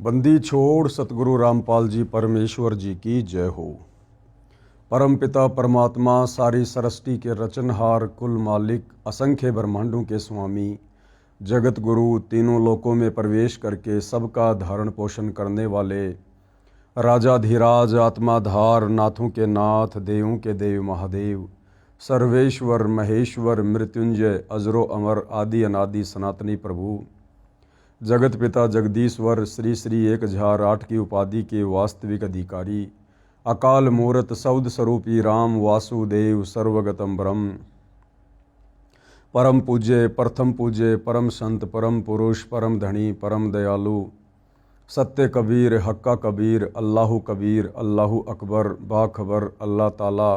बंदी छोड़ सतगुरु रामपाल जी परमेश्वर जी की जय हो। परम पिता परमात्मा सारी सृष्टि के रचनहार, कुल मालिक, असंख्य ब्रह्मांडों के स्वामी, जगत गुरु, तीनों लोकों में प्रवेश करके सबका धारण पोषण करने वाले, राजाधिराज, आत्माधार, नाथों के नाथ, देवों के देव महादेव, सर्वेश्वर महेश्वर, मृत्युंजय, अजरो अमर, आदि अनादि सनातनी प्रभु, जगत पिता जगदीश्वर, श्री श्री 1008 की उपाधि के वास्तविक अधिकारी, अकाल मूर्त सौद स्वरूपी राम वासुदेव सर्वगतम ब्रह्म, परम पूज्य, प्रथम पूज्य, परम संत, परम पुरुष, परम धनी, परम दयालु, सत्य कबीर, हक्का कबीर, अल्लाहु कबीर, अल्लाहु अकबर, बाखबर, अल्लाह ताला,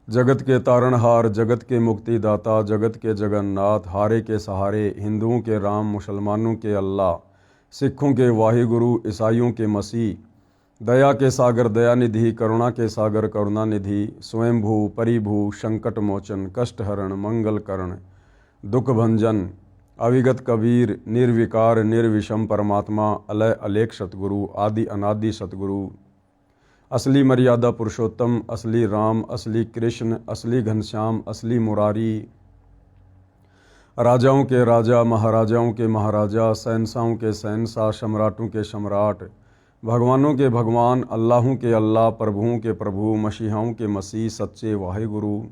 जगत के तारणहार, जगत के मुक्तिदाता, जगत के जगन्नाथ, हारे के सहारे, हिंदुओं के राम, मुसलमानों के अल्लाह, सिखों के वाहिगुरु, ईसाइयों के मसीह, दया के सागर दयानिधि, करुणा के सागर करुणानिधि, स्वयंभू परिभू, संकट मोचन, कष्टहरण, मंगलकरण, दुख भंजन, अविगत कबीर, निर्विकार निर्विषम परमात्मा, अलय अलेख सतगुरु, आदि अनादि सतगुरु, असली मर्यादा पुरुषोत्तम, असली राम, असली कृष्ण, असली घनश्याम, असली मुरारी, राजाओं के राजा, महाराजाओं के महाराजा, शहंशाहों के शहंशाह, सम्राटों के सम्राट, भगवानों के भगवान, अल्लाहों के अल्लाह, प्रभुओं के प्रभु, मसीहाओं के मसीह, सच्चे वाहिगुरु,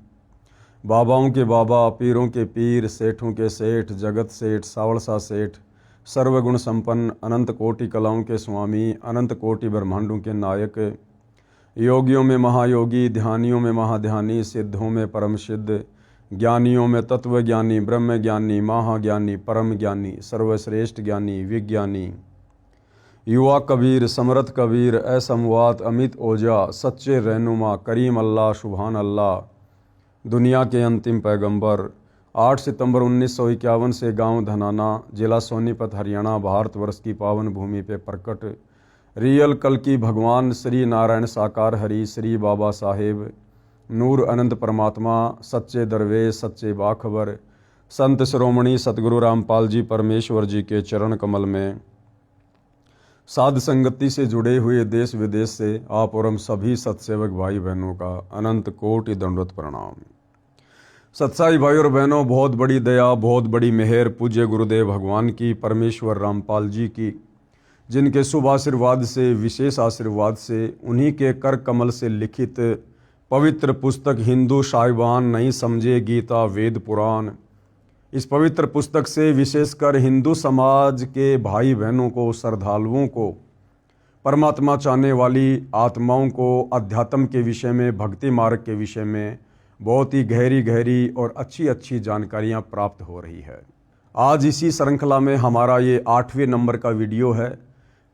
बाबाओं के बाबा, पीरों के पीर, सेठों के सेठ, जगत सेठ, सावड़सा सेठ, सर्वगुण संपन्न, अनंत कोटि कलाओं के स्वामी, अनंत कोटि ब्रह्मांडों के नायक, योगियों में महायोगी, ध्यानियों में महाध्यानी, सिद्धों में परम सिद्ध, ज्ञानियों में तत्व ज्ञानी, ब्रह्म ज्ञानी, महाज्ञानी, परम ज्ञानी, सर्वश्रेष्ठ ज्ञानी, विज्ञानी, युवा कबीर, समर्थ कबीर, असमवात, अमित ओजा, सच्चे रहनुमा, करीम अल्लाह, सुभान अल्लाह, दुनिया के अंतिम पैगंबर, 8 सितंबर 1951 से गांव धनाना, जिला सोनीपत, हरियाणा, भारतवर्ष की पावन भूमि पे प्रकट रियल कल की भगवान श्री नारायण साकार हरि, श्री बाबा साहेब, नूर अनंत परमात्मा, सच्चे दरवेश, सच्चे बाखबर, संत शिरोमणि सतगुरु रामपाल जी परमेश्वर जी के चरण कमल में साध संगति से जुड़े हुए देश विदेश से आप और हम सभी सत्सेवक भाई बहनों का अनंत कोटि दंडवत प्रणाम। सत्साई भाई और बहनों, बहुत बड़ी दया, बहुत बड़ी मेहर पूज्य गुरुदेव भगवान की, परमेश्वर रामपाल जी की, जिनके शुभ आशीर्वाद से, विशेष आशीर्वाद से, उन्हीं के कर कमल से लिखित पवित्र पुस्तक हिंदू साहिबान नहीं समझे गीता वेद पुराण, इस पवित्र पुस्तक से विशेषकर हिंदू समाज के भाई बहनों को, श्रद्धालुओं को, परमात्मा चाहने वाली आत्माओं को अध्यात्म के विषय में, भक्ति मार्ग के विषय में बहुत ही गहरी गहरी और अच्छी अच्छी जानकारियाँ प्राप्त हो रही है। आज इसी श्रृंखला में हमारा ये 8वें नंबर का वीडियो है।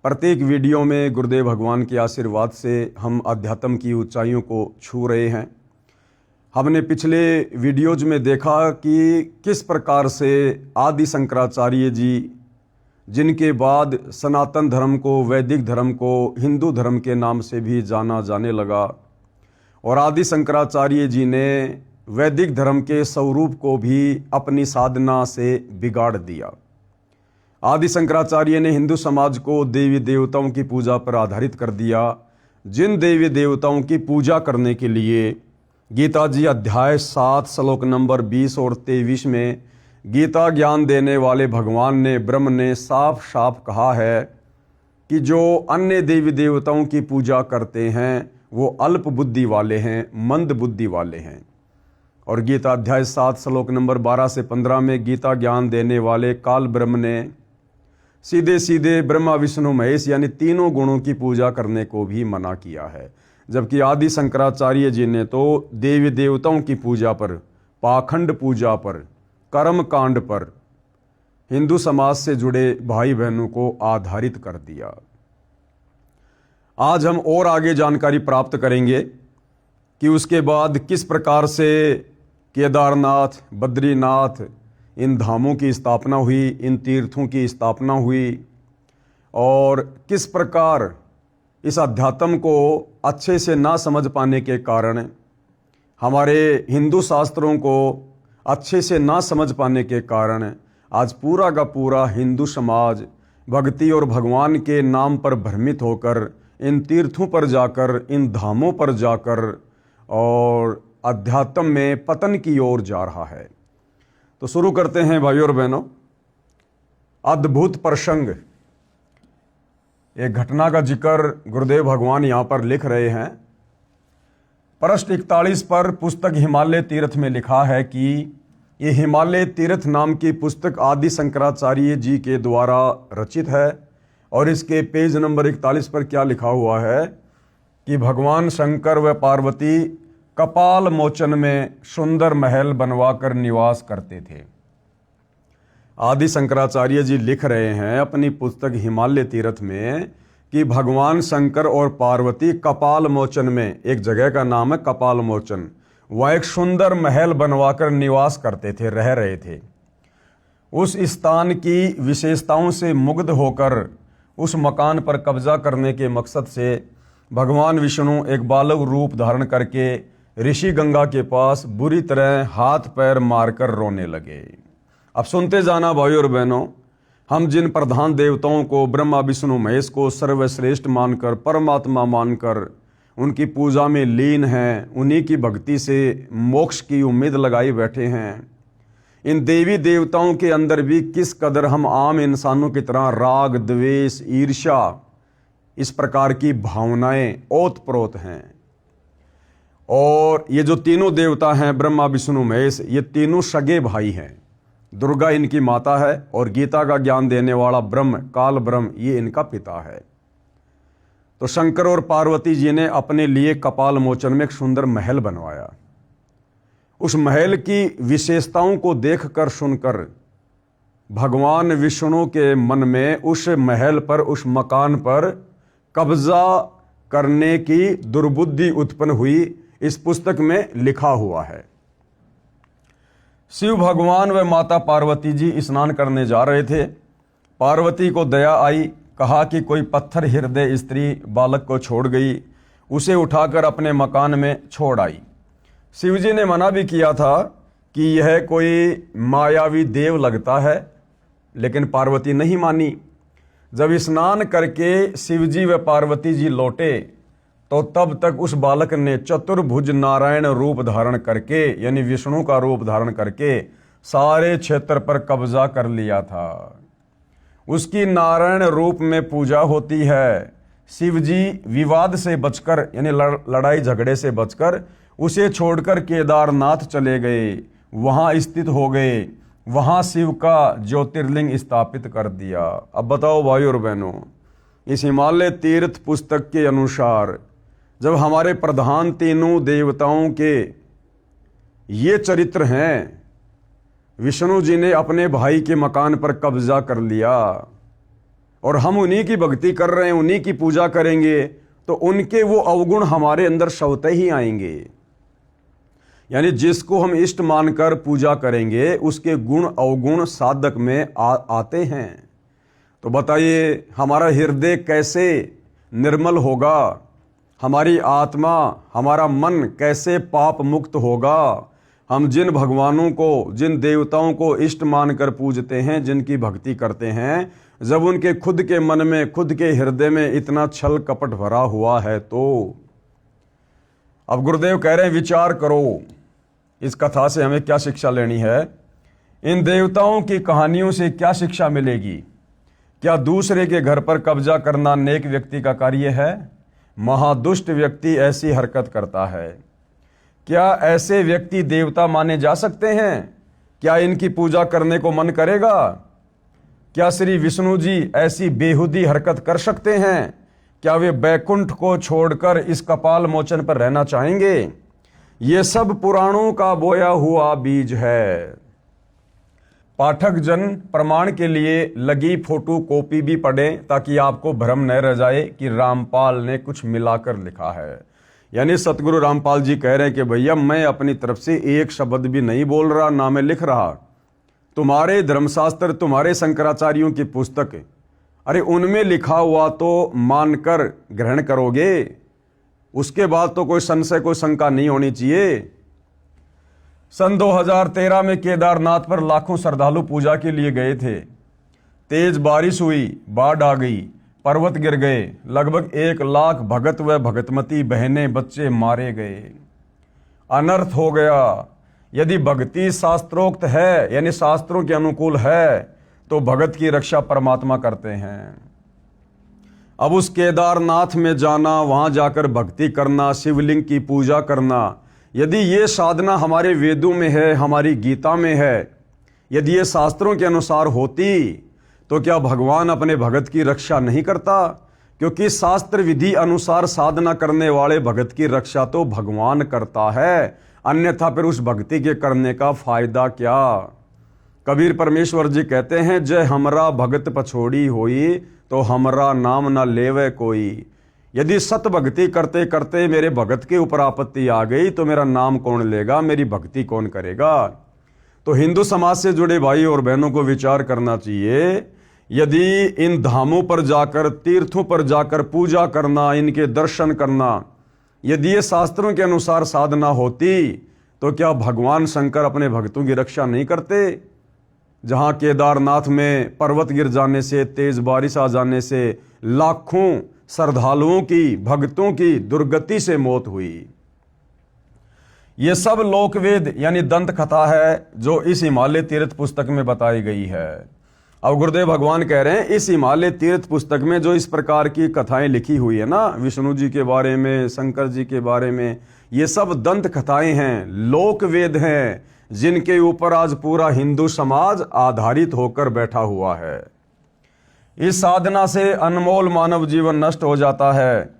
प्रत्येक वीडियो में गुरुदेव भगवान के आशीर्वाद से हम अध्यात्म की ऊंचाइयों को छू रहे हैं। हमने पिछले वीडियोज में देखा कि किस प्रकार से आदि शंकराचार्य जी, जिनके बाद सनातन धर्म को, वैदिक धर्म को हिंदू धर्म के नाम से भी जाना जाने लगा, और आदि शंकराचार्य जी ने वैदिक धर्म के स्वरूप को भी अपनी साधना से बिगाड़ दिया। आदि शंकराचार्य ने हिंदू समाज को देवी देवताओं की पूजा पर आधारित कर दिया, जिन देवी देवताओं की पूजा करने के लिए गीता जी अध्याय 7 श्लोक नंबर 20 और 23 में गीता ज्ञान देने वाले भगवान ने, ब्रह्म ने साफ साफ कहा है कि जो अन्य देवी देवताओं की पूजा करते हैं वो अल्प बुद्धि वाले हैं, मंद बुद्धि वाले हैं। और गीता अध्याय 7 श्लोक नंबर 12 से 15 में गीता ज्ञान देने वाले काल ब्रह्म ने सीधे सीधे ब्रह्मा विष्णु महेश यानी तीनों गुणों की पूजा करने को भी मना किया है। जबकि आदि शंकराचार्य जी ने तो देवी देवताओं की पूजा पर, पाखंड पूजा पर, कर्म कांड पर हिंदू समाज से जुड़े भाई बहनों को आधारित कर दिया। आज हम और आगे जानकारी प्राप्त करेंगे कि उसके बाद किस प्रकार से केदारनाथ, बद्रीनाथ, इन धामों की स्थापना हुई, इन तीर्थों की स्थापना हुई, और किस प्रकार इस अध्यात्म को अच्छे से ना समझ पाने के कारण, हमारे हिंदू शास्त्रों को अच्छे से ना समझ पाने के कारण आज पूरा का पूरा हिंदू समाज भक्ति और भगवान के नाम पर भ्रमित होकर इन तीर्थों पर जाकर, इन धामों पर जाकर और अध्यात्म में पतन की ओर जा रहा है। तो शुरू करते हैं भाइयों और बहनों। अद्भुत प्रसंग, एक घटना का जिक्र गुरुदेव भगवान यहाँ पर लिख रहे हैं। पृष्ठ 41 पर पुस्तक हिमालय तीर्थ में लिखा है कि ये हिमालय तीर्थ नाम की पुस्तक आदि शंकराचार्य जी के द्वारा रचित है। और इसके पेज नंबर 41 पर क्या लिखा हुआ है कि भगवान शंकर व पार्वती कपाल मोचन में सुंदर महल बनवाकर निवास करते थे। आदि शंकराचार्य जी लिख रहे हैं अपनी पुस्तक हिमालय तीर्थ में कि भगवान शंकर और पार्वती कपाल मोचन में, एक जगह का नाम है कपाल मोचन, वह एक सुंदर महल बनवाकर निवास करते थे, रह रहे थे। उस स्थान की विशेषताओं से मुग्ध होकर उस मकान पर कब्जा करने के मकसद से भगवान विष्णु एक बालक रूप धारण करके ऋषि गंगा के पास बुरी तरह हाथ पैर मारकर रोने लगे। अब सुनते जाना भाइयों और बहनों, हम जिन प्रधान देवताओं को ब्रह्मा विष्णु महेश को सर्वश्रेष्ठ मानकर, परमात्मा मानकर उनकी पूजा में लीन हैं, उन्हीं की भक्ति से मोक्ष की उम्मीद लगाई बैठे हैं, इन देवी देवताओं के अंदर भी किस कदर हम आम इंसानों की तरह राग, द्वेष, ईर्ष्या, इस प्रकार की भावनाएं ओतप्रोत हैं। और ये जो तीनों देवता हैं ब्रह्मा विष्णु महेश, ये तीनों सगे भाई हैं। दुर्गा इनकी माता है और गीता का ज्ञान देने वाला ब्रह्म, काल ब्रह्म, ये इनका पिता है। तो शंकर और पार्वती जी ने अपने लिए कपाल मोचन में एक सुंदर महल बनवाया। उस महल की विशेषताओं को देखकर सुनकर भगवान विष्णु के मन में उस महल पर, उस मकान पर कब्जा करने की दुर्बुद्धि उत्पन्न हुई। इस पुस्तक में लिखा हुआ है, शिव भगवान व माता पार्वती जी स्नान करने जा रहे थे। पार्वती को दया आई, कहा कि कोई पत्थर हृदय स्त्री बालक को छोड़ गई, उसे उठाकर अपने मकान में छोड़ आई। शिवजी ने मना भी किया था कि यह कोई मायावी देव लगता है, लेकिन पार्वती नहीं मानी। जब स्नान करके शिवजी व पार्वती जी लौटे तो तब तक उस बालक ने चतुर्भुज नारायण रूप धारण करके, यानी विष्णु का रूप धारण करके सारे क्षेत्र पर कब्जा कर लिया था। उसकी नारायण रूप में पूजा होती है। शिवजी विवाद से बचकर, यानी लड़ाई झगड़े से बचकर उसे छोड़कर केदारनाथ चले गए, वहां स्थित हो गए, वहां शिव का ज्योतिर्लिंग स्थापित कर दिया। अब बताओ भाई और बहनों, इस हिमालय तीर्थ पुस्तक के अनुसार जब हमारे प्रधान तीनों देवताओं के ये चरित्र हैं, विष्णु जी ने अपने भाई के मकान पर कब्जा कर लिया और हम उन्हीं की भक्ति कर रहे हैं, उन्हीं की पूजा करेंगे, तो उनके वो अवगुण हमारे अंदर स्वतः ही आएंगे। यानी जिसको हम इष्ट मानकर पूजा करेंगे उसके गुण अवगुण साधक में आते हैं। तो बताइए हमारा हृदय कैसे निर्मल होगा, हमारी आत्मा, हमारा मन कैसे पाप मुक्त होगा। हम जिन भगवानों को, जिन देवताओं को इष्ट मानकर पूजते हैं, जिनकी भक्ति करते हैं, जब उनके खुद के मन में, खुद के हृदय में इतना छल कपट भरा हुआ है, तो अब गुरुदेव कह रहे हैं विचार करो इस कथा से हमें क्या शिक्षा लेनी है। इन देवताओं की कहानियों से क्या शिक्षा मिलेगी? क्या दूसरे के घर पर कब्जा करना नेक व्यक्ति का कार्य है? महादुष्ट व्यक्ति ऐसी हरकत करता है। क्या ऐसे व्यक्ति देवता माने जा सकते हैं? क्या इनकी पूजा करने को मन करेगा? क्या श्री विष्णु जी ऐसी बेहुदी हरकत कर सकते हैं? क्या वे बैकुंठ को छोड़कर इस कपाल मोचन पर रहना चाहेंगे? ये सब पुराणों का बोया हुआ बीज है। पाठक जन प्रमाण के लिए लगी फोटो कॉपी भी पढ़ें ताकि आपको भ्रम न रह जाए कि रामपाल ने कुछ मिलाकर लिखा है। यानी सतगुरु रामपाल जी कह रहे हैं कि भैया मैं अपनी तरफ से एक शब्द भी नहीं बोल रहा, ना मैं लिख रहा। तुम्हारे धर्मशास्त्र, तुम्हारे शंकराचार्यों की पुस्तक, अरे उनमें लिखा हुआ तो मानकर ग्रहण करोगे, उसके बाद तो कोई संशय, कोई शंका नहीं होनी चाहिए। सन 2013 में केदारनाथ पर लाखों श्रद्धालु पूजा के लिए गए थे। तेज बारिश हुई, बाढ़ आ गई, पर्वत गिर गए, लगभग 1 लाख भगत व भगतमती बहनें बच्चे मारे गए, अनर्थ हो गया। यदि भक्ति शास्त्रोक्त है यानी शास्त्रों के अनुकूल है तो भगत की रक्षा परमात्मा करते हैं। अब उस केदारनाथ में जाना, वहां जाकर भक्ति करना, शिवलिंग की पूजा करना, यदि ये साधना हमारे वेदों में है, हमारी गीता में है, यदि ये शास्त्रों के अनुसार होती तो क्या भगवान अपने भगत की रक्षा नहीं करता? क्योंकि शास्त्र विधि अनुसार साधना करने वाले भगत की रक्षा तो भगवान करता है, अन्यथा फिर उस भक्ति के करने का फायदा क्या? कबीर परमेश्वर जी कहते हैं, जय हमरा भगत पछोड़ी होई तो हमरा नाम ना लेवे कोई। यदि सत भक्ति करते करते मेरे भगत के ऊपर आपत्ति आ गई तो मेरा नाम कौन लेगा, मेरी भक्ति कौन करेगा? तो हिंदू समाज से जुड़े भाई और बहनों को विचार करना चाहिए, यदि इन धामों पर जाकर, तीर्थों पर जाकर पूजा करना, इनके दर्शन करना, यदि ये शास्त्रों के अनुसार साधना होती तो क्या भगवान शंकर अपने भक्तों की रक्षा नहीं करते? जहां केदारनाथ में पर्वत गिर जाने से, तेज बारिश आ जाने से लाखों श्रद्धालुओं की, भक्तों की दुर्गति से मौत हुई। ये सब लोकवेद यानी दंत कथा है जो इस हिमालय तीर्थ पुस्तक में बताई गई है। अब गुरुदेव भगवान कह रहे हैं, इस हिमालय तीर्थ पुस्तक में जो इस प्रकार की कथाएं लिखी हुई है ना, विष्णु जी के बारे में, शंकर जी के बारे में, ये सब दंत कथाएं हैं, लोकवेद हैं, जिनके ऊपर आज पूरा हिंदू समाज आधारित होकर बैठा हुआ है। इस साधना से अनमोल मानव जीवन नष्ट हो जाता है।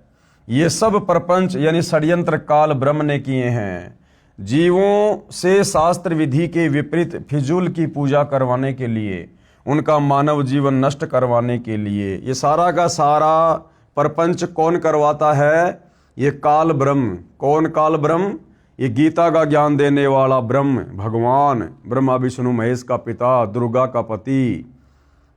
ये सब प्रपंच यानी षड्यंत्र काल ब्रह्म ने किए हैं, जीवों से शास्त्र विधि के विपरीत फिजूल की पूजा करवाने के लिए, उनका मानव जीवन नष्ट करवाने के लिए। ये सारा का सारा प्रपंच कौन करवाता है? ये काल ब्रह्म। कौन काल ब्रह्म? ये गीता का ज्ञान देने वाला ब्रह्म, भगवान, ब्रह्मा विष्णु महेश का पिता, दुर्गा का पति।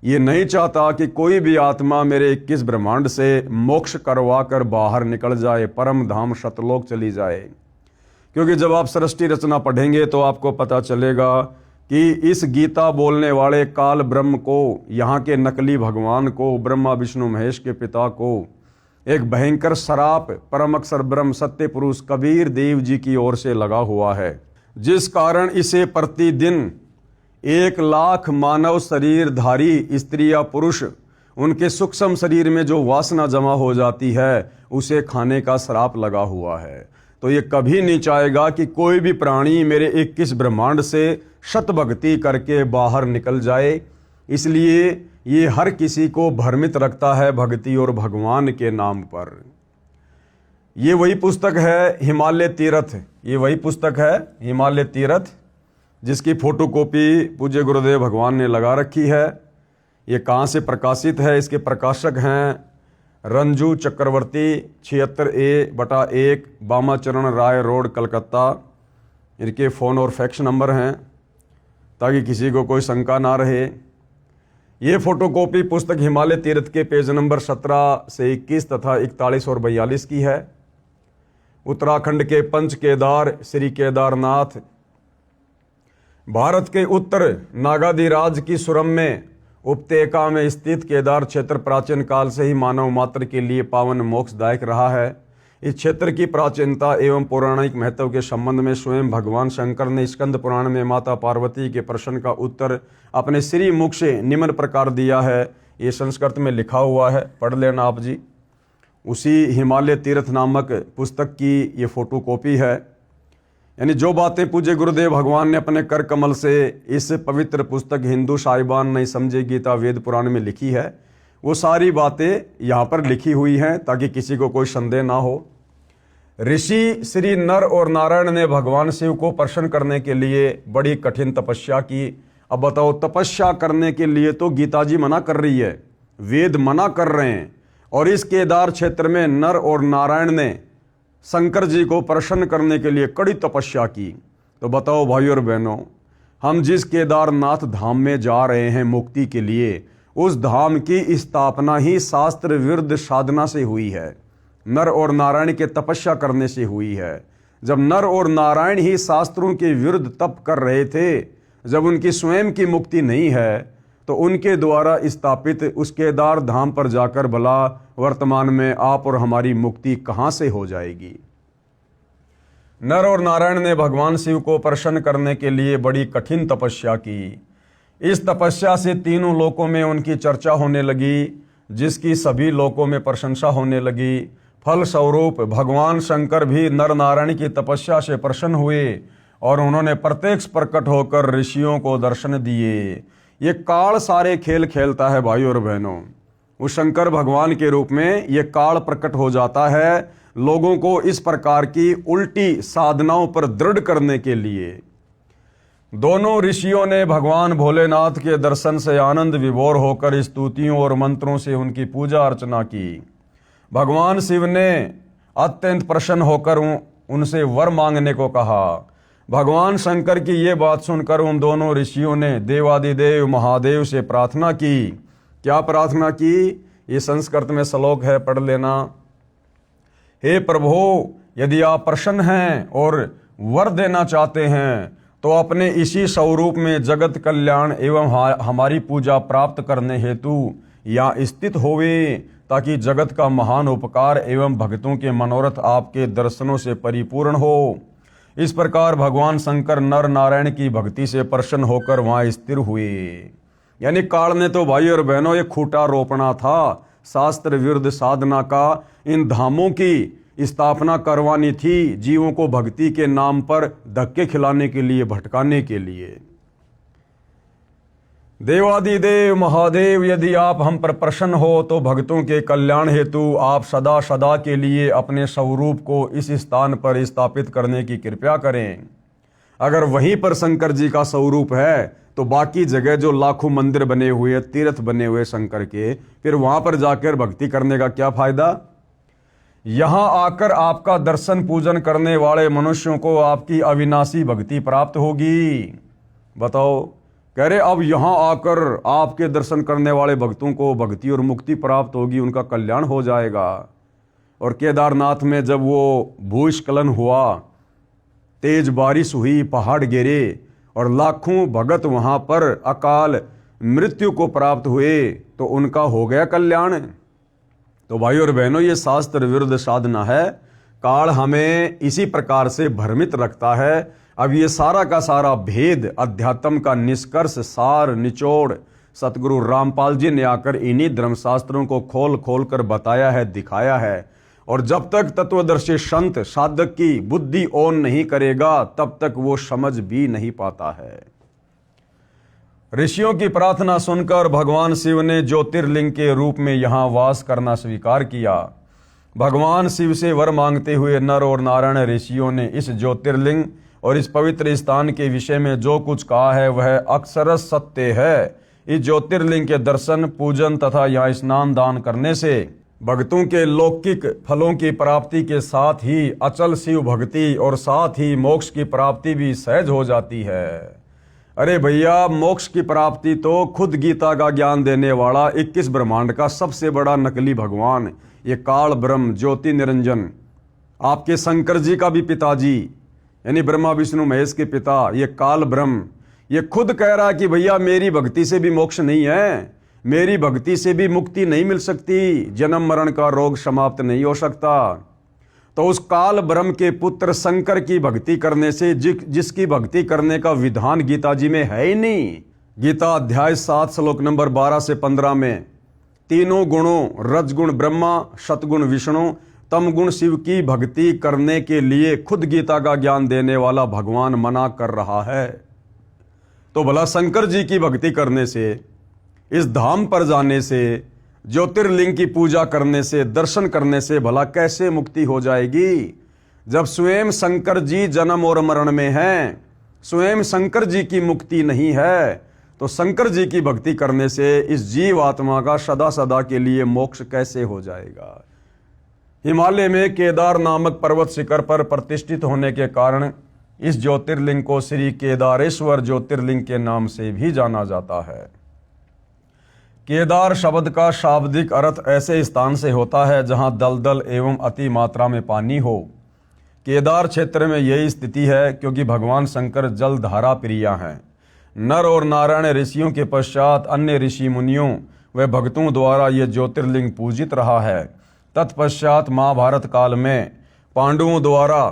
ये नहीं चाहता कि कोई भी आत्मा मेरे 21 ब्रह्मांड से मोक्ष करवा कर बाहर निकल जाए, परम धाम सतलोक चली जाए। क्योंकि जब आप सृष्टि रचना पढ़ेंगे तो आपको पता चलेगा कि इस गीता बोलने वाले काल ब्रह्म को, यहाँ के नकली भगवान को, ब्रह्मा विष्णु महेश के पिता को एक भयंकर श्राप परम अक्षर ब्रह्म सत्य पुरुष कबीर देव जी की ओर से लगा हुआ है, जिस कारण इसे प्रतिदिन 1 लाख मानव शरीरधारी स्त्री या पुरुष, उनके सूक्ष्म शरीर में जो वासना जमा हो जाती है उसे खाने का श्राप लगा हुआ है। तो ये कभी नहीं चाहेगा कि कोई भी प्राणी मेरे 21 ब्रह्मांड से शत भक्ति करके बाहर निकल जाए। इसलिए ये हर किसी को भ्रमित रखता है भक्ति और भगवान के नाम पर। ये वही पुस्तक है हिमालय तीर्थ, ये वही पुस्तक है हिमालय तीर्थ, जिसकी फोटोकॉपी पूज्य गुरुदेव भगवान ने लगा रखी है। ये कहाँ से प्रकाशित है? इसके प्रकाशक हैं रंजू चक्रवर्ती, 76A/1 बामाचरण राय रोड, कलकत्ता। इनके फ़ोन और फैक्स नंबर हैं ताकि किसी को कोई शंका ना रहे। ये फोटोकॉपी पुस्तक हिमालय तीर्थ के पेज नंबर 17 से 21 तथा 41 और 42 की है। उत्तराखंड के पंच केदार श्री केदारनाथ, भारत के उत्तर नागाधिराज की सुरम्य उपत्यका में स्थित केदार क्षेत्र प्राचीन काल से ही मानव मात्र के लिए पावन मोक्षदायक रहा है। इस क्षेत्र की प्राचीनता एवं पौराणिक महत्व के संबंध में स्वयं भगवान शंकर ने स्कंद पुराण में माता पार्वती के प्रश्न का उत्तर अपने श्री मुख से निम्न प्रकार दिया है। ये संस्कृत में लिखा हुआ है, पढ़ लेना आप जी। उसी हिमालय तीर्थ नामक पुस्तक की ये फोटोकॉपी है। यानी जो बातें पूज्य गुरुदेव भगवान ने अपने कर कमल से इस पवित्र पुस्तक हिंदू साहिबान नहीं समझे गीता वेद पुराण में लिखी है, वो सारी बातें यहाँ पर लिखी हुई हैं ताकि किसी को कोई संदेह ना हो। ऋषि श्री नर और नारायण ने भगवान शिव को प्रसन्न करने के लिए बड़ी कठिन तपस्या की। अब बताओ, तपस्या करने के लिए तो गीता जी मना कर रही है, वेद मना कर रहे हैं, और इस केदार क्षेत्र में नर और नारायण ने शंकर जी को प्रसन्न करने के लिए कड़ी तपस्या की। तो बताओ भाई और बहनों, हम जिस केदारनाथ धाम में जा रहे हैं मुक्ति के लिए, उस धाम की स्थापना ही शास्त्र विरुद्ध साधना से हुई है, नर और नारायण के तपस्या करने से हुई है। जब नर और नारायण ही शास्त्रों के विरुद्ध तप कर रहे थे, जब उनकी स्वयं की मुक्ति नहीं है, तो उनके द्वारा स्थापित उस केदार धाम पर जाकर भला वर्तमान में आप और हमारी मुक्ति कहाँ से हो जाएगी। नर और नारायण ने भगवान शिव को प्रसन्न करने के लिए बड़ी कठिन तपस्या की। इस तपस्या से तीनों लोकों में उनकी चर्चा होने लगी, जिसकी सभी लोकों में प्रशंसा होने लगी। फल स्वरूप भगवान शंकर भी नर नारायण की तपस्या से प्रसन्न हुए और उन्होंने प्रत्यक्ष प्रकट होकर ऋषियों को दर्शन दिए। ये काल सारे खेल खेलता है भाइयों और बहनों। उस शंकर भगवान के रूप में ये काल प्रकट हो जाता है लोगों को इस प्रकार की उल्टी साधनाओं पर दृढ़ करने के लिए। दोनों ऋषियों ने भगवान भोलेनाथ के दर्शन से आनंद विभोर होकर स्तुतियों और मंत्रों से उनकी पूजा अर्चना की। भगवान शिव ने अत्यंत प्रसन्न होकर उनसे वर मांगने को कहा। भगवान शंकर की ये बात सुनकर उन दोनों ऋषियों ने देवादिदेव महादेव से प्रार्थना की। क्या प्रार्थना की? ये संस्कृत में श्लोक है, पढ़ लेना। हे प्रभु, यदि आप प्रसन्न हैं और वर देना चाहते हैं तो अपने इसी स्वरूप में जगत कल्याण एवं हमारी पूजा प्राप्त करने हेतु यहाँ स्थित होवे, ताकि जगत का महान उपकार एवं भक्तों के मनोरथ आपके दर्शनों से परिपूर्ण हो। इस प्रकार भगवान शंकर नर नारायण की भक्ति से प्रसन्न होकर वहाँ स्थिर हुए। यानी काल ने तो भाई और बहनों ये खूंटा रोपना था, शास्त्र विरुद्ध साधना का इन धामों की स्थापना करवानी थी, जीवों को भक्ति के नाम पर धक्के खिलाने के लिए, भटकाने के लिए। देवादिदेव महादेव, यदि आप हम पर प्रसन्न हो तो भक्तों के कल्याण हेतु आप सदा सदा के लिए अपने स्वरूप को इस स्थान पर स्थापित करने की कृपा करें। अगर वहीं पर शंकर जी का स्वरूप है तो बाकी जगह जो लाखों मंदिर बने हुए, तीर्थ बने हुए शंकर के, फिर वहां पर जाकर भक्ति करने का क्या फायदा। यहां आकर आपका दर्शन पूजन करने वाले मनुष्यों को आपकी अविनाशी भक्ति प्राप्त होगी। बताओ, कह रहे अब यहां आकर आपके दर्शन करने वाले भक्तों को भक्ति और मुक्ति प्राप्त होगी, उनका कल्याण हो जाएगा। और केदारनाथ में जब वो भूस्खलन हुआ, तेज बारिश हुई, पहाड़ गिरे और लाखों भगत वहां पर अकाल मृत्यु को प्राप्त हुए, तो उनका हो गया कल्याण। तो भाई और बहनों, ये शास्त्र विरुद्ध साधना है। काल हमें इसी प्रकार से भ्रमित रखता है। अब ये सारा का सारा भेद, अध्यात्म का निष्कर्ष, सार, निचोड़ सतगुरु रामपाल जी ने आकर इन्हीं धर्मशास्त्रों को खोल खोल कर बताया है, दिखाया है। और जब तक तत्वदर्शी संत साधक की बुद्धि ओन नहीं करेगा तब तक वो समझ भी नहीं पाता है। ऋषियों की प्रार्थना सुनकर भगवान शिव ने ज्योतिर्लिंग के रूप में यहाँ वास करना स्वीकार किया। भगवान शिव से वर मांगते हुए नर और नारायण ऋषियों ने इस ज्योतिर्लिंग और इस पवित्र स्थान के विषय में जो कुछ कहा है वह अक्षरश सत्य है। इस ज्योतिर्लिंग के दर्शन, पूजन तथा यहाँ स्नान दान करने से भक्तों के लौकिक फलों की प्राप्ति के साथ ही अचल शिव भक्ति और साथ ही मोक्ष की प्राप्ति भी सहज हो जाती है। अरे भैया, मोक्ष की प्राप्ति तो खुद गीता का ज्ञान देने वाला 21 ब्रह्मांड का सबसे बड़ा नकली भगवान, ये काल ब्रह्म ज्योति निरंजन, आपके शंकर जी का भी पिताजी यानी ब्रह्मा विष्णु महेश के पिता, ये काल ब्रह्म, ये खुद कह रहा है कि भैया मेरी भक्ति से भी मोक्ष नहीं है, मेरी भक्ति से भी मुक्ति नहीं मिल सकती, जन्म मरण का रोग समाप्त नहीं हो सकता। तो उस काल ब्रह्म के पुत्र शंकर की भक्ति करने से जिसकी भक्ति करने का विधान गीता जी में है ही नहीं। गीता अध्याय 7 श्लोक नंबर 12 से 15 में तीनों गुणों, रजगुण ब्रह्मा, सतगुण विष्णु, तम गुण शिव की भक्ति करने के लिए खुद गीता का ज्ञान देने वाला भगवान मना कर रहा है। तो भला शंकर जी की भक्ति करने से, इस धाम पर जाने से, ज्योतिर्लिंग की पूजा करने से, दर्शन करने से भला कैसे मुक्ति हो जाएगी, जब स्वयं शंकर जी जन्म और मरण में हैं, स्वयं शंकर जी की मुक्ति नहीं है। तो शंकर जी की भक्ति करने से इस जीव आत्मा का सदा सदा के लिए मोक्ष कैसे हो जाएगा। हिमालय में केदार नामक पर्वत शिखर पर प्रतिष्ठित होने के कारण इस ज्योतिर्लिंग को श्री केदारेश्वर ज्योतिर्लिंग के नाम से भी जाना जाता है। केदार शब्द का शाब्दिक अर्थ ऐसे स्थान से होता है जहां दलदल एवं अति मात्रा में पानी हो। केदार क्षेत्र में यही स्थिति है क्योंकि भगवान शंकर जल धारा प्रिय हैं। नर और नारायण ऋषियों के पश्चात अन्य ऋषि मुनियों व भक्तों द्वारा ये ज्योतिर्लिंग पूजित रहा है। तत्पश्चात महाभारत काल में पांडवों द्वारा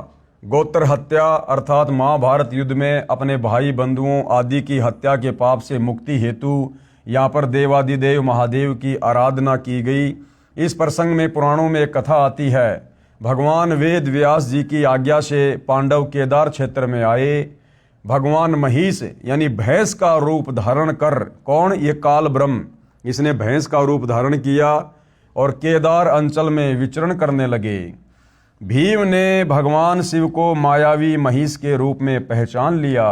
गोत्र हत्या अर्थात महाभारत युद्ध में अपने भाई बंधुओं आदि की हत्या के पाप से मुक्ति हेतु यहाँ पर देवादिदेव महादेव की आराधना की गई। इस प्रसंग में पुराणों में एक कथा आती है। भगवान वेद व्यास जी की आज्ञा से पांडव केदार क्षेत्र में आए। भगवान महिष यानी भैंस का रूप धारण कर, कौन, ये काल ब्रह्म, इसने भैंस का रूप धारण किया और केदार अंचल में विचरण करने लगे। भीम ने भगवान शिव को मायावी महिष के रूप में पहचान लिया।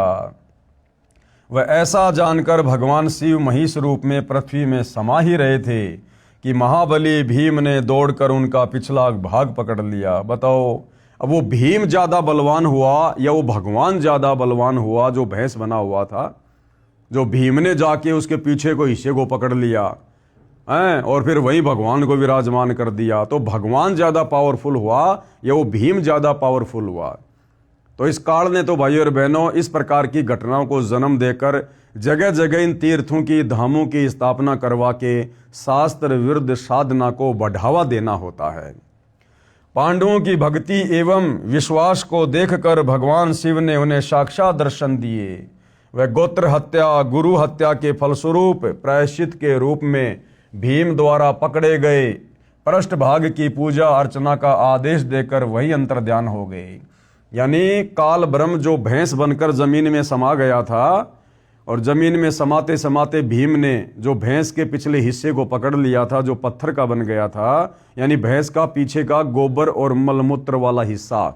वह ऐसा जानकर भगवान शिव महिष रूप में पृथ्वी में समा ही रहे थे कि महाबली भीम ने दौड़कर उनका पिछला भाग पकड़ लिया। बताओ, अब वो भीम ज्यादा बलवान हुआ या वो भगवान ज्यादा बलवान हुआ जो भैंस बना हुआ था, जो भीम ने जाके उसके पीछे को हिस्से को पकड़ लिया हैं और फिर वहीं भगवान को विराजमान कर दिया। तो भगवान ज्यादा पावरफुल हुआ या वो भीम ज्यादा पावरफुल हुआ? तो इस काल ने तो भाइयों और बहनों इस प्रकार की घटनाओं को जन्म देकर जगह जगह इन तीर्थों की धामों की स्थापना करवा के शास्त्र विरुद्ध साधना को बढ़ावा देना होता है। पांडवों की भक्ति एवं विश्वास को देखकर भगवान शिव ने उन्हें साक्षात दर्शन दिए। वह गोत्र हत्या गुरु हत्या के फलस्वरूप प्रायश्चित के रूप में भीम द्वारा पकड़े गए पृष्ठभाग की पूजा अर्चना का आदेश देकर वही अंतर्ध्यान हो गए। यानी काल ब्रह्म जो भैंस बनकर जमीन में समा गया था और जमीन में समाते समाते भीम ने जो भैंस के पिछले हिस्से को पकड़ लिया था जो पत्थर का बन गया था, यानी भैंस का पीछे का गोबर और मलमूत्र वाला हिस्सा,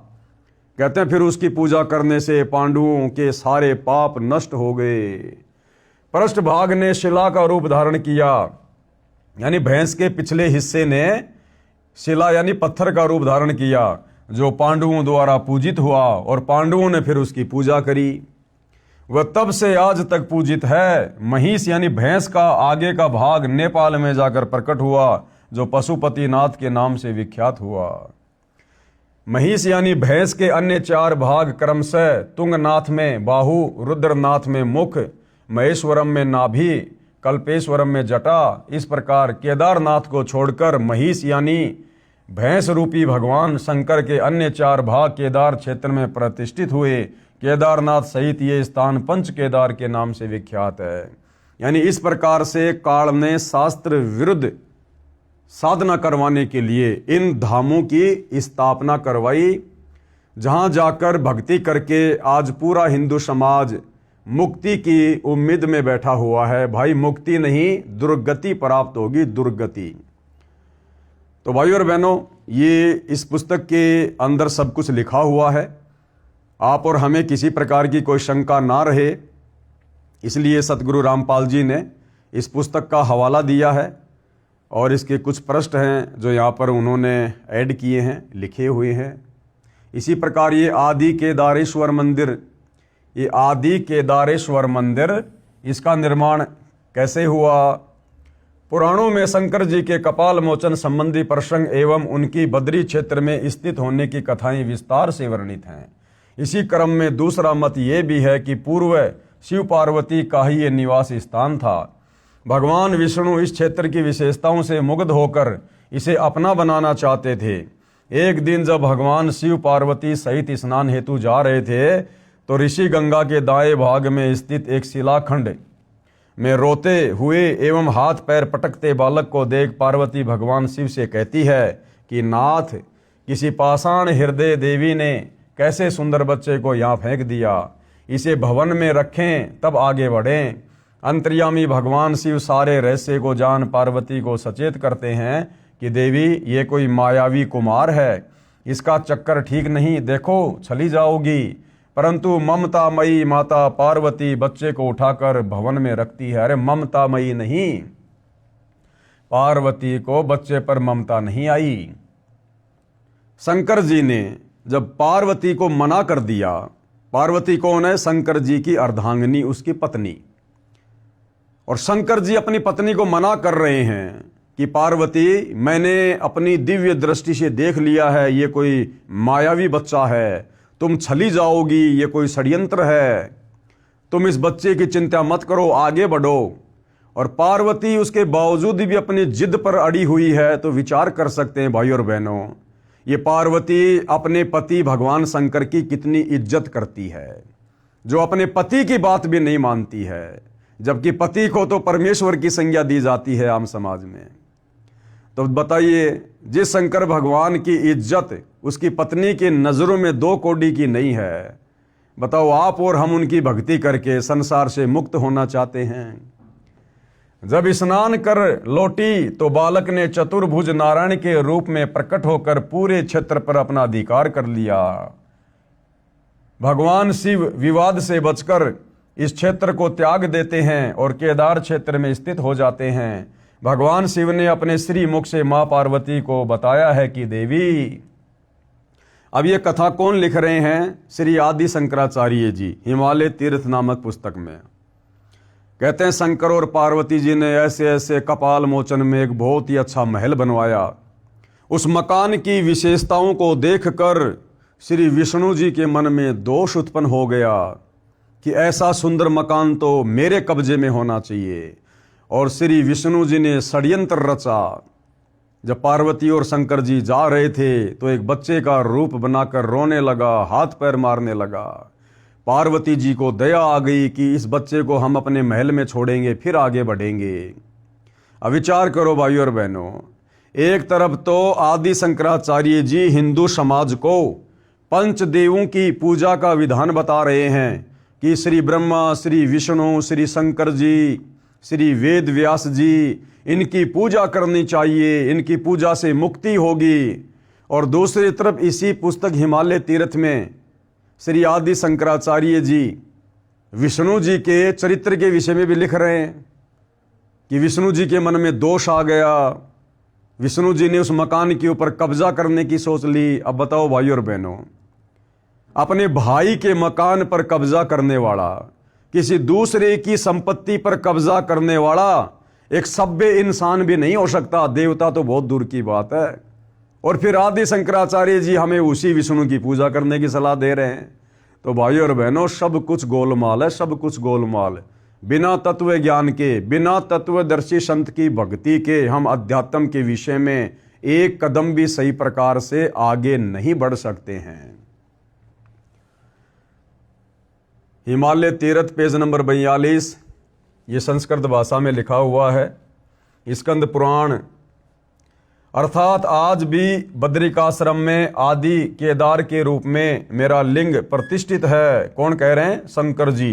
कहते हैं फिर उसकी पूजा करने से पांडवों के सारे पाप नष्ट हो गए। पृष्ठभाग ने शिला का रूप धारण किया, यानी भैंस के पिछले हिस्से ने शिला यानी पत्थर का रूप धारण किया जो पांडवों द्वारा पूजित हुआ और पांडवों ने फिर उसकी पूजा करी। वह तब से आज तक पूजित है। महिष यानी भैंस का आगे का भाग नेपाल में जाकर प्रकट हुआ जो पशुपतिनाथ के नाम से विख्यात हुआ। महिष यानी भैंस के अन्य 4 भाग क्रमशः तुंगनाथ में बाहु, रुद्रनाथ में मुख, महेश्वरम में नाभि, कल्पेश्वरम में जटा, इस प्रकार केदारनाथ को छोड़कर महिष यानी भैंस रूपी भगवान शंकर के अन्य 4 भाग केदार क्षेत्र में प्रतिष्ठित हुए। केदारनाथ सहित ये स्थान पंच केदार के नाम से विख्यात है। यानी इस प्रकार से काल ने शास्त्र विरुद्ध साधना करवाने के लिए इन धामों की स्थापना करवाई, जहां जाकर भक्ति करके आज पूरा हिंदू समाज मुक्ति की उम्मीद में बैठा हुआ है। भाई मुक्ति नहीं, दुर्गति प्राप्त होगी, दुर्गति। तो भाइयों और बहनों, ये इस पुस्तक के अंदर सब कुछ लिखा हुआ है। आप और हमें किसी प्रकार की कोई शंका ना रहे, इसलिए सतगुरु रामपाल जी ने इस पुस्तक का हवाला दिया है और इसके कुछ पृष्ठ हैं जो यहाँ पर उन्होंने ऐड किए हैं, लिखे हुए हैं। इसी प्रकार ये आदि केदारेश्वर मंदिर, ये आदि केदारेश्वर मंदिर, इसका निर्माण कैसे हुआ? पुराणों में शंकर जी के कपाल मोचन संबंधी प्रसंग एवं उनकी बद्री क्षेत्र में स्थित होने की कथाएं विस्तार से वर्णित हैं। इसी क्रम में दूसरा मत ये भी है कि पूर्व शिव पार्वती का ही ये निवास स्थान था। भगवान विष्णु इस क्षेत्र की विशेषताओं से मुग्ध होकर इसे अपना बनाना चाहते थे। एक दिन जब भगवान शिव पार्वती सहित स्नान हेतु जा रहे थे तो ऋषि गंगा के दाएं भाग में स्थित एक शिलाखंड में रोते हुए एवं हाथ पैर पटकते बालक को देख पार्वती भगवान शिव से कहती है कि नाथ, किसी पाषाण हृदय देवी ने कैसे सुंदर बच्चे को यहाँ फेंक दिया, इसे भवन में रखें तब आगे बढ़ें। अंतर्यामी भगवान शिव सारे रहस्य को जान पार्वती को सचेत करते हैं कि देवी ये कोई मायावी कुमार है, इसका चक्कर ठीक नहीं, देखो छली जाओगी। परंतु ममतामयी माता पार्वती बच्चे को उठाकर भवन में रखती है। अरे ममतामयी नहीं, पार्वती को बच्चे पर ममता नहीं आई। शंकर जी ने जब पार्वती को मना कर दिया, पार्वती कौन है? शंकर जी की अर्धांगिनी, उसकी पत्नी। और शंकर जी अपनी पत्नी को मना कर रहे हैं कि पार्वती, मैंने अपनी दिव्य दृष्टि से देख लिया है, ये कोई मायावी बच्चा है, तुम छली जाओगी, ये कोई षड्यंत्र है। तुम इस बच्चे की चिंता मत करो, आगे बढ़ो। और पार्वती उसके बावजूद भी अपनी जिद पर अड़ी हुई है। तो विचार कर सकते हैं भाई और बहनों, ये पार्वती अपने पति भगवान शंकर की कितनी इज्जत करती है, जो अपने पति की बात भी नहीं मानती है, जबकि पति को तो परमेश्वर की संज्ञा दी जाती है आम समाज में। तो बताइए, जिस शंकर भगवान की इज्जत उसकी पत्नी की नजरों में 2 कौड़ी की नहीं है, बताओ आप और हम उनकी भक्ति करके संसार से मुक्त होना चाहते हैं। जब स्नान कर लौटी तो बालक ने चतुर्भुज नारायण के रूप में प्रकट होकर पूरे क्षेत्र पर अपना अधिकार कर लिया। भगवान शिव विवाद से बचकर इस क्षेत्र को त्याग देते हैं और केदार क्षेत्र में स्थित हो जाते हैं। भगवान शिव ने अपने श्री मुख से मां पार्वती को बताया है कि देवी, अब ये कथा कौन लिख रहे हैं? श्री आदि शंकराचार्य जी, हिमालय तीर्थ नामक पुस्तक में। कहते हैं शंकर और पार्वती जी ने ऐसे ऐसे कपाल मोचन में एक बहुत ही अच्छा महल बनवाया। उस मकान की विशेषताओं को देखकर श्री विष्णु जी के मन में दोष उत्पन्न हो गया कि ऐसा सुंदर मकान तो मेरे कब्जे में होना चाहिए। और श्री विष्णु जी ने षड्यंत्र रचा। जब पार्वती और शंकर जी जा रहे थे तो एक बच्चे का रूप बनाकर रोने लगा, हाथ पैर मारने लगा। पार्वती जी को दया आ गई कि इस बच्चे को हम अपने महल में छोड़ेंगे, फिर आगे बढ़ेंगे। अब विचार करो भाई और बहनों, एक तरफ तो आदि शंकराचार्य जी हिंदू समाज को पंचदेवों की पूजा का विधान बता रहे हैं कि श्री ब्रह्मा, श्री विष्णु, श्री शंकर जी, श्री वेद व्यास जी, इनकी पूजा करनी चाहिए, इनकी पूजा से मुक्ति होगी। और दूसरी तरफ इसी पुस्तक हिमालय तीर्थ में श्री आदि शंकराचार्य जी विष्णु जी के चरित्र के विषय में भी लिख रहे हैं कि विष्णु जी के मन में दोष आ गया, विष्णु जी ने उस मकान के ऊपर कब्जा करने की सोच ली। अब बताओ भाई और बहनों, अपने भाई के मकान पर कब्जा करने वाला, किसी दूसरे की संपत्ति पर कब्जा करने वाला एक सभ्य इंसान भी नहीं हो सकता, देवता तो बहुत दूर की बात है। और फिर आदि शंकराचार्य जी हमें उसी विष्णु की पूजा करने की सलाह दे रहे हैं। तो भाई और बहनों, सब कुछ गोलमाल है, सब कुछ गोलमाल। बिना तत्व ज्ञान के, बिना तत्वदर्शी संत की भक्ति के हम अध्यात्म के विषय में एक कदम भी सही प्रकार से आगे नहीं बढ़ सकते हैं। हिमालय तीर्थ पेज नंबर 42, ये संस्कृत भाषा में लिखा हुआ है। स्कंद पुराण, अर्थात आज भी बद्रिकाश्रम में आदि केदार के रूप में मेरा लिंग प्रतिष्ठित है। कौन कह रहे हैं? शंकर जी।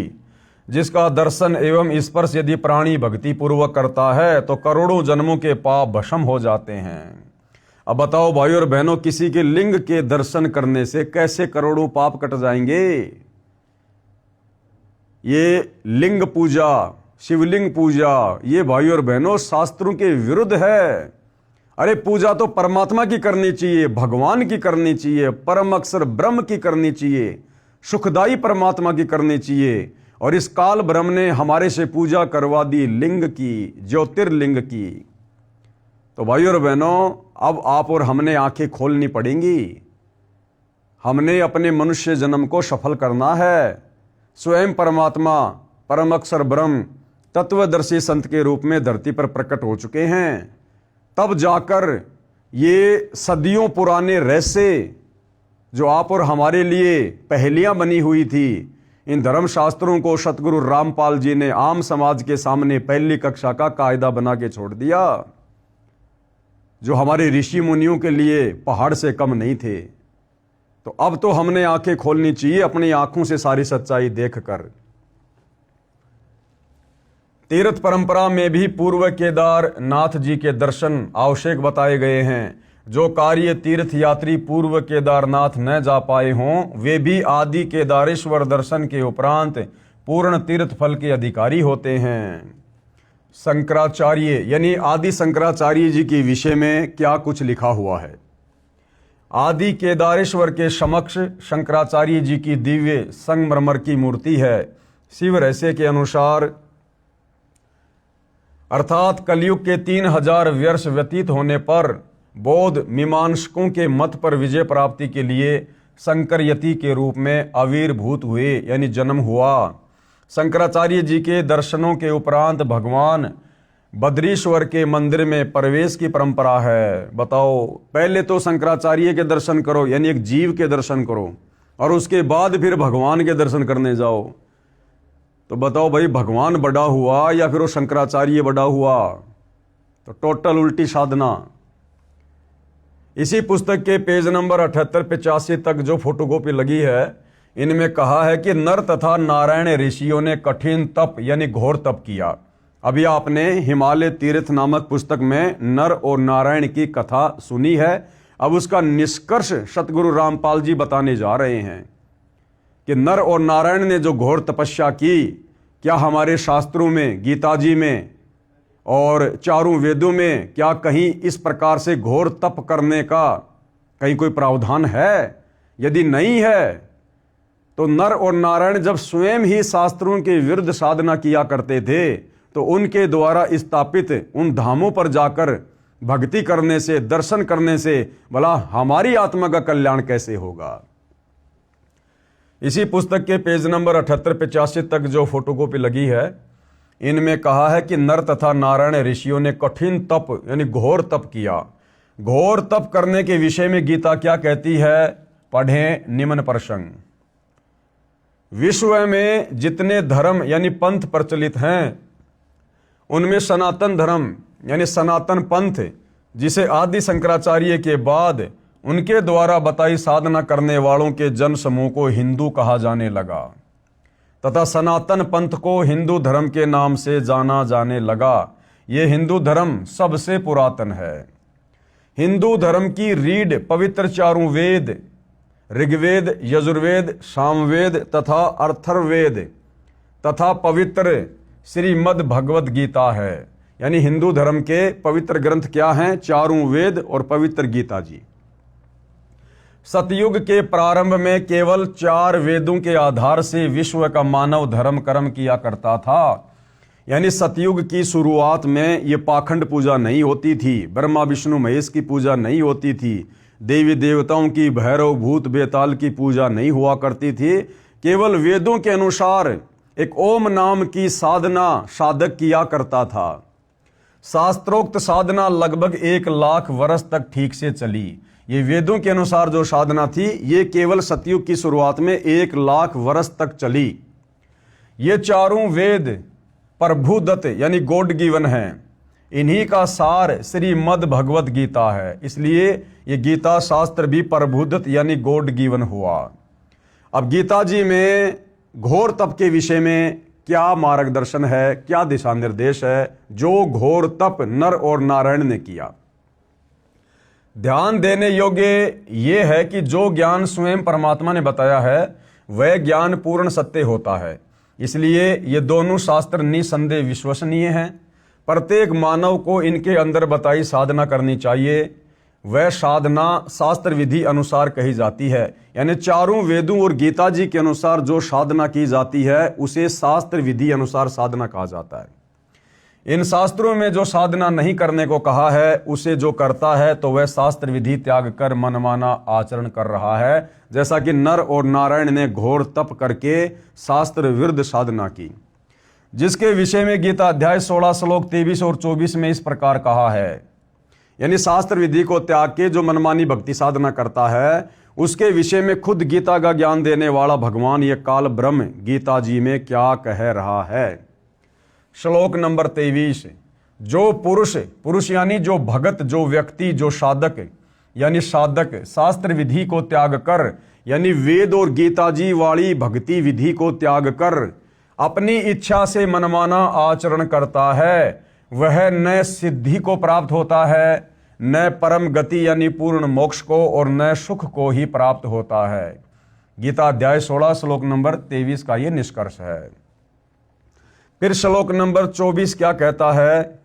जिसका दर्शन एवं स्पर्श यदि प्राणी भक्ति पूर्वक करता है तो करोड़ों जन्मों के पाप भस्म हो जाते हैं। अब बताओ भाई और बहनों, किसी के लिंग के दर्शन करने से कैसे करोड़ों पाप कट जाएंगे? ये लिंग पूजा, शिवलिंग पूजा, ये भाई और बहनों शास्त्रों के विरुद्ध है। अरे पूजा तो परमात्मा की करनी चाहिए, भगवान की करनी चाहिए, परम अक्षर ब्रह्म की करनी चाहिए, सुखदाई परमात्मा की करनी चाहिए। और इस काल ब्रह्म ने हमारे से पूजा करवा दी लिंग की, ज्योतिर्लिंग की। तो भाई और बहनों, अब आप और हमने आंखें खोलनी पड़ेंगी। हमने अपने मनुष्य जन्म को सफल करना है। स्वयं परमात्मा, परम अक्षर ब्रह्म, तत्वदर्शी संत के रूप में धरती पर प्रकट हो चुके हैं। तब जाकर ये सदियों पुराने रहस्य जो आप और हमारे लिए पहेलियां बनी हुई थी, इन धर्मशास्त्रों को सतगुरु रामपाल जी ने आम समाज के सामने पहली कक्षा का कायदा बना के छोड़ दिया, जो हमारे ऋषि मुनियों के लिए पहाड़ से कम नहीं थे। तो अब तो हमने आंखें खोलनी चाहिए, अपनी आंखों से सारी सच्चाई देखकर। तीर्थ परंपरा में भी पूर्व केदार नाथ जी के दर्शन आवश्यक बताए गए हैं। जो कार्य तीर्थ यात्री पूर्व केदारनाथ न जा पाए हों, वे भी आदि केदारेश्वर दर्शन के उपरांत पूर्ण तीर्थ फल के अधिकारी होते हैं। शंकराचार्य यानी आदि शंकराचार्य जी के विषय में क्या कुछ लिखा हुआ है? आदि केदारेश्वर के समक्ष शंकराचार्य जी की दिव्य संगमरमर की मूर्ति है। शिव रहस्य के अनुसार अर्थात कलयुग के 3000 वर्ष व्यतीत होने पर बौद्ध मीमांसकों के मत पर विजय प्राप्ति के लिए शंकर यति के रूप में आविर्भूत हुए, यानी जन्म हुआ। शंकराचार्य जी के दर्शनों के उपरांत भगवान बद्रीश्वर के मंदिर में प्रवेश की परंपरा है। बताओ, पहले तो शंकराचार्य के दर्शन करो, यानी एक जीव के दर्शन करो, और उसके बाद फिर भगवान के दर्शन करने जाओ। तो बताओ भाई, भगवान बड़ा हुआ या फिर वो शंकराचार्य बड़ा हुआ? तो टोटल उल्टी साधना। इसी पुस्तक के पेज नंबर 78-85 तक जो फोटोकॉपी लगी है, इनमें कहा है कि नर तथा नारायण ऋषियों ने कठिन तप यानी घोर तप किया। अभी आपने हिमालय तीर्थ नामक पुस्तक में नर और नारायण की कथा सुनी है। अब उसका निष्कर्ष सतगुरु रामपाल जी बताने जा रहे हैं कि नर और नारायण ने जो घोर तपस्या की, क्या हमारे शास्त्रों में, गीता जी में और चारों वेदों में क्या कहीं इस प्रकार से घोर तप करने का कहीं कोई प्रावधान है? यदि नहीं है तो नर और नारायण जब स्वयं ही शास्त्रों के विरुद्ध साधना किया करते थे, तो उनके द्वारा स्थापित उन धामों पर जाकर भक्ति करने से, दर्शन करने से भला हमारी आत्मा का कल्याण कैसे होगा? इसी पुस्तक के पेज नंबर 78-85 तक जो फोटोकॉपी लगी है, इनमें कहा है कि नर तथा नारायण ऋषियों ने कठिन तप यानी घोर तप किया। घोर तप करने के विषय में गीता क्या कहती है? पढ़ें निम्न प्रसंग। विश्व में जितने धर्म यानी पंथ प्रचलित हैं, उनमें सनातन धर्म यानी सनातन पंथ, जिसे आदि शंकराचार्य के बाद उनके द्वारा बताई साधना करने वालों के जन समूह को हिंदू कहा जाने लगा तथा सनातन पंथ को हिंदू धर्म के नाम से जाना जाने लगा। ये हिंदू धर्म सबसे पुरातन है। हिंदू धर्म की रीढ़ पवित्र चारों वेद, ऋग्वेद, यजुर्वेद, सामवेद तथा अथर्ववेद तथा पवित्र श्रीमद् भगवद गीता है। यानी हिंदू धर्म के पवित्र ग्रंथ क्या हैं? चारों वेद और पवित्र गीता जी। सतयुग के प्रारंभ में केवल 4 वेदों के आधार से विश्व का मानव धर्म कर्म किया करता था। यानी सतयुग की शुरुआत में ये पाखंड पूजा नहीं होती थी, ब्रह्मा विष्णु महेश की पूजा नहीं होती थी, देवी देवताओं की, भैरव भूत बेताल की पूजा नहीं हुआ करती थी। केवल वेदों के अनुसार एक ओम नाम की साधना साधक किया करता था। शास्त्रोक्त साधना लगभग 1 लाख वर्ष तक ठीक से चली। ये वेदों के अनुसार जो साधना थी, ये केवल सतयुग की शुरुआत में 1 लाख वर्ष तक चली। ये चारों वेद प्रभुदत्त यानी गॉड गिवन हैं। इन्हीं का सार श्रीमद् भगवद गीता है। इसलिए ये गीता शास्त्र भी प्रभुदत्त यानी गॉड गिवन हुआ। अब गीता जी में घोर तप के विषय में क्या मार्गदर्शन है, क्या दिशा निर्देश है, जो घोर तप नर और नारायण ने किया? ध्यान देने योग्य ये है कि जो ज्ञान स्वयं परमात्मा ने बताया है, वह ज्ञान पूर्ण सत्य होता है। इसलिए ये दोनों शास्त्र निसंदेह विश्वसनीय हैं। प्रत्येक मानव को इनके अंदर बताई साधना करनी चाहिए। वह साधना शास्त्र विधि अनुसार कही जाती है। यानी चारों वेदों और गीता जी के अनुसार जो साधना की जाती है, उसे शास्त्र विधि अनुसार साधना कहा जाता है। इन शास्त्रों में जो साधना नहीं करने को कहा है, उसे जो करता है तो वह शास्त्र विधि त्याग कर मनमाना आचरण कर रहा है। जैसा कि नर और नारायण ने घोर तप करके शास्त्र विरुद्ध साधना की, जिसके विषय में गीता अध्याय 16 श्लोक 23 और 24 में इस प्रकार कहा है। यानी शास्त्र विधि को त्याग के जो मनमानी भक्ति साधना करता है, उसके विषय में खुद गीता का ज्ञान देने वाला भगवान ये काल ब्रह्म गीता जी में क्या कह रहा है। श्लोक नंबर 23, जो पुरुष यानी जो भगत, जो व्यक्ति, जो साधक यानी साधक शास्त्र विधि को त्याग कर, यानी वेद और गीता जी वाली भक्ति विधि को त्याग कर अपनी इच्छा से मनमाना आचरण करता है, वह न सिद्धि को प्राप्त होता है, न परम गति यानी पूर्ण मोक्ष को, और न सुख को ही प्राप्त होता है। गीता अध्याय 16 श्लोक नंबर 23 का ये निष्कर्ष है। फिर श्लोक नंबर 24 क्या कहता है?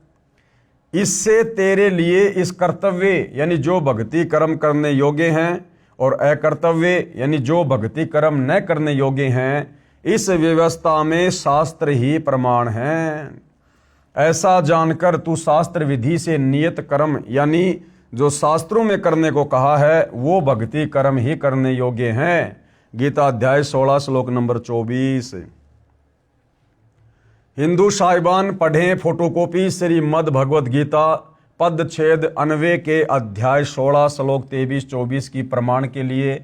इससे तेरे लिए इस कर्तव्य यानी जो भक्ति कर्म करने योग्य हैं और अकर्तव्य यानी जो भक्ति कर्म न करने योग्य हैं, इस व्यवस्था में शास्त्र ही प्रमाण हैं। ऐसा जानकर तू शास्त्र विधि से नियत कर्म यानी जो शास्त्रों में करने को कहा है, वो भक्ति कर्म ही करने योग्य हैं। गीता अध्याय 16 श्लोक नंबर 24। हिंदू साहिबान पढ़ें फोटोकॉपी श्रीमद् भगवद गीता पद छेद 99 के अध्याय 16 श्लोक 23-24 की प्रमाण के लिए,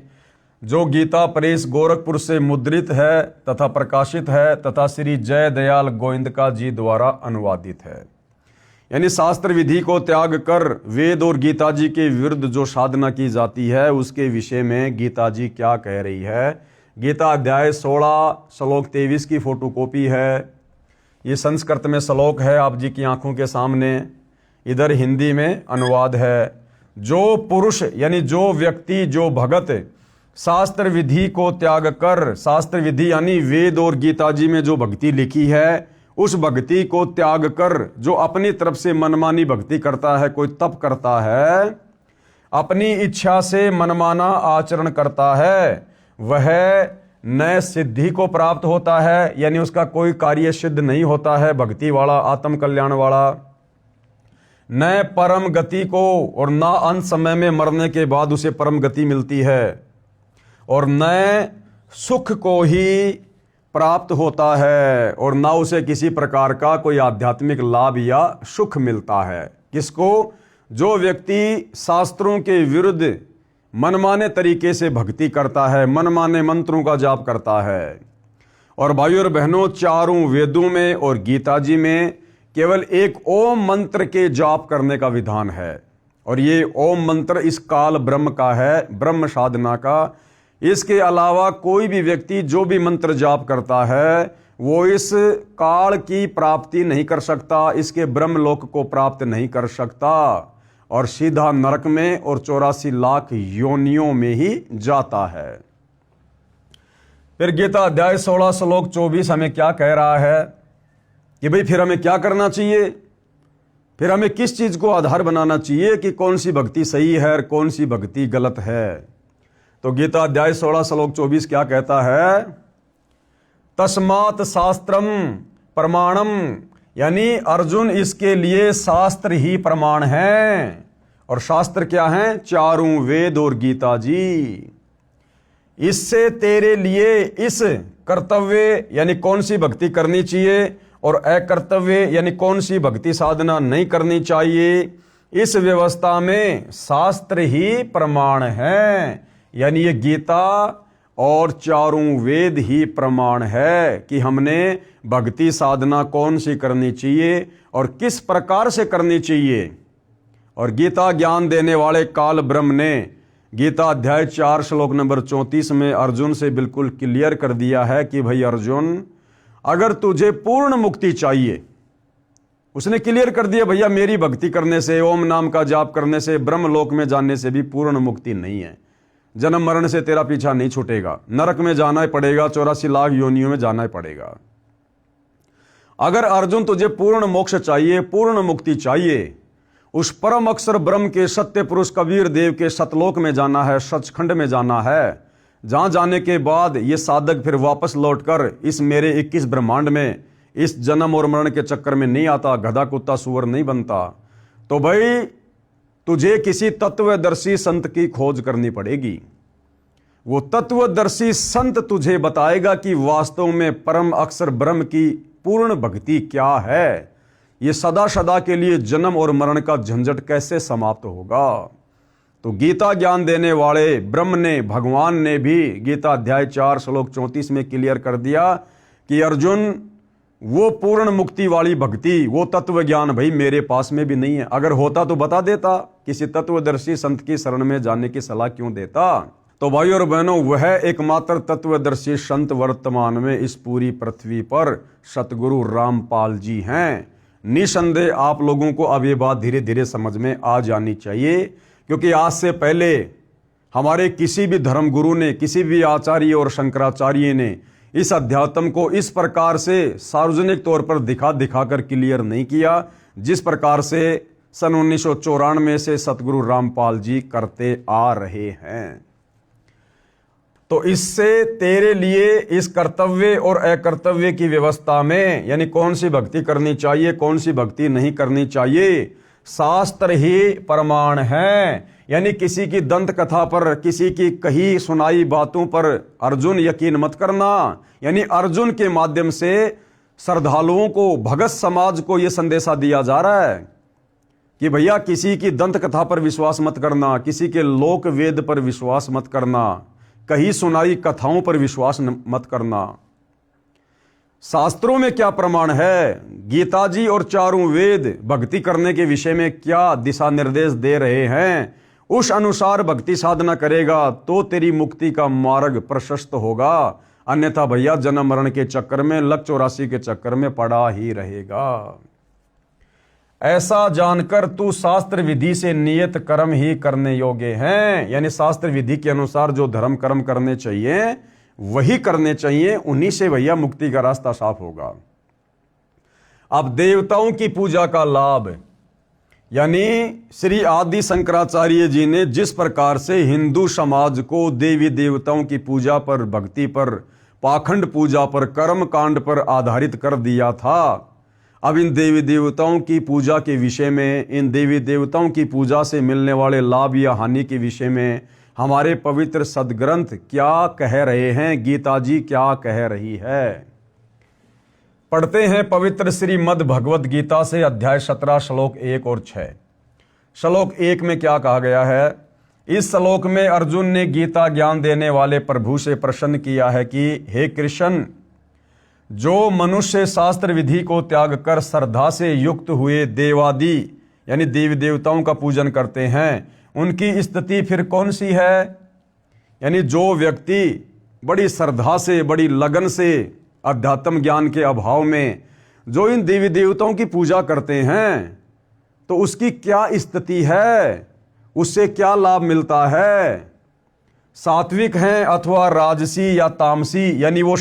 जो गीता प्रेस गोरखपुर से मुद्रित है तथा प्रकाशित है तथा श्री जय दयाल गोविंदका जी द्वारा अनुवादित है। यानी शास्त्र विधि को त्याग कर वेद और गीता जी के विरुद्ध जो साधना की जाती है उसके विषय में गीता जी क्या कह रही है। गीता अध्याय 16 श्लोक 23 की फोटोकॉपी है। ये संस्कृत में श्लोक है आप जी की आंखों के सामने, इधर हिंदी में अनुवाद है। जो पुरुष यानी जो व्यक्ति, जो भगत शास्त्र विधि को त्याग कर, शास्त्र विधि यानी वेद और गीता जी में जो भक्ति लिखी है उस भक्ति को त्याग कर जो अपनी तरफ से मनमानी भक्ति करता है, कोई तप करता है, अपनी इच्छा से मनमाना आचरण करता है, वह न सिद्धि को प्राप्त होता है, यानी उसका कोई कार्य सिद्ध नहीं होता है भक्ति वाला, आत्म कल्याण वाला, न परम गति को, और न अंत समय में मरने के बाद उसे परम गति मिलती है, और न सुख को ही प्राप्त होता है, और ना उसे किसी प्रकार का कोई आध्यात्मिक लाभ या सुख मिलता है। किसको? जो व्यक्ति शास्त्रों के विरुद्ध मनमाने तरीके से भक्ति करता है, मनमाने मंत्रों का जाप करता है। और भाइयों और बहनों, चारों वेदों में और गीता जी में केवल एक ओम मंत्र के जाप करने का विधान है, और ये ओम मंत्र इस काल ब्रह्म का है, ब्रह्म साधना का। इसके अलावा कोई भी व्यक्ति जो भी मंत्र जाप करता है वो इस काल की प्राप्ति नहीं कर सकता, इसके ब्रह्मलोक को प्राप्त नहीं कर सकता, और सीधा नरक में और 84 लाख योनियों में ही जाता है। फिर गीता अध्याय 16 श्लोक 24 हमें क्या कह रहा है कि भाई फिर हमें क्या करना चाहिए, फिर हमें किस चीज को आधार बनाना चाहिए कि कौन सी भक्ति सही है और कौन सी भक्ति गलत है। तो गीता अध्याय 16 श्लोक 24 क्या कहता है? तस्मात् शास्त्रम प्रमाणम, यानी अर्जुन इसके लिए शास्त्र ही प्रमाण है। और शास्त्र क्या है? चारों वेद और गीता जी। इससे तेरे लिए इस कर्तव्य यानी कौन सी भक्ति करनी चाहिए और अकर्तव्य यानी कौन सी भक्ति साधना नहीं करनी चाहिए, इस व्यवस्था में शास्त्र ही प्रमाण है। यानी ये गीता और चारों वेद ही प्रमाण है कि हमने भक्ति साधना कौन सी करनी चाहिए और किस प्रकार से करनी चाहिए। और गीता ज्ञान देने वाले काल ब्रह्म ने गीता अध्याय 4 श्लोक नंबर 34 में अर्जुन से बिल्कुल क्लियर कर दिया है कि भाई अर्जुन, अगर तुझे पूर्ण मुक्ति चाहिए, उसने क्लियर कर दिया भैया मेरी भक्ति करने से, ओम नाम का जाप करने से, ब्रह्मलोक में जाने से भी पूर्ण मुक्ति नहीं है। जन्म मरण से तेरा पीछा नहीं छूटेगा, नरक में जाना ही पड़ेगा, 84 लाख योनियों में जाना ही पड़ेगा। अगर अर्जुन तुझे पूर्ण मोक्ष चाहिए, पूर्ण मुक्ति चाहिए, उस परम अक्षर ब्रह्म के सत्य पुरुष कबीर देव के सतलोक में जाना है, सचखंड में जाना है, जहां जाने के बाद ये साधक फिर वापस लौटकर इस मेरे 21 ब्रह्मांड में इस जन्म और मरण के चक्कर में नहीं आता, गधा कुत्ता सुअर नहीं बनता। तो भाई तुझे किसी तत्वदर्शी संत की खोज करनी पड़ेगी। वो तत्वदर्शी संत तुझे बताएगा कि वास्तव में परम अक्षर ब्रह्म की पूर्ण भक्ति क्या है, ये सदा सदा के लिए जन्म और मरण का झंझट कैसे समाप्त होगा। तो गीता ज्ञान देने वाले ब्रह्म ने, भगवान ने भी गीता अध्याय 4 श्लोक 34 में क्लियर कर दिया कि अर्जुन, वो पूर्ण मुक्ति वाली भक्ति, वो तत्व ज्ञान भाई मेरे पास में भी नहीं है। अगर होता तो बता देता, किसी तत्वदर्शी संत की शरण में जाने की सलाह क्यों देता। तो भाई और बहनों, वह एकमात्र तत्वदर्शी संत वर्तमान में इस पूरी पृथ्वी पर सतगुरु रामपाल जी हैं। निसंदेह आप लोगों को अब ये बात धीरे धीरे समझ में आ जानी चाहिए, क्योंकि आज से पहले हमारे किसी भी धर्म गुरु ने, किसी भी आचार्य और शंकराचार्य ने इस अध्यात्म को इस प्रकार से सार्वजनिक तौर पर दिखा कर क्लियर नहीं किया, जिस प्रकार से सन 1994 से सतगुरु रामपाल जी करते आ रहे हैं। तो इससे तेरे लिए इस कर्तव्य और अकर्तव्य की व्यवस्था में, यानी कौन सी भक्ति करनी चाहिए, कौन सी भक्ति नहीं करनी चाहिए, शास्त्र ही प्रमाण है। यानी किसी की दंत कथा पर, किसी की कही सुनाई बातों पर अर्जुन यकीन मत करना। यानी अर्जुन के माध्यम से श्रद्धालुओं को, भगत समाज को यह संदेशा दिया जा रहा है कि भैया किसी की दंत कथा पर विश्वास मत करना, किसी के लोक वेद पर विश्वास मत करना, कहीं सुनाई कथाओं पर विश्वास मत करना। शास्त्रों में क्या प्रमाण है, गीता जी और चारों वेद भक्ति करने के विषय में क्या दिशा निर्देश दे रहे हैं, उस अनुसार भक्ति साधना करेगा तो तेरी मुक्ति का मार्ग प्रशस्त होगा। अन्यथा भैया जन्म मरण के चक्कर में, लक 84 के चक्कर में पड़ा ही रहेगा। ऐसा जानकर तू शास्त्र विधि से नियत कर्म ही करने योग्य हैं, यानी शास्त्र विधि के अनुसार जो धर्म कर्म करने चाहिए वही करने चाहिए, उन्हीं से भैया मुक्ति का रास्ता साफ होगा। अब देवताओं की पूजा का लाभ, यानी श्री आदि शंकराचार्य जी ने जिस प्रकार से हिंदू समाज को देवी देवताओं की पूजा पर, भक्ति पर, पाखंड पूजा पर, कर्म कांड पर आधारित कर दिया था, अब इन देवी देवताओं की पूजा के विषय में, इन देवी देवताओं की पूजा से मिलने वाले लाभ या हानि के विषय में हमारे पवित्र सदग्रंथ क्या कह रहे हैं, गीता जी क्या कह रही है। पढ़ते हैं पवित्र श्रीमद् भगवत गीता से अध्याय 17 श्लोक 1 और 6। श्लोक 1 में क्या कहा गया है। इस श्लोक में अर्जुन ने गीता ज्ञान देने वाले प्रभु से प्रश्न किया है कि हे कृष्ण, जो मनुष्य शास्त्र विधि को त्याग कर श्रद्धा से युक्त हुए देवादि यानी देवी देवताओं का पूजन करते हैं, उनकी स्थिति फिर कौन सी है। यानी जो व्यक्ति बड़ी श्रद्धा से, बड़ी लगन से, अध्यात्म ज्ञान के अभाव में जो इन देवी देवताओं की पूजा करते हैं, तो उसकी क्या स्थिति है, उससे क्या लाभ मिलता है। सात्विक हैं अथवा राजसी या तामसी, यानी वो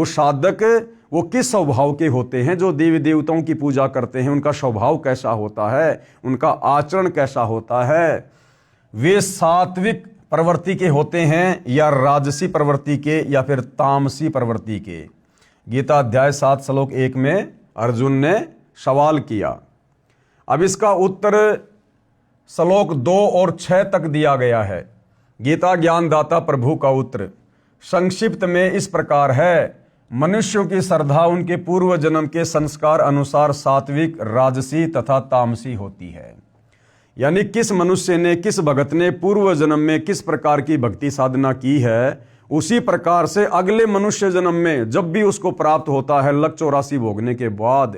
साधक वो किस स्वभाव के होते हैं जो देवी देवताओं की पूजा करते हैं, उनका स्वभाव कैसा होता है, उनका आचरण कैसा होता है। वे सात्विक प्रवृत्ति के होते हैं या राजसी प्रवृत्ति के या फिर तामसी प्रवृत्ति के। गीता अध्याय 7 श्लोक 1 में अर्जुन ने सवाल किया। अब इसका उत्तर श्लोक 2 और 6 तक दिया गया है। गीता ज्ञानदाता प्रभु का उत्तर संक्षिप्त में इस प्रकार है। मनुष्यों की श्रद्धा उनके पूर्व जन्म के संस्कार अनुसार सात्विक, राजसी तथा तामसी होती है। यानी किस मनुष्य ने, किस भगत ने पूर्व जन्म में किस प्रकार की भक्ति साधना की है, उसी प्रकार से अगले मनुष्य जन्म में जब भी उसको प्राप्त होता है लक 84 भोगने के बाद,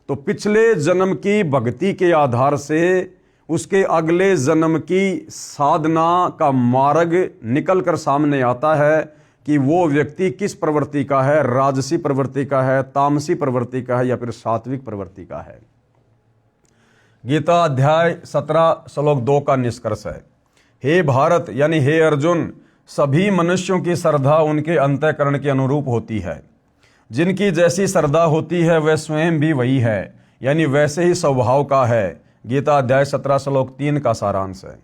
तो पिछले जन्म की भक्ति के आधार से उसके अगले जन्म की साधना का मार्ग निकल कर सामने आता है कि वो व्यक्ति किस प्रवृत्ति का है, राजसी प्रवृत्ति का है, तामसी प्रवृत्ति का है या फिर सात्विक प्रवृत्ति का है। गीता अध्याय 17 श्लोक 2 का निष्कर्ष है। हे भारत यानी हे अर्जुन, सभी मनुष्यों की श्रद्धा उनके अंतःकरण के अनुरूप होती है। जिनकी जैसी श्रद्धा होती है वह स्वयं भी वही है, यानी वैसे ही स्वभाव का है। गीता अध्याय 17 श्लोक 3 का सारांश है।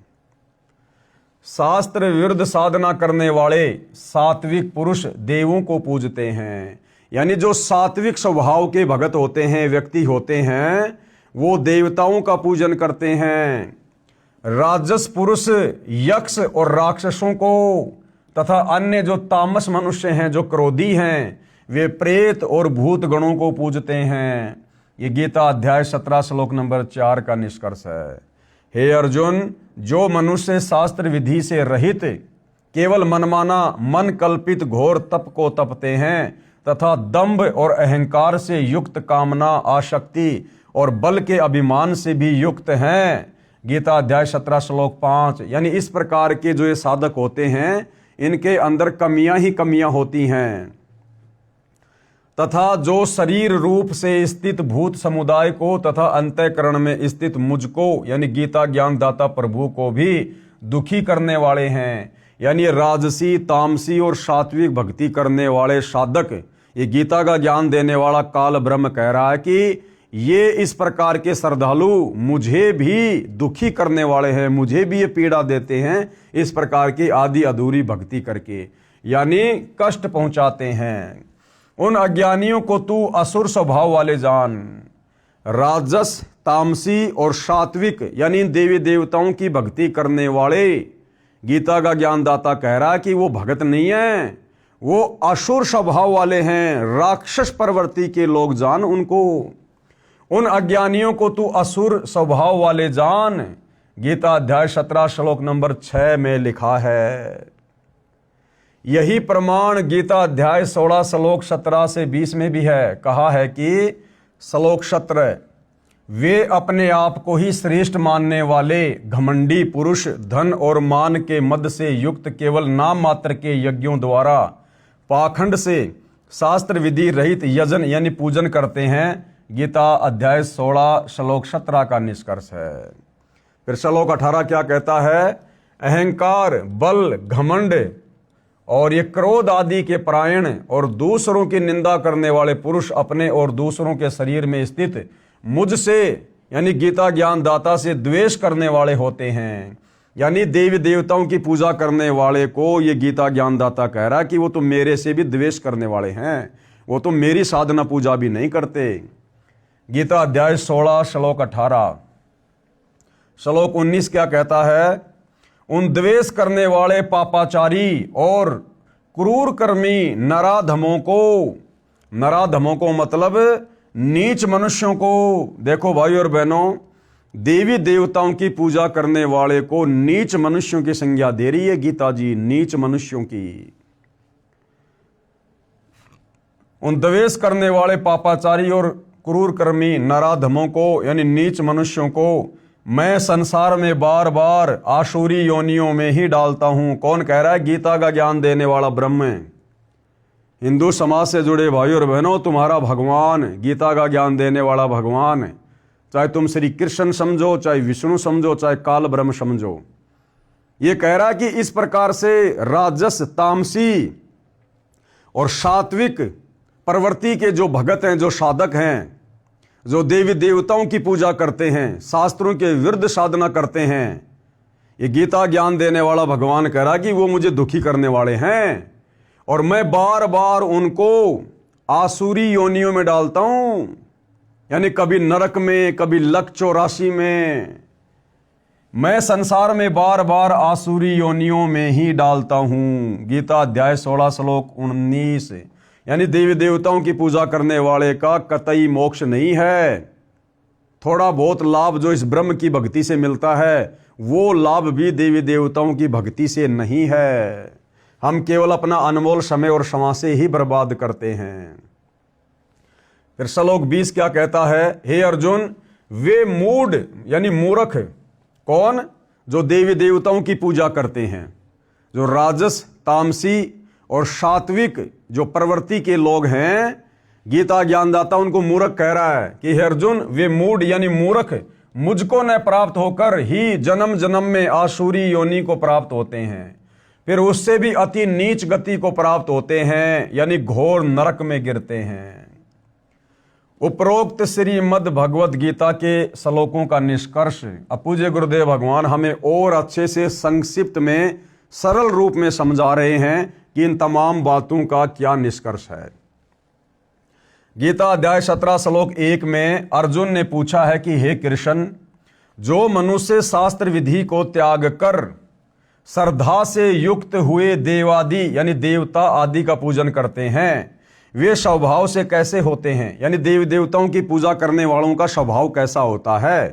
शास्त्र विरुद्ध साधना करने वाले सात्विक पुरुष देवों को पूजते हैं। यानी जो सात्विक स्वभाव के भगत होते हैं, व्यक्ति होते हैं, वो देवताओं का पूजन करते हैं। राजस पुरुष यक्ष और राक्षसों को तथा अन्य जो तामस मनुष्य हैं, जो क्रोधी हैं, वे प्रेत और भूत गणों को पूजते हैं। ये गीता अध्याय 17 श्लोक नंबर 4 का निष्कर्ष है। हे अर्जुन, जो मनुष्य शास्त्र विधि से रहित केवल मनमाना, मन कल्पित घोर तप को तपते हैं तथा दंभ और अहंकार से युक्त कामना, आसक्ति और बल के अभिमान से भी युक्त हैं। गीता अध्याय 17 श्लोक 5। यानी इस प्रकार के जो ये साधक होते हैं, इनके अंदर कमियां ही कमियां होती हैं। तथा जो शरीर रूप से स्थित भूत समुदाय को तथा अंतःकरण में स्थित मुझको यानी गीता ज्ञानदाता प्रभु को भी दुखी करने वाले हैं। यानी राजसी, तामसी और सात्विक भक्ति करने वाले साधक, ये गीता का ज्ञान देने वाला काल ब्रह्म कह रहा है कि ये इस प्रकार के श्रद्धालु मुझे भी दुखी करने वाले हैं, मुझे भी ये पीड़ा देते हैं इस प्रकार की आदि अधूरी भक्ति करके, यानी कष्ट पहुंचाते हैं। उन अज्ञानियों को तू असुर स्वभाव वाले जान। राजस, तामसी और सात्विक यानी देवी देवताओं की भक्ति करने वाले, गीता का ज्ञानदाता कह रहा है कि वो भगत नहीं है, वो असुर स्वभाव वाले हैं, राक्षस प्रवृत्ति के लोग जान उनको, उन अज्ञानियों को तू असुर स्वभाव वाले जान। गीता अध्याय 17 श्लोक नंबर 6 में लिखा है। यही प्रमाण गीता अध्याय 16 श्लोक 17 से 20 में भी है। कहा है कि श्लोक 17, वे अपने आप को ही श्रेष्ठ मानने वाले घमंडी पुरुष धन और मान के मद से युक्त केवल नाम मात्र के यज्ञों द्वारा पाखंड से शास्त्र विधि रहित यजन यानी पूजन करते हैं। गीता अध्याय 16 श्लोक 17 का निष्कर्ष है। फिर श्लोक 18 क्या कहता है? अहंकार, बल, घमंड और ये क्रोध आदि के परायण और दूसरों की निंदा करने वाले पुरुष अपने और दूसरों के शरीर में स्थित मुझसे यानी गीता ज्ञान दाता से द्वेष करने वाले होते हैं। यानी देवी देवताओं की पूजा करने वाले को ये गीता ज्ञान दाता कह रहा है कि वो तो मेरे से भी द्वेष करने वाले हैं, वो तो मेरी साधना पूजा भी नहीं करते। गीता अध्याय 16 श्लोक 18। श्लोक 19 क्या कहता है? उन द्वेष करने वाले पापाचारी और क्रूर कर्मी नराधमों को मतलब नीच मनुष्यों को, देखो भाई और बहनों, देवी देवताओं की पूजा करने वाले को नीच मनुष्यों की संज्ञा दे रही है गीता जी, नीच मनुष्यों की। उन द्वेष करने वाले पापाचारी और क्रूर कर्मी नराधमों को यानी नीच मनुष्यों को मैं संसार में बार बार आसुरी योनियों में ही डालता हूं। कौन कह रहा है? गीता का ज्ञान देने वाला ब्रह्म। हिंदू समाज से जुड़े भाई और बहनों, तुम्हारा भगवान, गीता का ज्ञान देने वाला भगवान, चाहे तुम श्री कृष्ण समझो, चाहे विष्णु समझो, चाहे काल ब्रह्म समझो, ये कह रहा है कि इस प्रकार से राजस, तामसी और सात्विक प्रवृत्ति के जो भगत हैं, जो साधक हैं, जो देवी देवताओं की पूजा करते हैं, शास्त्रों के विरुद्ध साधना करते हैं, ये गीता ज्ञान देने वाला भगवान कह रहा कि वो मुझे दुखी करने वाले हैं और मैं बार बार उनको आसुरी योनियों में डालता हूं। यानी कभी नरक में, कभी लक 84 में, मैं संसार में बार बार आसुरी योनियों में ही डालता हूं। गीता अध्याय 16 श्लोक 19। यानी देवी देवताओं की पूजा करने वाले का कतई मोक्ष नहीं है। थोड़ा बहुत लाभ जो इस ब्रह्म की भक्ति से मिलता है, वो लाभ भी देवी देवताओं की भक्ति से नहीं है। हम केवल अपना अनमोल समय और समय से ही बर्बाद करते हैं। फिर श्लोक 20 क्या कहता है? हे अर्जुन, वे मूढ़ यानी मूर्ख, कौन? जो देवी देवताओं की पूजा करते हैं, जो राजस, तामसी और सात्विक जो प्रवृत्ति के लोग हैं, गीता ज्ञानदाता उनको मूर्ख कह रहा है कि हे अर्जुन, वे मूढ़ यानी मूर्ख मुझको न प्राप्त होकर ही जन्म जन्म में आसुरी योनि को प्राप्त होते हैं, फिर उससे भी अति नीच गति को प्राप्त होते हैं, यानी घोर नरक में गिरते हैं। उपरोक्त श्रीमद् भगवद गीता के श्लोकों का निष्कर्ष अब पूज्य गुरुदेव भगवान हमें और अच्छे से संक्षिप्त में, सरल रूप में समझा रहे हैं कि इन तमाम बातों का क्या निष्कर्ष है। गीता अध्याय 17 श्लोक 1 में अर्जुन ने पूछा है कि हे कृष्ण, जो मनुष्य शास्त्र विधि को त्याग कर श्रद्धा से युक्त हुए देवादि यानी देवता आदि का पूजन करते हैं, वे स्वभाव से कैसे होते हैं? यानी देवी देवताओं की पूजा करने वालों का स्वभाव कैसा होता है?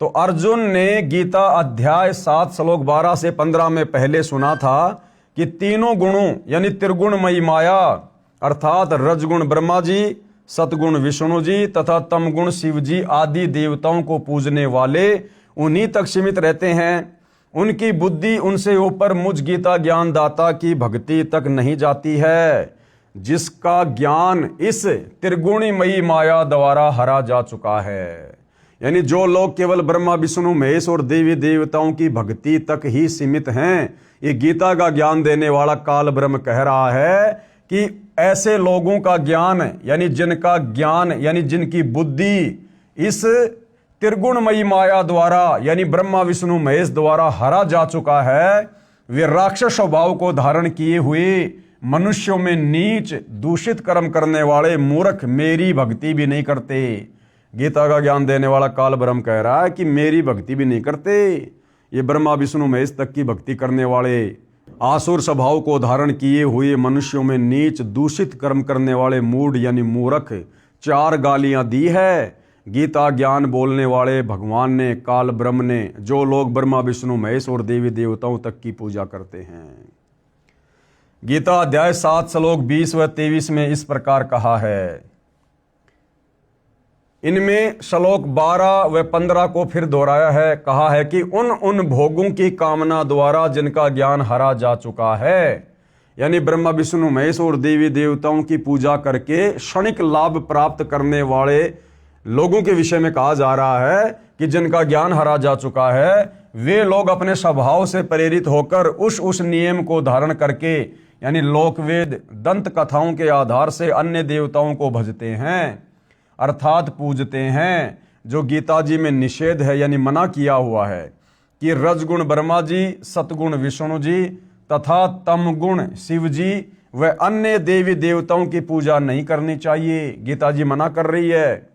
तो अर्जुन ने गीता अध्याय 7 श्लोक 12 से 15 में पहले सुना था कि तीनों गुणों यानी त्रिगुणमयी माया अर्थात रजगुण ब्रह्मा जी, सतगुण विष्णु जी तथा तमगुण शिव जी आदि देवताओं को पूजने वाले उन्हीं तक सीमित रहते हैं। उनकी बुद्धि उनसे ऊपर मुझ गीता ज्ञान दाता की भक्ति तक नहीं जाती है, जिसका ज्ञान इस त्रिगुणमयी माया द्वारा हरा जा चुका है। यानी जो लोग केवल ब्रह्मा विष्णु महेश और देवी देवताओं की भक्ति तक ही सीमित हैं, ये गीता का ज्ञान देने वाला काल ब्रह्म कह रहा है कि ऐसे लोगों का ज्ञान यानी जिनका ज्ञान यानी जिनकी बुद्धि इस त्रिगुणमयी माया द्वारा यानी ब्रह्मा विष्णु महेश द्वारा हरा जा चुका है, वे राक्षस स्वभाव को धारण किए हुए मनुष्यों में नीच दूषित कर्म करने वाले मूर्ख मेरी भक्ति भी नहीं करते। गीता का ज्ञान देने वाला काल ब्रह्म कह रहा है कि मेरी भक्ति भी नहीं करते। ये ब्रह्मा विष्णु महेश तक की भक्ति करने वाले आसुर स्वभाव को धारण किए हुए मनुष्यों में नीच दूषित कर्म करने वाले मूढ़ यानी मूर्ख 4 गालियां दी है। गीता ज्ञान बोलने वाले भगवान ने, काल ब्रह्म ने, जो लोग ब्रह्मा विष्णु महेश और देवी देवताओं तक की पूजा करते हैं। गीता अध्याय 7 श्लोक 20 व 23 में इस प्रकार कहा है। इनमें श्लोक 12 व 15 को फिर दोहराया है। कहा है कि उन भोगों की कामना द्वारा जिनका ज्ञान हरा जा चुका है, यानी ब्रह्मा विष्णु महेश और देवी देवताओं की पूजा करके क्षणिक लाभ प्राप्त करने वाले लोगों के विषय में कहा जा रहा है कि जिनका ज्ञान हरा जा चुका है, वे लोग अपने स्वभाव से प्रेरित होकर उस नियम को धारण करके, यानी लोकवेद दंत कथाओं के आधार से अन्य देवताओं को भजते हैं, अर्थात पूजते हैं, जो गीता जी में निषेध है यानी मना किया हुआ है कि रजगुण ब्रह्मा जी, सतगुण विष्णु जी तथा तमगुण शिव जी व अन्य देवी देवताओं की पूजा नहीं करनी चाहिए। गीता जी मना कर रही है।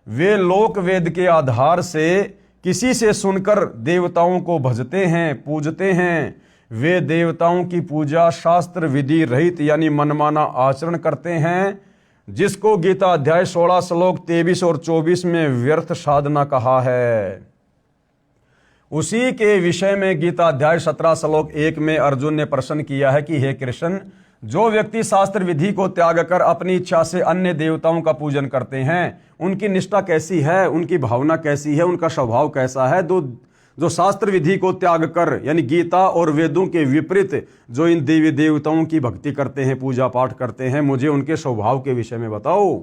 वे लोक वेद के आधार से किसी से सुनकर देवताओं को भजते हैं, पूजते हैं। वे देवताओं की पूजा शास्त्र विधि रहित यानी मनमाना आचरण करते हैं, जिसको गीता अध्याय 16 श्लोक 23 और 24 में व्यर्थ साधना कहा है। उसी के विषय में गीता अध्याय 17 श्लोक 1 में अर्जुन ने प्रश्न किया है कि हे कृष्ण, जो व्यक्ति शास्त्र विधि को त्याग कर अपनी इच्छा से अन्य देवताओं का पूजन करते हैं, उनकी निष्ठा कैसी है, उनकी भावना कैसी है, उनका स्वभाव कैसा है। जो शास्त्र विधि को त्याग कर यानी गीता और वेदों के विपरीत जो इन देवी देवताओं की भक्ति करते हैं, पूजा पाठ करते हैं, मुझे उनके स्वभाव के विषय में बताओ।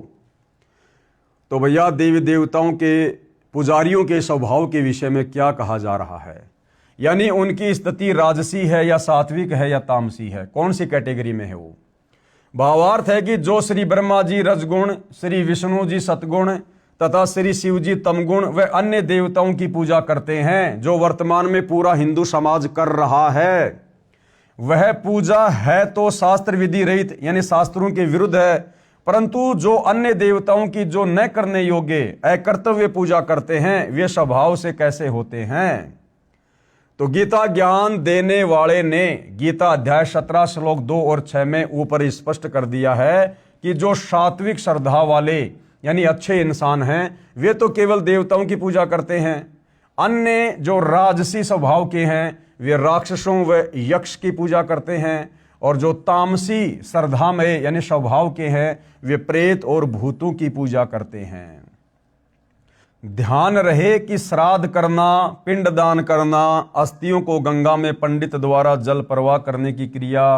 तो भैया देवी देवताओं के पुजारियों के स्वभाव के विषय में क्या कहा जा रहा है, यानी उनकी स्थिति राजसी है या सात्विक है या तामसी है, कौन सी कैटेगरी में है वो। भावार्थ है कि जो श्री ब्रह्मा जी रजगुण, श्री विष्णु जी सतगुण तथा श्री शिव जी तमगुण व अन्य देवताओं की पूजा करते हैं, जो वर्तमान में पूरा हिंदू समाज कर रहा है, वह पूजा है तो शास्त्र विधि रहित यानी शास्त्रों के विरुद्ध है। परंतु जो अन्य देवताओं की जो न करने योग्य अकर्तव्य पूजा करते हैं, वे स्वभाव से कैसे होते हैं। तो गीता ज्ञान देने वाले ने गीता अध्याय 17 श्लोक 2 और 6 में ऊपर स्पष्ट कर दिया है कि जो सात्विक श्रद्धा वाले यानी अच्छे इंसान हैं, वे तो केवल देवताओं की पूजा करते हैं। अन्य जो राजसी स्वभाव के हैं, वे राक्षसों व यक्ष की पूजा करते हैं, और जो तामसी श्रद्धा में यानी स्वभाव के हैं, वे प्रेत और भूतों की पूजा करते हैं। ध्यान रहे कि श्राद्ध करना, पिंडदान करना, अस्थियों को गंगा में पंडित द्वारा जल प्रवाह करने की क्रिया,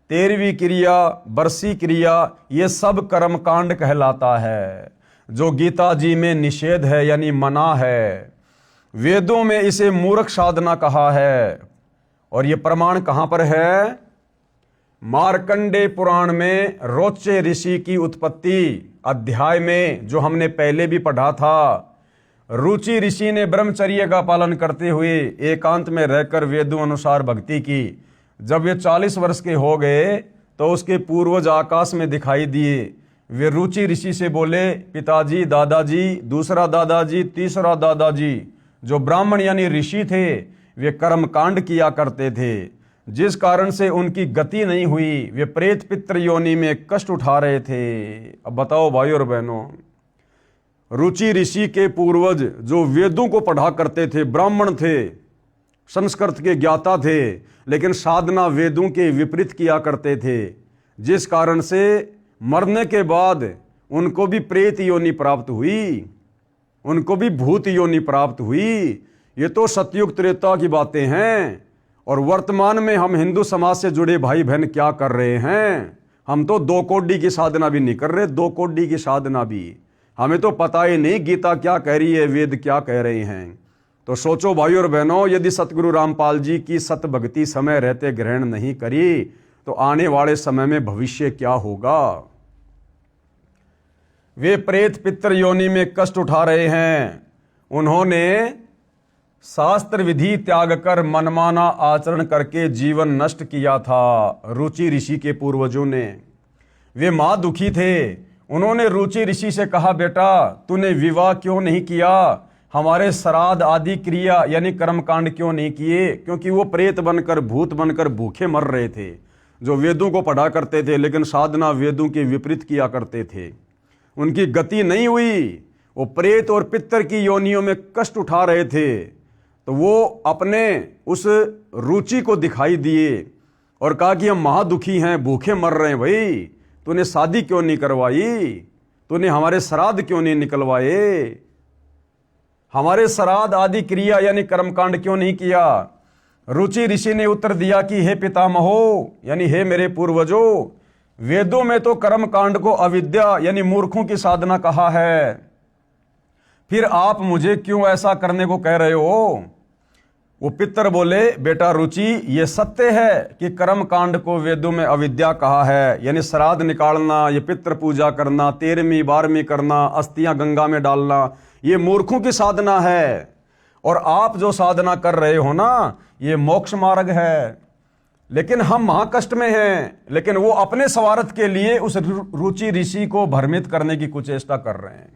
13वीं क्रिया, बरसी क्रिया, ये सब कर्मकांड कहलाता है, जो गीता जी में निषेध है यानी मना है। वेदों में इसे मूर्ख साधना कहा है, और ये प्रमाण कहां पर है। मार्कंडे पुराण में रोचे ऋषि की उत्पत्ति अध्याय में जो हमने पहले भी पढ़ा था, रुचि ऋषि ने ब्रह्मचर्य का पालन करते हुए एकांत में रहकर वेदों अनुसार भक्ति की। जब वे 40 वर्ष के हो गए तो उसके पूर्वज आकाश में दिखाई दिए। वे रुचि ऋषि से बोले, पिताजी, दादाजी, दूसरा दादाजी, तीसरा दादाजी, जो ब्राह्मण यानी ऋषि थे, वे कर्मकांड किया करते थे, जिस कारण से उनकी गति नहीं हुई। वे प्रेत पितृ योनि में कष्ट उठा रहे थे। अब बताओ भाई और बहनों, रुचि ऋषि के पूर्वज जो वेदों को पढ़ा करते थे, ब्राह्मण थे, संस्कृत के ज्ञाता थे, लेकिन साधना वेदों के विपरीत किया करते थे, जिस कारण से मरने के बाद उनको भी प्रेत योनि प्राप्त हुई, उनको भी भूत योनि प्राप्त हुई। ये तो सतयुग त्रेता की बातें हैं। और वर्तमान में हम हिंदू समाज से जुड़े भाई बहन क्या कर रहे हैं। हम तो 2 कोडी की साधना भी नहीं कर रहे, 2 कोडी की साधना भी हमें तो पता ही नहीं गीता क्या कह रही है, वेद क्या कह रहे हैं। तो सोचो भाई और बहनों, यदि सतगुरु रामपाल जी की सत भक्ति समय रहते ग्रहण नहीं करी तो आने वाले समय में भविष्य क्या होगा। वे प्रेत पितृ योनि में कष्ट उठा रहे हैं। उन्होंने शास्त्र विधि त्याग कर मनमाना आचरण करके जीवन नष्ट किया था, रुचि ऋषि के पूर्वजों ने। वे मां दुखी थे। उन्होंने रुचि ऋषि से कहा, बेटा तूने विवाह क्यों नहीं किया, हमारे श्राद्ध आदि क्रिया यानी कर्मकांड क्यों नहीं किए? क्योंकि वो प्रेत बनकर, भूत बनकर भूखे मर रहे थे, जो वेदों को पढ़ा करते थे लेकिन साधना वेदों के विपरीत किया करते थे। उनकी गति नहीं हुई, वो प्रेत और पितर की योनियों में कष्ट उठा रहे थे। तो वो अपने उस रुचि को दिखाई दिए और कहा कि हम महादुखी हैं, भूखे मर रहे हैं। भाई तूने शादी क्यों नहीं करवाई? तूने हमारे श्राद्ध क्यों नहीं निकलवाए? हमारे श्राद्ध आदि क्रिया यानी कर्मकांड क्यों नहीं किया? रुचि ऋषि ने उत्तर दिया कि हे पितामहो, यानी हे मेरे पूर्वजों, वेदों में तो कर्मकांड को अविद्या यानी मूर्खों की साधना कहा है, फिर आप मुझे क्यों ऐसा करने को कह रहे हो? वो पितर बोले, बेटा रुचि, ये सत्य है कि कर्म कांड को वेदों में अविद्या कहा है, यानी श्राद्ध निकालना, ये पितृ पूजा करना, 13वीं 12वीं करना, अस्थियां गंगा में डालना, ये मूर्खों की साधना है। और आप जो साधना कर रहे हो ना, ये मोक्ष मार्ग है। लेकिन हम महाकष्ट में हैं, लेकिन वो अपने स्वार्थ के लिए उस रुचि ऋषि को भ्रमित करने की कुचेष्टा कर रहे हैं।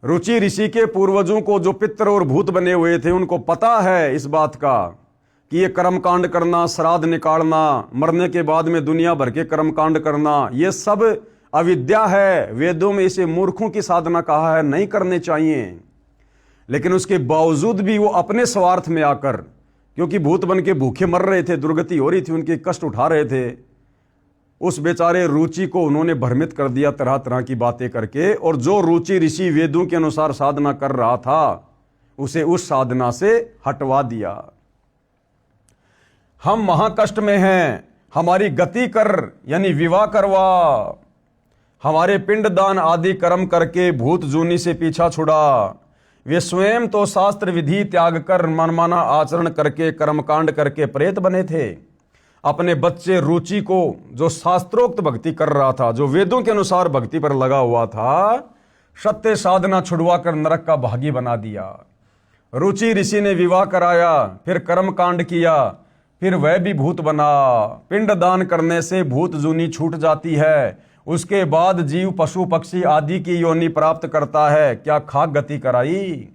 रुचि ऋषि के पूर्वजों को, जो पितर और भूत बने हुए थे, उनको पता है इस बात का कि ये कर्मकांड करना, श्राद्ध निकालना, मरने के बाद में दुनिया भर के कर्मकांड करना, ये सब अविद्या है। वेदों में इसे मूर्खों की साधना कहा है, नहीं करने चाहिए। लेकिन उसके बावजूद भी वो अपने स्वार्थ में आकर, क्योंकि भूत बन के भूखे मर रहे थे, दुर्गति हो रही थी, उनके कष्ट उठा रहे थे, उस बेचारे रुचि को उन्होंने भ्रमित कर दिया तरह तरह की बातें करके। और जो रुचि ऋषि वेदों के अनुसार साधना कर रहा था, उसे उस साधना से हटवा दिया। हम महाकष्ट में हैं, हमारी गति कर, यानी विवाह करवा, हमारे पिंडदान आदि कर्म करके भूत जूनी से पीछा छुड़ा। वे स्वयं तो शास्त्र विधि त्याग कर मनमाना आचरण करके, कर्मकांड करके प्रेत बने थे। अपने बच्चे रुचि को, जो शास्त्रोक्त भक्ति कर रहा था, जो वेदों के अनुसार भक्ति पर लगा हुआ था, सत्य साधना छुड़वा कर नरक का भागी बना दिया। रुचि ऋषि ने विवाह कराया, फिर कर्मकांड किया, फिर वह भी भूत बना। पिंड दान करने से भूत जूनी छूट जाती है, उसके बाद जीव पशु पक्षी आदि की योनि प्राप्त करता है। क्या खाक गति कराई?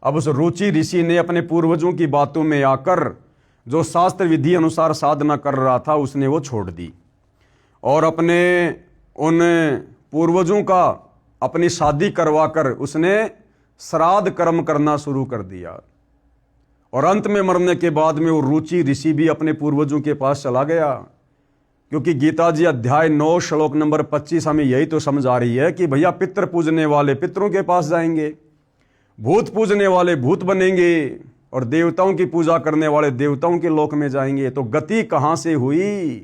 अब उस रुचि ऋषि ने अपने पूर्वजों की बातों में आकर जो शास्त्र विधि अनुसार साधना कर रहा था, उसने वो छोड़ दी और अपने उन पूर्वजों का अपनी शादी करवाकर उसने श्राद्ध कर्म करना शुरू कर दिया। और अंत में मरने के बाद में वो रुचि ऋषि भी अपने पूर्वजों के पास चला गया, क्योंकि गीता जी अध्याय 9 श्लोक नंबर 25 हमें यही तो समझा रही है कि भैया पितृ पूजने वाले पितरों के पास जाएंगे, भूत पूजने वाले भूत बनेंगे, और देवताओं की पूजा करने वाले देवताओं के लोक में जाएंगे। तो गति कहां से हुई?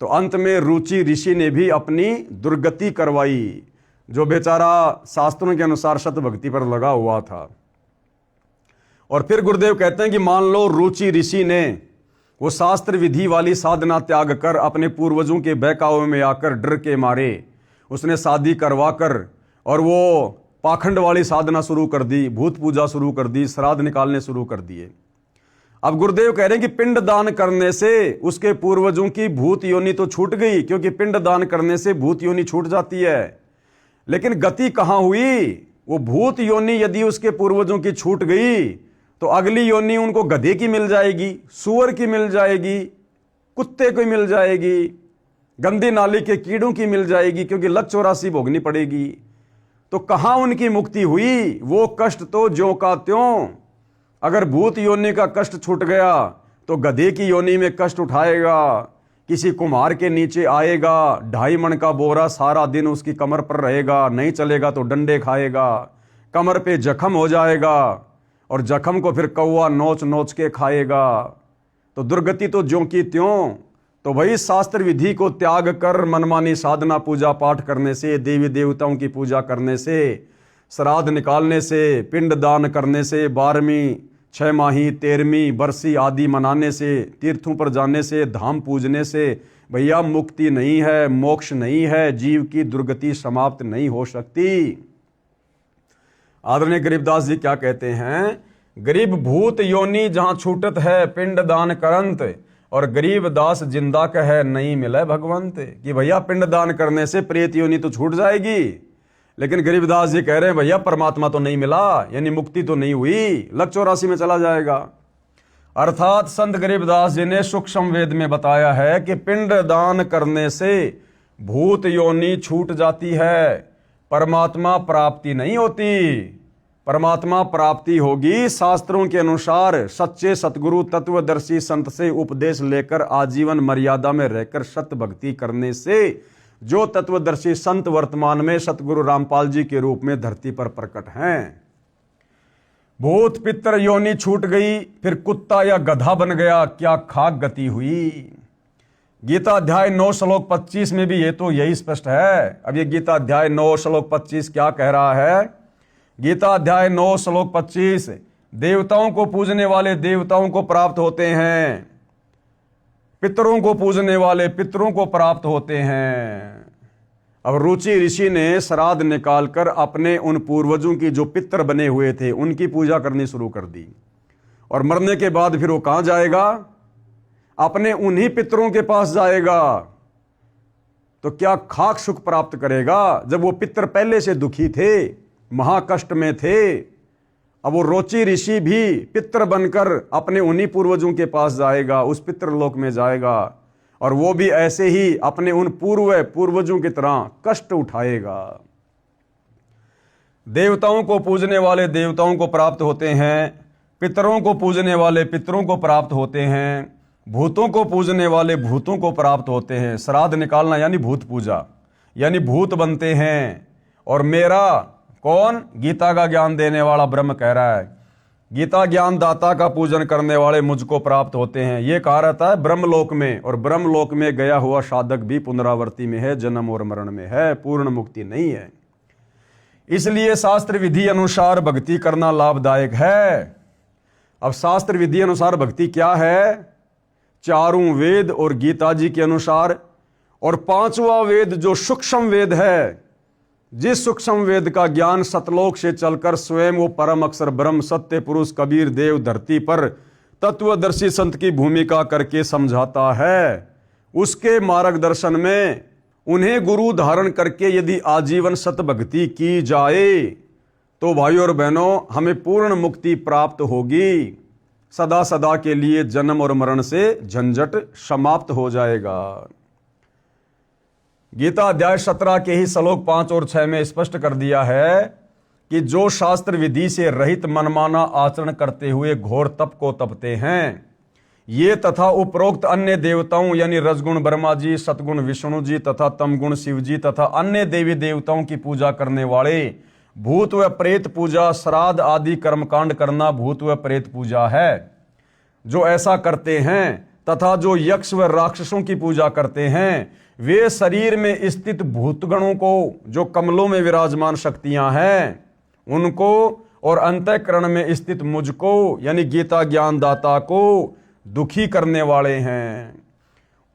तो अंत में रुचि ऋषि ने भी अपनी दुर्गति करवाई, जो बेचारा शास्त्रों के अनुसार सत भक्ति पर लगा हुआ था। और फिर गुरुदेव कहते हैं कि मान लो रुचि ऋषि ने वो शास्त्र विधि वाली साधना त्याग कर अपने पूर्वजों के बहकावे में आकर डर के मारे उसने शादी करवा कर और वो पाखंड वाली साधना शुरू कर दी, भूत पूजा शुरू कर दी, श्राद्ध निकालने शुरू कर दिए। अब गुरुदेव कह रहे हैं कि पिंड दान करने से उसके पूर्वजों की भूत योनि तो छूट गई, क्योंकि पिंड दान करने से भूत योनि छूट जाती है। लेकिन गति कहां हुई? वो भूत योनि यदि उसके पूर्वजों की छूट गई तो अगली योनि उनको गधे की मिल जाएगी, सुअर की मिल जाएगी, कुत्ते की मिल जाएगी, गंदी नाली के कीड़ों की मिल जाएगी, क्योंकि लक 84 भोगनी पड़ेगी। तो कहां उनकी मुक्ति हुई? वो कष्ट तो ज्यों का त्यों। अगर भूत योनि का कष्ट छूट गया तो गधे की योनि में कष्ट उठाएगा, किसी कुम्हार के नीचे आएगा, 2.5 मन का बोरा सारा दिन उसकी कमर पर रहेगा, नहीं चलेगा तो डंडे खाएगा, कमर पे जख्म हो जाएगा और जख्म को फिर कौवा नोच नोच के खाएगा। तो दुर्गति तो ज्यों की त्यों। तो भाई शास्त्र विधि को त्याग कर मनमानी साधना पूजा पाठ करने से, देवी देवताओं की पूजा करने से, श्राद्ध निकालने से, पिंड दान करने से, 12वीं 6 माही 13वीं बरसी आदि मनाने से, तीर्थों पर जाने से, धाम पूजने से भैया मुक्ति नहीं है, मोक्ष नहीं है, जीव की दुर्गति समाप्त नहीं हो सकती। आदरणीय गरीबदास जी क्या कहते हैं? गरीब भूत योनि जहां छूटत है पिंड दान करंत, और गरीब दास जिंदा कहे नहीं मिले भगवंत। कि भैया पिंड दान करने से प्रेत योनि तो छूट जाएगी, लेकिन गरीबदास जी कह रहे हैं भैया परमात्मा तो नहीं मिला, यानी मुक्ति तो नहीं हुई, लक 84 में चला जाएगा। अर्थात संत गरीबदास जी ने सूक्ष्म वेद में बताया है कि पिंड दान करने से भूत योनि छूट जाती है, परमात्मा प्राप्ति नहीं होती। परमात्मा प्राप्ति होगी शास्त्रों के अनुसार सच्चे सतगुरु तत्वदर्शी संत से उपदेश लेकर आजीवन मर्यादा में रहकर सत भक्ति करने से, जो तत्वदर्शी संत वर्तमान में सतगुरु रामपाल जी के रूप में धरती पर प्रकट हैं। भूत पितर योनि छूट गई, फिर कुत्ता या गधा बन गया, क्या खाक गति हुई। गीता अध्याय 9 श्लोक 25 में भी ये तो यही स्पष्ट है। अब ये गीता अध्याय 9 श्लोक 25 क्या कह रहा है? गीता अध्याय 9 श्लोक 25, देवताओं को पूजने वाले देवताओं को प्राप्त होते हैं, पितरों को पूजने वाले पितरों को प्राप्त होते हैं। अब रुचि ऋषि ने श्राद्ध निकालकर अपने उन पूर्वजों की जो पितर बने हुए थे उनकी पूजा करनी शुरू कर दी, और मरने के बाद फिर वो कहां जाएगा? अपने उन्हीं पितरों के पास जाएगा। तो क्या खाक सुख प्राप्त करेगा जब वो पितर पहले से दुखी थे, महाकष्ट में थे। अब वो रोची ऋषि भी पितर बनकर अपने उन्हीं पूर्वजों के पास जाएगा, उस पितृलोक में जाएगा, और वो भी ऐसे ही अपने उन पूर्वजों की तरह कष्ट उठाएगा। देवताओं को पूजने वाले देवताओं को प्राप्त होते हैं, पितरों को पूजने वाले पितरों को प्राप्त होते हैं, भूतों को पूजने वाले भूतों को प्राप्त होते हैं। श्राद्ध निकालना यानी भूत पूजा, यानी भूत बनते हैं। और मेरा कौन? गीता का ज्ञान देने वाला ब्रह्म कह रहा है, गीता ज्ञान दाता का पूजन करने वाले मुझको प्राप्त होते हैं। ये कहा रहता है ब्रह्मलोक में, और ब्रह्मलोक में गया हुआ साधक भी पुनरावृत्ति में है, जन्म और मरण में है, पूर्ण मुक्ति नहीं है। इसलिए शास्त्र विधि अनुसार भक्ति करना लाभदायक है। अब शास्त्र विधि अनुसार भक्ति क्या है? चारों वेद और गीता जी के अनुसार, और पांचवा वेद जो सूक्ष्म वेद है, जिस सूक्ष्म वेद का ज्ञान सतलोक से चलकर स्वयं वो परम अक्षर ब्रह्म सत्य पुरुष कबीर देव धरती पर तत्वदर्शी संत की भूमिका करके समझाता है, उसके मार्गदर्शन में उन्हें गुरु धारण करके यदि आजीवन सत भक्ति की जाए तो भाइयों और बहनों हमें पूर्ण मुक्ति प्राप्त होगी। सदा सदा के लिए जन्म और मरण से झंझट समाप्त हो जाएगा। गीता अध्याय 17 के ही श्लोक 5 और 6 में स्पष्ट कर दिया है कि जो शास्त्र विधि से रहित मनमाना आचरण करते हुए घोर तप को तपते हैं, ये तथा उपरोक्त अन्य देवताओं यानी रजगुण ब्रह्मा जी, सतगुण विष्णु जी तथा तमगुण शिव जी तथा अन्य देवी देवताओं की पूजा करने वाले भूत व प्रेत पूजा, श्राद्ध आदि कर्मकांड करना भूत व प्रेत पूजा है। जो ऐसा करते हैं तथा जो यक्ष व राक्षसों की पूजा करते हैं, वे शरीर में स्थित भूतगणों को, जो कमलों में विराजमान शक्तियां हैं उनको, और अंतःकरण में स्थित मुझको यानी गीता ज्ञान दाता को दुखी करने वाले हैं।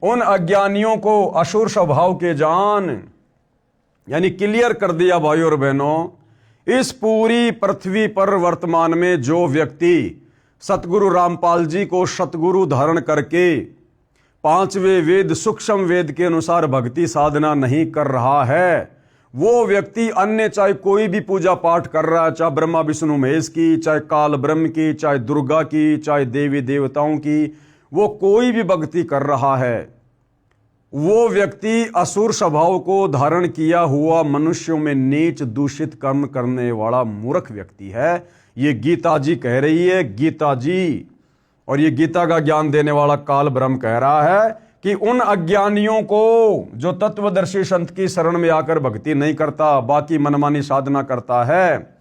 उन अज्ञानियों को असुर स्वभाव के जान, यानी क्लियर कर दिया भाइयों और बहनों। इस पूरी पृथ्वी पर वर्तमान में जो व्यक्ति सतगुरु रामपाल जी को सतगुरु धारण करके पांचवें वेद सूक्ष्म वेद के अनुसार भक्ति साधना नहीं कर रहा है, वो व्यक्ति अन्य चाहे कोई भी पूजा पाठ कर रहा है, चाहे ब्रह्मा विष्णु महेश की, चाहे काल ब्रह्म की, चाहे दुर्गा की, चाहे देवी देवताओं की, वो कोई भी भक्ति कर रहा है, वो व्यक्ति असुर स्वभाव को धारण किया हुआ मनुष्यों में नीच दूषित कर्म करने वाला मूर्ख व्यक्ति है। ये गीता जी कह रही है, गीता जी। और ये गीता का ज्ञान देने वाला काल ब्रह्म कह रहा है कि उन अज्ञानियों को, जो तत्वदर्शी संत की शरण में आकर भक्ति नहीं करता, बाकी मनमानी साधना करता है,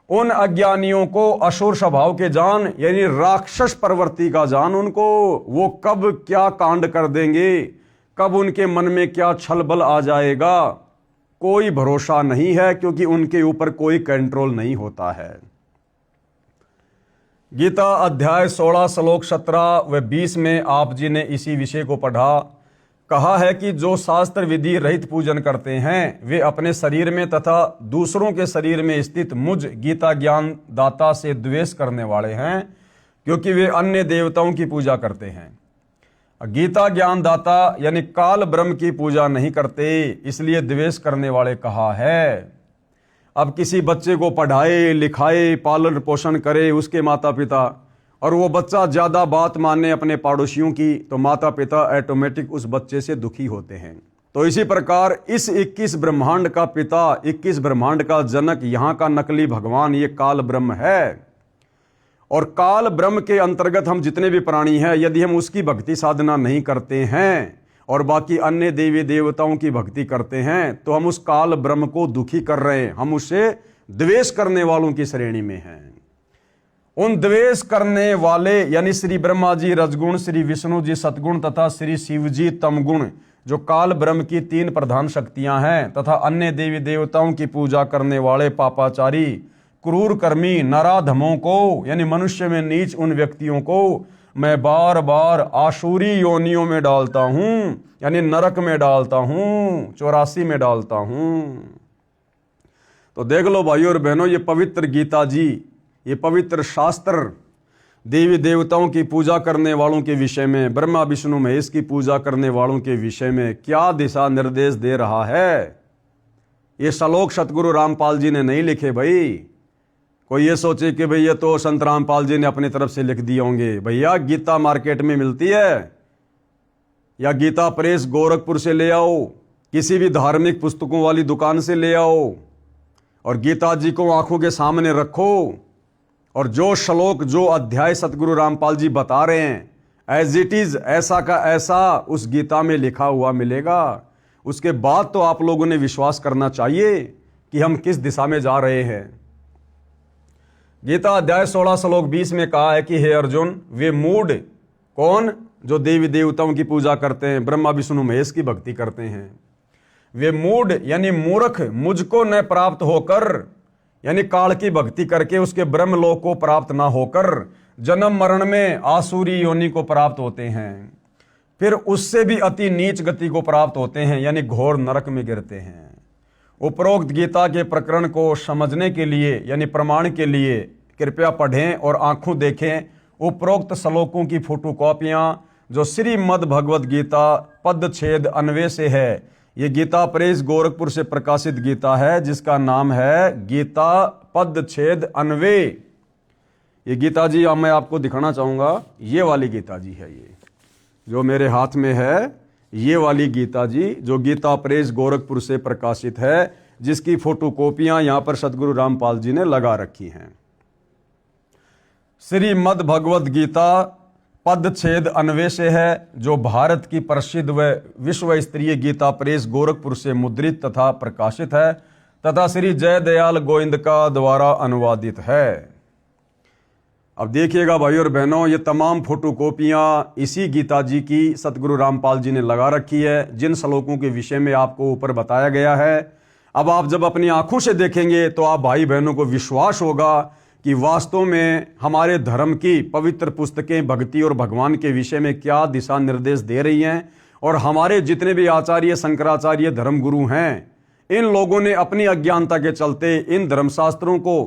उन अज्ञानियों को असुर स्वभाव के जान यानी राक्षस प्रवृत्ति का जान उनको, वो कब क्या कांड कर देंगे, कब उनके मन में क्या छल बल आ जाएगा, कोई भरोसा नहीं है, क्योंकि उनके ऊपर कोई कंट्रोल नहीं होता है। गीता अध्याय 16 श्लोक 17 व 20 में आप जी ने इसी विषय को पढ़ा। कहा है कि जो शास्त्र विधि रहित पूजन करते हैं, वे अपने शरीर में तथा दूसरों के शरीर में स्थित मुझ गीता ज्ञान दाता से द्वेष करने वाले हैं, क्योंकि वे अन्य देवताओं की पूजा करते हैं। गीता ज्ञान दाता यानी काल ब्रह्म की पूजा नहीं करते, इसलिए द्वेष करने वाले कहा है। अब किसी बच्चे को पढ़ाए लिखाए पालन पोषण करे उसके माता पिता, और वो बच्चा ज़्यादा बात माने अपने पड़ोसियों की, तो माता पिता ऑटोमेटिक उस बच्चे से दुखी होते हैं। तो इसी प्रकार इस 21 ब्रह्मांड का पिता, 21 ब्रह्मांड का जनक, यहाँ का नकली भगवान ये काल ब्रह्म है। और काल ब्रह्म के अंतर्गत हम जितने भी प्राणी हैं, यदि हम उसकी भक्ति साधना नहीं करते हैं और बाकी अन्य देवी देवताओं की भक्ति करते हैं, तो हम उस काल ब्रह्म को दुखी कर रहे हैं, हम उससे द्वेष करने वालों की श्रेणी में हैं। उन द्वेष करने वाले यानी श्री ब्रह्मा जी रजगुण, श्री विष्णु जी सतगुण तथा श्री शिव जी तमगुण, जो काल ब्रह्म की 3 प्रधान शक्तियां हैं, तथा अन्य देवी देवताओं की पूजा करने वाले पापाचारी क्रूर कर्मी नराधमों को यानी मनुष्य में नीच उन व्यक्तियों को मैं बार बार आसुरी योनियों में डालता हूं, यानी नरक में डालता हूं, 84 में डालता हूं। तो देख लो भाइयों और बहनों, ये पवित्र गीता जी, ये पवित्र शास्त्र देवी देवताओं की पूजा करने वालों के विषय में, ब्रह्मा विष्णु महेश की पूजा करने वालों के विषय में क्या दिशा निर्देश दे रहा है। ये श्लोक सतगुरु रामपाल जी ने नहीं लिखे भाई। कोई ये सोचे कि भाई ये तो संत रामपाल जी ने अपनी तरफ से लिख दिए होंगे। भैया गीता मार्केट में मिलती है, या गीता प्रेस गोरखपुर से ले आओ, किसी भी धार्मिक पुस्तकों वाली दुकान से ले आओ, और गीता जी को आंखों के सामने रखो, और जो श्लोक जो अध्याय सतगुरु रामपाल जी बता रहे हैं एज इट इज, ऐसा का ऐसा उस गीता में लिखा हुआ मिलेगा। उसके बाद तो आप लोगों ने विश्वास करना चाहिए कि हम किस दिशा में जा रहे हैं। गीता अध्याय 16 श्लोक 20 में कहा है कि हे अर्जुन, वे मूढ़ कौन, जो देवी देवताओं की पूजा करते हैं, ब्रह्मा विष्णु महेश की भक्ति करते हैं, वे मूढ़ यानी मूर्ख मुझको न प्राप्त होकर, यानी काल की भक्ति करके उसके ब्रह्मलोक को प्राप्त ना होकर जन्म मरण में आसुरी योनि को प्राप्त होते हैं, फिर उससे भी अति नीच गति को प्राप्त होते हैं, यानी घोर नरक में गिरते हैं। उपरोक्त गीता के प्रकरण को समझने के लिए यानी प्रमाण के लिए कृपया पढ़ें और आंखों देखें उपरोक्त श्लोकों की फोटोकॉपियां, जो श्रीमद् भगवद गीता पदछेद अन्वय से है। ये गीता प्रेस गोरखपुर से प्रकाशित गीता है, जिसका नाम है गीता पदछेद अन्वय। ये गीता जी अब मैं आपको दिखाना चाहूँगा, ये वाली गीता जी है, ये जो मेरे हाथ में है, ये वाली गीता जी जो गीता प्रेस गोरखपुर से प्रकाशित है, जिसकी फोटोकॉपियां यहाँ पर सतगुरु रामपाल जी ने लगा रखी हैं। श्रीमद् भगवद गीता पदछेद अन्वय से है, जो भारत की प्रसिद्ध व विश्व स्तरीय गीता प्रेस गोरखपुर से मुद्रित तथा प्रकाशित है, तथा श्री जयदयाल गोविंद का द्वारा अनुवादित है। अब देखिएगा भाई और बहनों, ये तमाम फोटोकॉपियां इसी गीता जी की सतगुरु रामपाल जी ने लगा रखी है, जिन श्लोकों के विषय में आपको ऊपर बताया गया है। अब आप जब अपनी आंखों से देखेंगे तो आप भाई बहनों को विश्वास होगा कि वास्तव में हमारे धर्म की पवित्र पुस्तकें भक्ति और भगवान के विषय में क्या दिशा निर्देश दे रही हैं, और हमारे जितने भी आचार्य शंकराचार्य धर्मगुरु हैं, इन लोगों ने अपनी अज्ञानता के चलते इन धर्मशास्त्रों को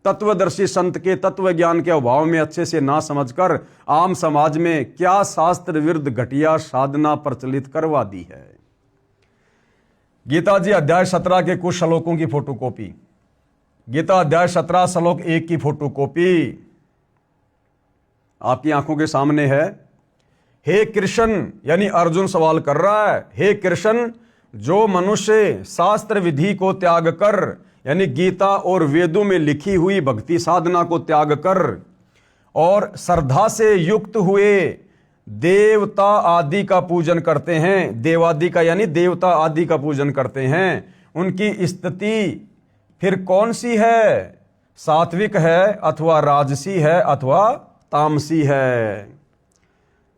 तत्वदर्शी संत के तत्व ज्ञान के अभाव में अच्छे से ना समझकर आम समाज में क्या शास्त्र विरुद्ध घटिया साधना प्रचलित करवा दी है। गीता जी अध्याय 17 के कुछ श्लोकों की फोटोकॉपी, गीता अध्याय 17 श्लोक 1 की फोटोकॉपी आपकी आंखों के सामने है। हे कृष्ण, यानी अर्जुन सवाल कर रहा है, हे कृष्ण, जो मनुष्य शास्त्र विधि को त्याग कर, यानी गीता और वेदों में लिखी हुई भक्ति साधना को त्याग कर और श्रद्धा से युक्त हुए देवता आदि का पूजन करते हैं, देवादि का यानी देवता आदि का पूजन करते हैं, उनकी स्थिति फिर कौन सी है, सात्विक है अथवा राजसी है अथवा तामसी है।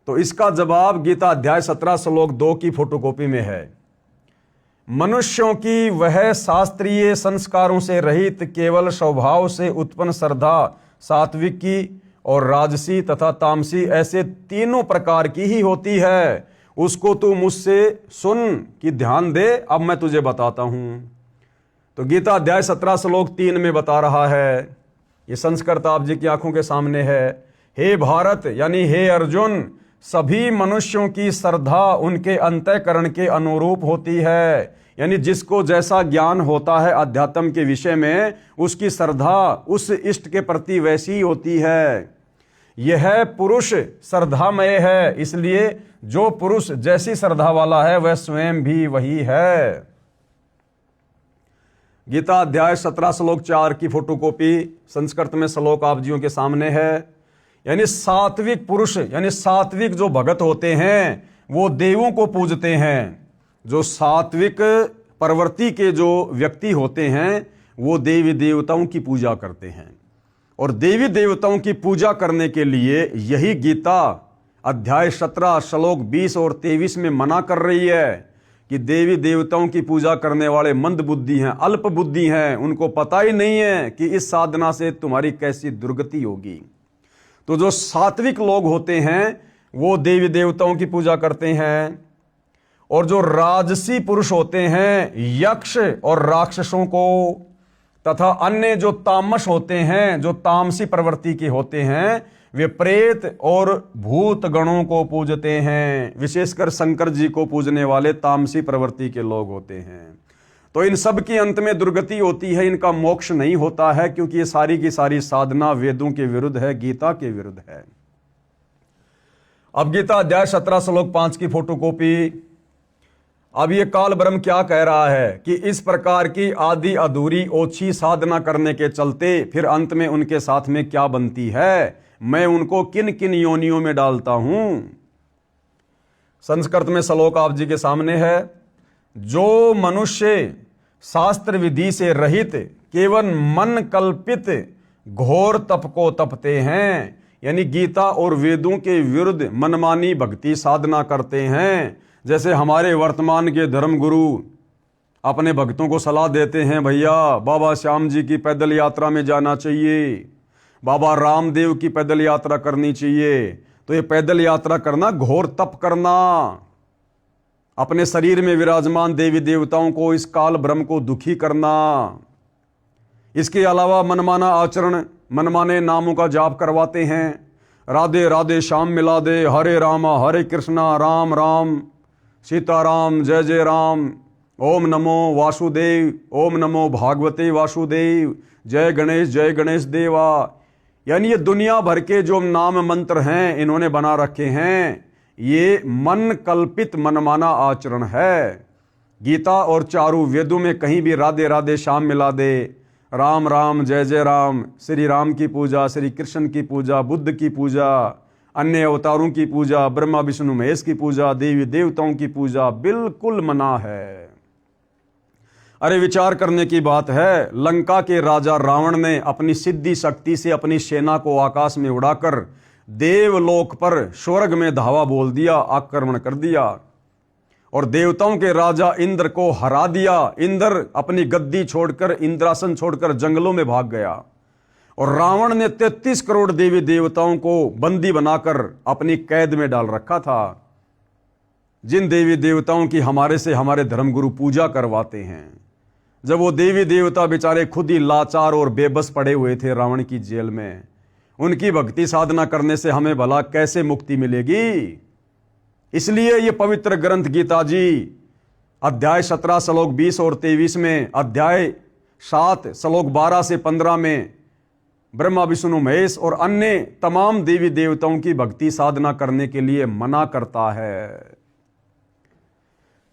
तो इसका जवाब गीता अध्याय 17 श्लोक 2 की फोटोकॉपी में है। मनुष्यों की वह शास्त्रीय संस्कारों से रहित केवल स्वभाव से उत्पन्न श्रद्धा सात्विकी और राजसी तथा तामसी ऐसे तीनों प्रकार की ही होती है। उसको तू मुझसे सुन कि ध्यान दे, अब मैं तुझे बताता हूं। तो गीता अध्याय 17 श्लोक 3 में बता रहा है, ये संस्कृत आप जी की आंखों के सामने है। हे भारत यानी हे अर्जुन, सभी मनुष्यों की श्रद्धा उनके अंतःकरण के अनुरूप होती है, यानी जिसको जैसा ज्ञान होता है अध्यात्म के विषय में, उसकी श्रद्धा उस इष्ट के प्रति वैसी ही होती है। यह पुरुष श्रद्धामय है, इसलिए जो पुरुष जैसी श्रद्धा वाला है वह स्वयं भी वही है। गीता अध्याय 17 श्लोक 4 की फोटोकॉपी संस्कृत में श्लोक आप जियों के सामने है। यानी सात्विक पुरुष, यानी सात्विक जो भगत होते हैं वो देवों को पूजते हैं। जो सात्विक प्रवृत्ति के जो व्यक्ति होते हैं वो देवी देवताओं की पूजा करते हैं, और देवी देवताओं की पूजा करने के लिए यही गीता अध्याय 17 श्लोक 20 और 23 में मना कर रही है कि देवी देवताओं की पूजा करने वाले मंद बुद्धि हैं, अल्प बुद्धि हैं, उनको पता ही नहीं है कि इस साधना से तुम्हारी कैसी दुर्गति होगी। तो जो सात्विक लोग होते हैं वो देवी देवताओं की पूजा करते हैं, और जो राजसी पुरुष होते हैं यक्ष और राक्षसों को, तथा अन्य जो तामस होते हैं, जो तामसी प्रवृत्ति के होते हैं, वे प्रेत और भूत गणों को पूजते हैं। विशेषकर शंकर जी को पूजने वाले तामसी प्रवृत्ति के लोग होते हैं। तो इन सब की अंत में दुर्गति होती है, इनका मोक्ष नहीं होता है, क्योंकि ये सारी की सारी साधना वेदों के विरुद्ध है, गीता के विरुद्ध है। अब गीता अध्याय 17 श्लोक 5 की फोटोकॉपी। अब ये काल ब्रह्म क्या कह रहा है कि इस प्रकार की आदि अधूरी ओछी साधना करने के चलते फिर अंत में उनके साथ में क्या बनती है, मैं उनको किन किन योनियों में डालता हूं। संस्कृत में श्लोक आप जी के सामने है। जो मनुष्य शास्त्र विधि से रहित केवल मन कल्पित घोर तप को तपते हैं, यानी गीता और वेदों के विरुद्ध मनमानी भक्ति साधना करते हैं। जैसे हमारे वर्तमान के धर्म गुरु अपने भक्तों को सलाह देते हैं, भैया बाबा श्याम जी की पैदल यात्रा में जाना चाहिए, बाबा रामदेव की पैदल यात्रा करनी चाहिए। तो ये पैदल यात्रा करना घोर तप करना, अपने शरीर में विराजमान देवी देवताओं को, इस काल ब्रह्म को दुखी करना। इसके अलावा मनमाना आचरण, मनमाने नामों का जाप करवाते हैं। राधे राधे श्याम मिला दे, हरे रामा हरे कृष्णा, राम राम सीताराम, जय जय राम, ओम नमो वासुदेव, ओम नमो भागवते वासुदेव, जय गणेश देवा। यानी ये दुनिया भर के जो नाम मंत्र हैं इन्होंने बना रखे हैं, ये मन कल्पित मनमाना आचरण है। गीता और चारों वेदों में कहीं भी राधे राधे श्याम मिला दे, राम राम जय जय राम, श्री राम की पूजा, श्री कृष्ण की पूजा, बुद्ध की पूजा, अन्य अवतारों की पूजा, ब्रह्मा विष्णु महेश की पूजा, देवी देवताओं की पूजा बिल्कुल मना है। अरे विचार करने की बात है, लंका के राजा रावण ने अपनी सिद्धि शक्ति से अपनी सेना को आकाश में उड़ाकर देवलोक पर स्वर्ग में धावा बोल दिया, आक्रमण कर दिया, और देवताओं के राजा इंद्र को हरा दिया। इंद्र अपनी गद्दी छोड़कर, इंद्रासन छोड़कर जंगलों में भाग गया, और रावण ने 33 करोड़ देवी देवताओं को बंदी बनाकर अपनी कैद में डाल रखा था। जिन देवी देवताओं की हमारे धर्मगुरु पूजा करवाते हैं, जब वो देवी देवता बेचारे खुद ही लाचार और बेबस पड़े हुए थे रावण की जेल में, उनकी भक्ति साधना करने से हमें भला कैसे मुक्ति मिलेगी। इसलिए ये पवित्र ग्रंथ गीता जी अध्याय 17 श्लोक 20 और 23 में, अध्याय 7 श्लोक 12 से 15 में ब्रह्मा विष्णु महेश और अन्य तमाम देवी देवताओं की भक्ति साधना करने के लिए मना करता है।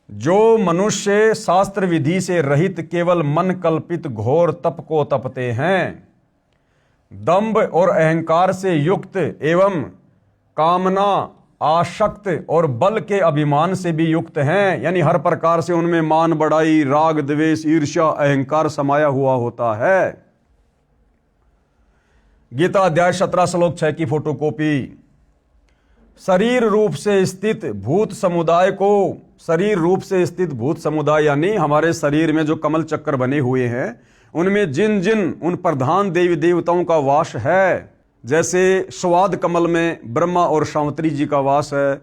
जो मनुष्य शास्त्र विधि से रहित केवल मन कल्पित घोर तप को तपते हैं, दंभ और अहंकार से युक्त एवं कामना, आसक्त और बल के अभिमान से भी युक्त हैं, यानी हर प्रकार से उनमें मान बढ़ाई, राग द्वेष ईर्ष्या अहंकार समाया हुआ होता है। गीता अध्याय 17 श्लोक 6 की फोटोकॉपी। शरीर रूप से स्थित भूत समुदाय को, शरीर रूप से स्थित भूत समुदाय यानी हमारे शरीर में जो कमल चक्कर बने हुए हैं, उनमें जिन जिन उन प्रधान देवी देवताओं का वास है, जैसे स्वाद कमल में ब्रह्मा और सावित्री जी का वास है,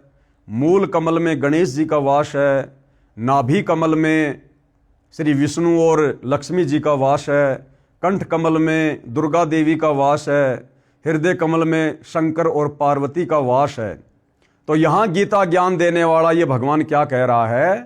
मूल कमल में गणेश जी का वास है, नाभि कमल में श्री विष्णु और लक्ष्मी जी का वास है, कंठ कमल में दुर्गा देवी का वास है, हृदय कमल में शंकर और पार्वती का वास है। तो यहाँ गीता ज्ञान देने वाला ये भगवान क्या कह रहा है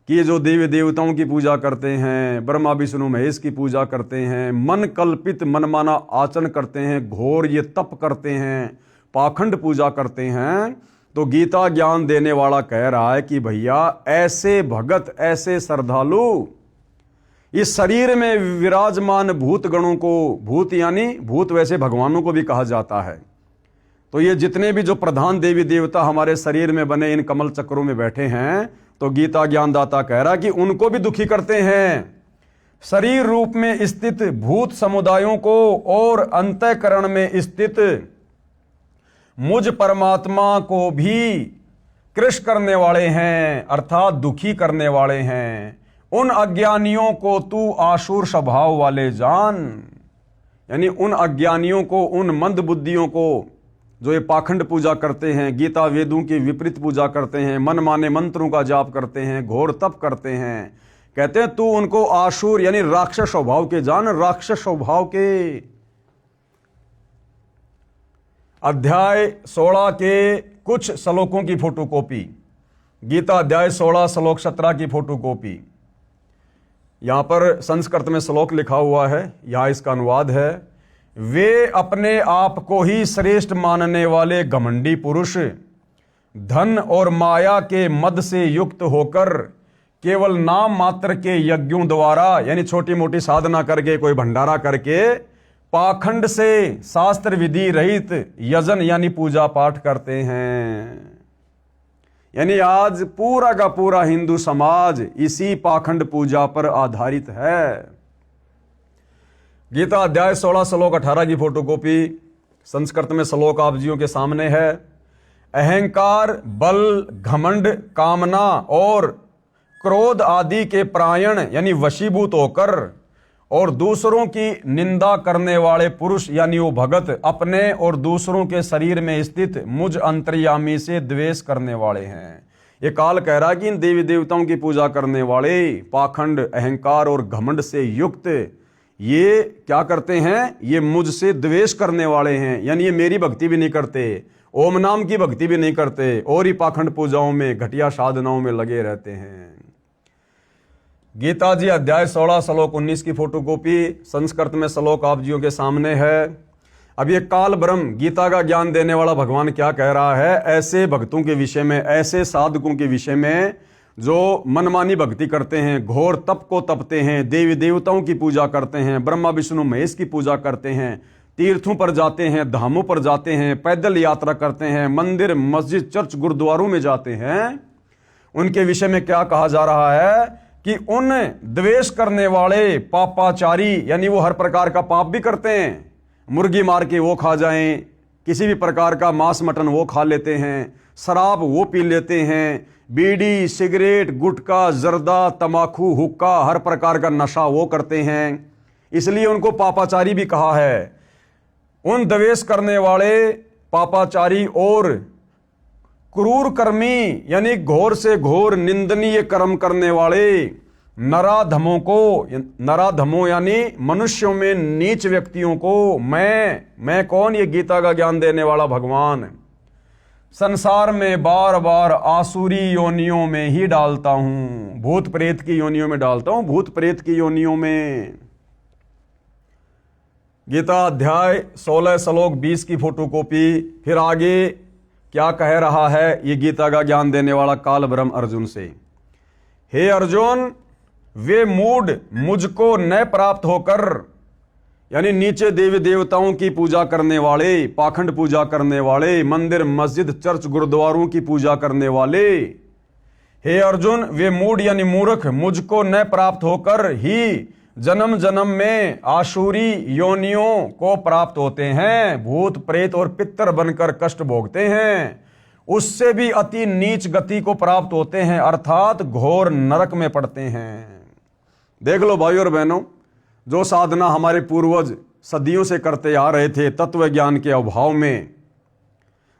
कि ये जो देवी देवताओं की पूजा करते हैं, ब्रह्मा विष्णु महेश की पूजा करते हैं, मन कल्पित मनमाना आचरण करते हैं, घोर ये तप करते हैं, पाखंड पूजा करते हैं, तो गीता ज्ञान देने वाला कह रहा है कि भैया ऐसे भगत, ऐसे श्रद्धालु इस शरीर में विराजमान भूत गणों को, भूत यानी भूत वैसे भगवानों को भी कहा जाता है, तो ये जितने भी जो प्रधान देवी देवता हमारे शरीर में बने इन कमल चक्रों में बैठे हैं, तो गीता ज्ञानदाता कह रहा कि उनको भी दुखी करते हैं। शरीर रूप में स्थित भूत समुदायों को और अंतःकरण में स्थित मुझ परमात्मा को भी कृश करने वाले हैं, अर्थात दुखी करने वाले हैं। उन अज्ञानियों को तू आसुर स्वभाव वाले जान, यानी उन अज्ञानियों को, उन मंद बुद्धियों को जो ये पाखंड पूजा करते हैं, गीता वेदों की विपरीत पूजा करते हैं, मन माने मंत्रों का जाप करते हैं, घोर तप करते हैं, कहते हैं तू उनको आसुर यानी राक्षस स्वभाव के जान। राक्षस स्वभाव के अध्याय 16 के कुछ श्लोकों की फोटोकॉपी, गीता अध्याय 16 श्लोक 17 की फोटोकॉपी। यहां पर संस्कृत में श्लोक लिखा हुआ है, यहां इसका अनुवाद है। वे अपने आप को ही श्रेष्ठ मानने वाले घमंडी पुरुष धन और माया के मद से युक्त होकर केवल नाम मात्र के यज्ञों द्वारा, यानी छोटी मोटी साधना करके, कोई भंडारा करके, पाखंड से शास्त्र विधि रहित यजन यानी पूजा पाठ करते हैं। यानी आज पूरा का पूरा हिंदू समाज इसी पाखंड पूजा पर आधारित है। गीता अध्याय 16 श्लोक 18 की फोटोकॉपी, संस्कृत में श्लोक आप जियों के सामने है। अहंकार, बल, घमंड, कामना और क्रोध आदि के प्रायण यानी वशीभूत होकर और दूसरों की निंदा करने वाले पुरुष यानी वो भगत अपने और दूसरों के शरीर में स्थित मुझ अंतर्यामी से द्वेष करने वाले हैं। ये काल कह रहा है कि इन देवी देवताओं की पूजा करने वाले पाखंड, अहंकार और घमंड से युक्त ये क्या करते हैं, ये मुझसे द्वेष करने वाले हैं, यानी ये मेरी भक्ति भी नहीं करते, ओम नाम की भक्ति भी नहीं करते, और ही पाखंड पूजाओं में, घटिया साधनाओं में लगे रहते हैं। गीता जी अध्याय 16 श्लोक 19 की फोटोकॉपी, संस्कृत में श्लोक आप जियों के सामने है। अब ये काल ब्रह्म गीता का ज्ञान देने वाला भगवान क्या कह रहा है, ऐसे भक्तों के विषय में, ऐसे साधकों के विषय में जो मनमानी भक्ति करते हैं, घोर तप को तपते हैं, देवी देवताओं की पूजा करते हैं, ब्रह्मा विष्णु महेश की पूजा करते हैं, तीर्थों पर जाते हैं, धामों पर जाते हैं, पैदल यात्रा करते हैं, मंदिर, मस्जिद, चर्च, गुरुद्वारों में जाते हैं, उनके विषय में क्या कहा जा रहा है कि उन द्वेष करने वाले पापाचारी, यानी वो हर प्रकार का पाप भी करते हैं, मुर्गी मार के वो खा जाएं, किसी भी प्रकार का मांस मटन वो खा लेते हैं, शराब वो पी लेते हैं, बीड़ी, सिगरेट, गुटखा, जर्दा, तमाकू, हुक्का, हर प्रकार का नशा वो करते हैं, इसलिए उनको पापाचारी भी कहा है। उन द्वेष करने वाले पापाचारी और क्रूर कर्मी यानी घोर से घोर निंदनीय कर्म करने वाले नराधमों को, नराधमों यानी मनुष्यों में नीच व्यक्तियों को मैं कौन, ये गीता का ज्ञान देने वाला भगवान संसार में बार बार आसुरी योनियों में ही डालता हूं, भूत प्रेत की योनियों में डालता हूं, भूत प्रेत की योनियों में। गीता अध्याय 16 श्लोक 20 की फोटोकॉपी, फिर आगे क्या कह रहा है ये गीता का ज्ञान देने वाला काल ब्रह्म अर्जुन से। हे अर्जुन, वे मूढ़ मुझको न प्राप्त होकर, यानी नीचे देवी देवताओं की पूजा करने वाले, पाखंड पूजा करने वाले, मंदिर, मस्जिद, चर्च, गुरुद्वारों की पूजा करने वाले, हे अर्जुन वे मूढ़ यानी मूर्ख मुझको न प्राप्त होकर ही जन्म जन्म में आसुरी योनियों को प्राप्त होते हैं, भूत प्रेत और पितर बनकर कष्ट भोगते हैं, उससे भी अति नीच गति को प्राप्त होते हैं, अर्थात घोर नरक में पड़ते हैं। देख लो भाइयों और बहनों, जो साधना हमारे पूर्वज सदियों से करते आ रहे थे तत्व ज्ञान के अभाव में,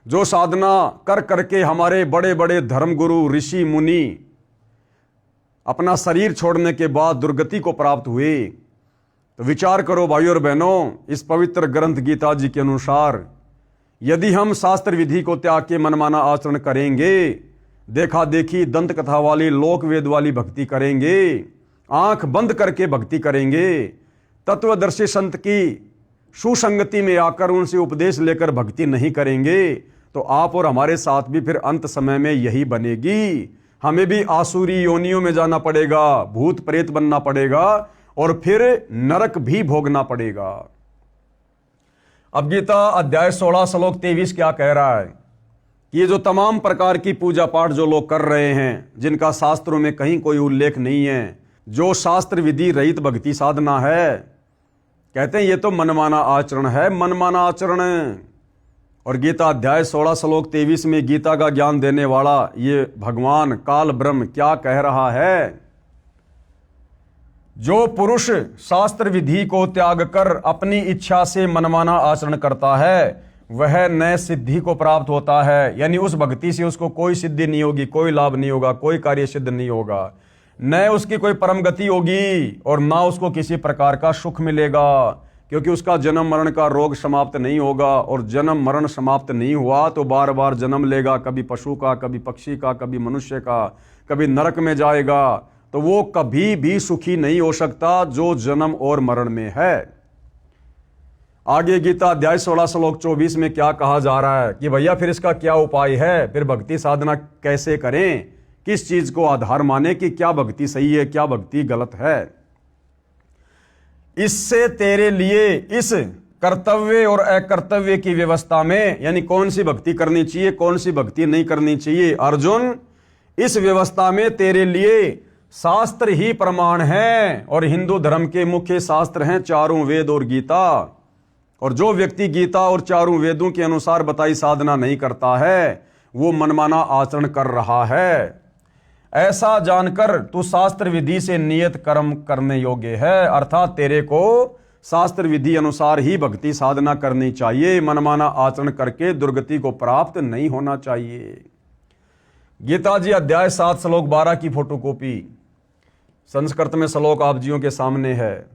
जो साधना कर करके हमारे बड़े बड़े धर्मगुरु, ऋषि, मुनि अपना शरीर छोड़ने के बाद दुर्गति को प्राप्त हुए, तो विचार करो भाइयों और बहनों, इस पवित्र ग्रंथ गीता जी के अनुसार यदि हम शास्त्र विधि को त्याग के मनमाना आचरण करेंगे, देखा देखी दंत कथा वाली लोक वेद वाली भक्ति करेंगे, आंख बंद करके भक्ति करेंगे, तत्वदर्शी संत की सुसंगति में आकर उनसे उपदेश लेकर भक्ति नहीं करेंगे, तो आप और हमारे साथ भी फिर अंत समय में यही बनेगी। हमें भी आसुरी योनियों में जाना पड़ेगा, भूत प्रेत बनना पड़ेगा और फिर नरक भी भोगना पड़ेगा। अब गीता अध्याय 16 श्लोक 23 क्या कह रहा है कि ये जो तमाम प्रकार की पूजा पाठ जो लोग कर रहे हैं, जिनका शास्त्रों में कहीं कोई उल्लेख नहीं है, जो शास्त्र विधि रहित भक्ति साधना है, कहते हैं ये तो मनमाना आचरण है, मनमाना आचरण। और गीता अध्याय 16 श्लोक 23 में गीता का ज्ञान देने वाला ये भगवान काल ब्रह्म क्या कह रहा है? जो पुरुष शास्त्र विधि को त्याग कर अपनी इच्छा से मनमाना आचरण करता है, वह नए सिद्धि को प्राप्त होता है। यानी उस भक्ति से उसको कोई सिद्धि नहीं होगी, कोई लाभ नहीं होगा, कोई कार्य सिद्ध नहीं होगा, न उसकी कोई परम गति होगी और ना उसको किसी प्रकार का सुख मिलेगा, क्योंकि उसका जन्म मरण का रोग समाप्त नहीं होगा। और जन्म मरण समाप्त नहीं हुआ तो बार बार जन्म लेगा, कभी पशु का, कभी पक्षी का, कभी मनुष्य का, कभी नरक में जाएगा। तो वो कभी भी सुखी नहीं हो सकता जो जन्म और मरण में है। आगे गीता अध्याय 16 श्लोक 24 में क्या कहा जा रहा है कि भैया फिर इसका क्या उपाय है, फिर भक्ति साधना कैसे करें, किस चीज को आधार माने कि क्या भक्ति सही है, क्या भक्ति गलत है। इससे तेरे लिए इस कर्तव्य और अकर्तव्य की व्यवस्था में, यानी कौन सी भक्ति करनी चाहिए, कौन सी भक्ति नहीं करनी चाहिए, अर्जुन इस व्यवस्था में तेरे लिए शास्त्र ही प्रमाण है। और हिंदू धर्म के मुख्य शास्त्र हैं चारों वेद और गीता। और जो व्यक्ति गीता और चारों वेदों के अनुसार बताई साधना नहीं करता है, वो मनमाना आचरण कर रहा है। ऐसा जानकर तू शास्त्र विधि से नियत कर्म करने योग्य है, अर्थात तेरे को शास्त्र विधि अनुसार ही भक्ति साधना करनी चाहिए। मनमाना आचरण करके दुर्गति को प्राप्त नहीं होना चाहिए। गीता जी अध्याय 7 श्लोक 12 की फोटोकॉपी संस्कृत में श्लोक आप जियों के सामने है।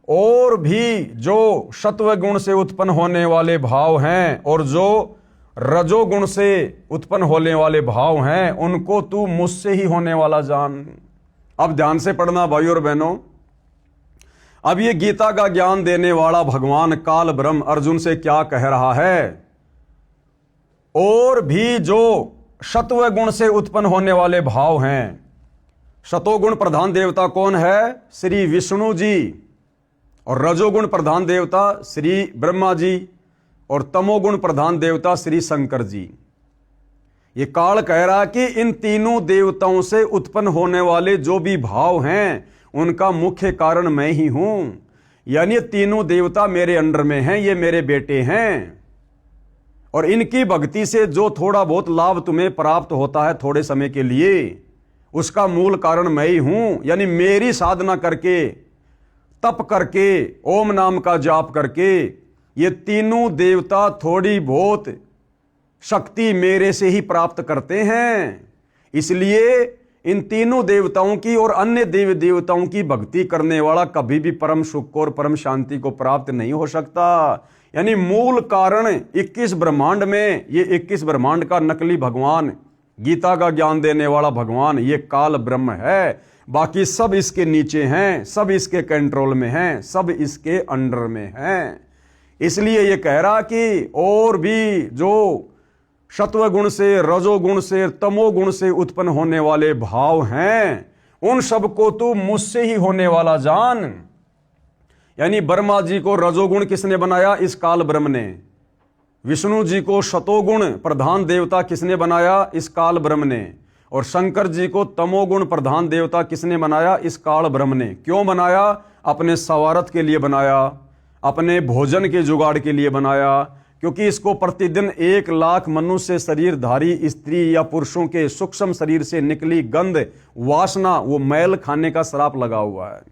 और भी जो सत्व गुण से उत्पन्न होने वाले भाव हैं और जो रजोगुण से उत्पन्न होने वाले भाव हैं, उनको तू मुझसे ही होने वाला जान। अब ध्यान से पढ़ना भाइयों और बहनों। अब ये गीता का ज्ञान देने वाला भगवान काल ब्रह्म अर्जुन से क्या कह रहा है? और भी जो सत्व गुण से उत्पन्न होने वाले भाव हैं। सतोगुण प्रधान देवता कौन है? श्री विष्णु जी। और रजोगुण प्रधान देवता श्री ब्रह्मा जी और तमोगुण प्रधान देवता श्री शंकर जी। ये काल कह रहा कि इन तीनों देवताओं से उत्पन्न होने वाले जो भी भाव हैं, उनका मुख्य कारण मैं ही हूं। यानी तीनों देवता मेरे अंडर में हैं, ये मेरे बेटे हैं। और इनकी भक्ति से जो थोड़ा बहुत लाभ तुम्हें प्राप्त होता है थोड़े समय के लिए, उसका मूल कारण मैं ही हूं। यानी मेरी साधना करके, तप करके, ओम नाम का जाप करके ये तीनों देवता थोड़ी बहुत शक्ति मेरे से ही प्राप्त करते हैं। इसलिए इन तीनों देवताओं की और अन्य देव देवताओं की भक्ति करने वाला कभी भी परम सुख और परम शांति को प्राप्त नहीं हो सकता। यानी मूल कारण 21 ब्रह्मांड में, ये 21 ब्रह्मांड का नकली भगवान, गीता का ज्ञान देने वाला भगवान, ये काल ब्रह्म है। बाकी सब इसके नीचे हैं, सब इसके कंट्रोल में हैं, सब इसके अंडर में हैं। इसलिए ये कह रहा कि और भी जो सत्वगुण से, रजोगुण से, तमोगुण से उत्पन्न होने वाले भाव हैं, उन सबको तू मुझसे ही होने वाला जान। यानी ब्रह्मा जी को रजोगुण किसने बनाया? इस काल ब्रह्म ने। विष्णु जी को सतोगुण प्रधान देवता किसने बनाया? इस काल ब्रह्म ने। और शंकर जी को तमोगुण प्रधान देवता किसने बनाया? इस काल ब्रह्म ने। क्यों बनाया? अपने स्वार्थ के लिए बनाया, अपने भोजन के जुगाड़ के लिए बनाया। क्योंकि इसको प्रतिदिन 1 लाख मनुष्य शरीरधारी स्त्री या पुरुषों के सूक्ष्म शरीर से निकली गंध, वासना, वो मैल खाने का श्राप लगा हुआ है।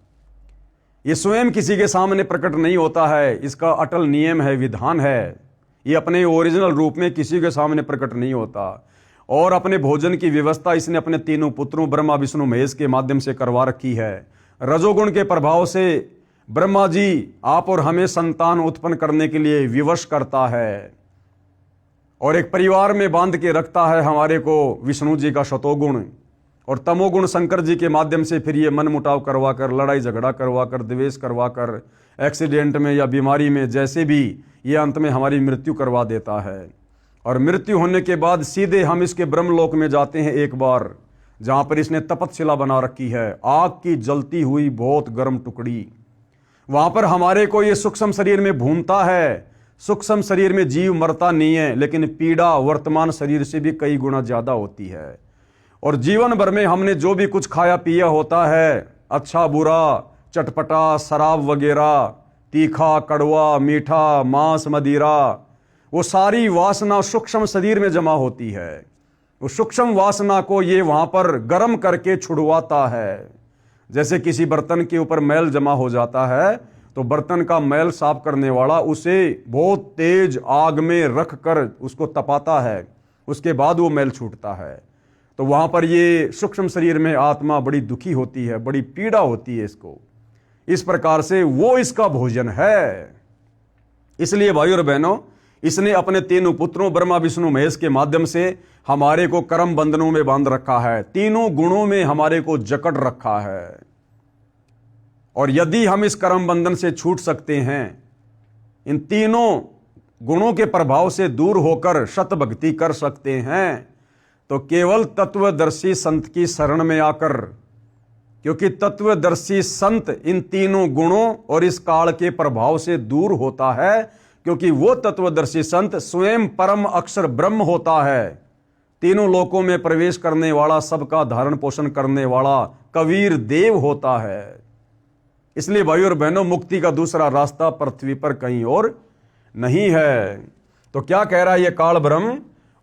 ये स्वयं किसी के सामने प्रकट नहीं होता है, इसका अटल नियम है, विधान है। ये अपने ओरिजिनल रूप में किसी के सामने प्रकट नहीं होता। और अपने भोजन की व्यवस्था इसने अपने तीनों पुत्रों ब्रह्मा विष्णु महेश के माध्यम से करवा रखी है। रजोगुण के प्रभाव से ब्रह्मा जी आप और हमें संतान उत्पन्न करने के लिए विवश करता है। और एक परिवार में बांध के रखता है हमारे को विष्णु जी का शतोगुण, और तमोगुण शंकर जी के माध्यम से फिर ये मन मुटाव करवा कर, लड़ाई झगड़ा करवा कर, द्वेष करवा कर, एक्सीडेंट में या बीमारी में जैसे भी ये अंत में हमारी मृत्यु करवा देता है। और मृत्यु होने के बाद सीधे हम इसके ब्रह्मलोक में जाते हैं एक बार, जहाँ पर इसने तपतशिला बना रखी है, आग की जलती हुई बहुत गर्म टुकड़ी। वहाँ पर हमारे को ये सूक्ष्म शरीर में भूनता है। सूक्ष्म शरीर में जीव मरता नहीं है, लेकिन पीड़ा वर्तमान शरीर से भी कई गुना ज़्यादा होती है। और जीवन भर में हमने जो भी कुछ खाया पिया होता है, अच्छा बुरा, चटपटा, शराब वगैरह, तीखा कड़वा मीठा, मांस मदिरा, वो सारी वासना सूक्ष्म शरीर में जमा होती है। उस सूक्ष्म वासना को ये वहाँ पर गर्म करके छुड़वाता है। जैसे किसी बर्तन के ऊपर मैल जमा हो जाता है, तो बर्तन का मैल साफ करने वाला उसे बहुत तेज आग में रख कर उसको तपाता है, उसके बाद वो मैल छूटता है। तो वहाँ पर ये सूक्ष्म शरीर में आत्मा बड़ी दुखी होती है, बड़ी पीड़ा होती है इसको। इस प्रकार से वो इसका भोजन है। इसलिए भाइयों और बहनों, इसने अपने तीनों पुत्रों ब्रह्मा विष्णु महेश के माध्यम से हमारे को कर्म बंधनों में बांध रखा है, तीनों गुणों में हमारे को जकड़ रखा है। और यदि हम इस कर्म बंधन से छूट सकते हैं, इन तीनों गुणों के प्रभाव से दूर होकर शत भक्ति कर सकते हैं, तो केवल तत्वदर्शी संत की शरण में आकर, क्योंकि तत्वदर्शी संत इन तीनों गुणों और इस काल के प्रभाव से दूर होता है, क्योंकि वो तत्वदर्शी संत स्वयं परम अक्षर ब्रह्म होता है, तीनों लोकों में प्रवेश करने वाला, सबका धारण पोषण करने वाला कबीर देव होता है। इसलिए भाइयों और बहनों, मुक्ति का दूसरा रास्ता पृथ्वी पर कहीं और नहीं है। तो क्या कह रहा है ये काल ब्रह्म?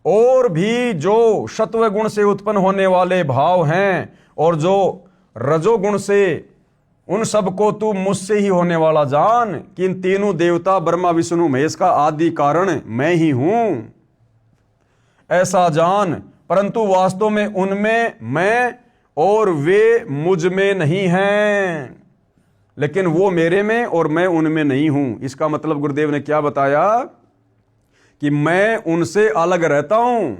और भी जो सत्व गुण से उत्पन्न होने वाले भाव हैं और जो रजोगुण से, उन सबको तू मुझसे ही होने वाला जान कि इन तीनों देवता ब्रह्मा विष्णु महेश का आदि कारण मैं ही हूं, ऐसा जान। परंतु वास्तव में उनमें मैं और वे मुझ में नहीं हैं, लेकिन वो मेरे में और मैं उनमें नहीं हूं। इसका मतलब गुरुदेव ने क्या बताया कि मैं उनसे अलग रहता हूं,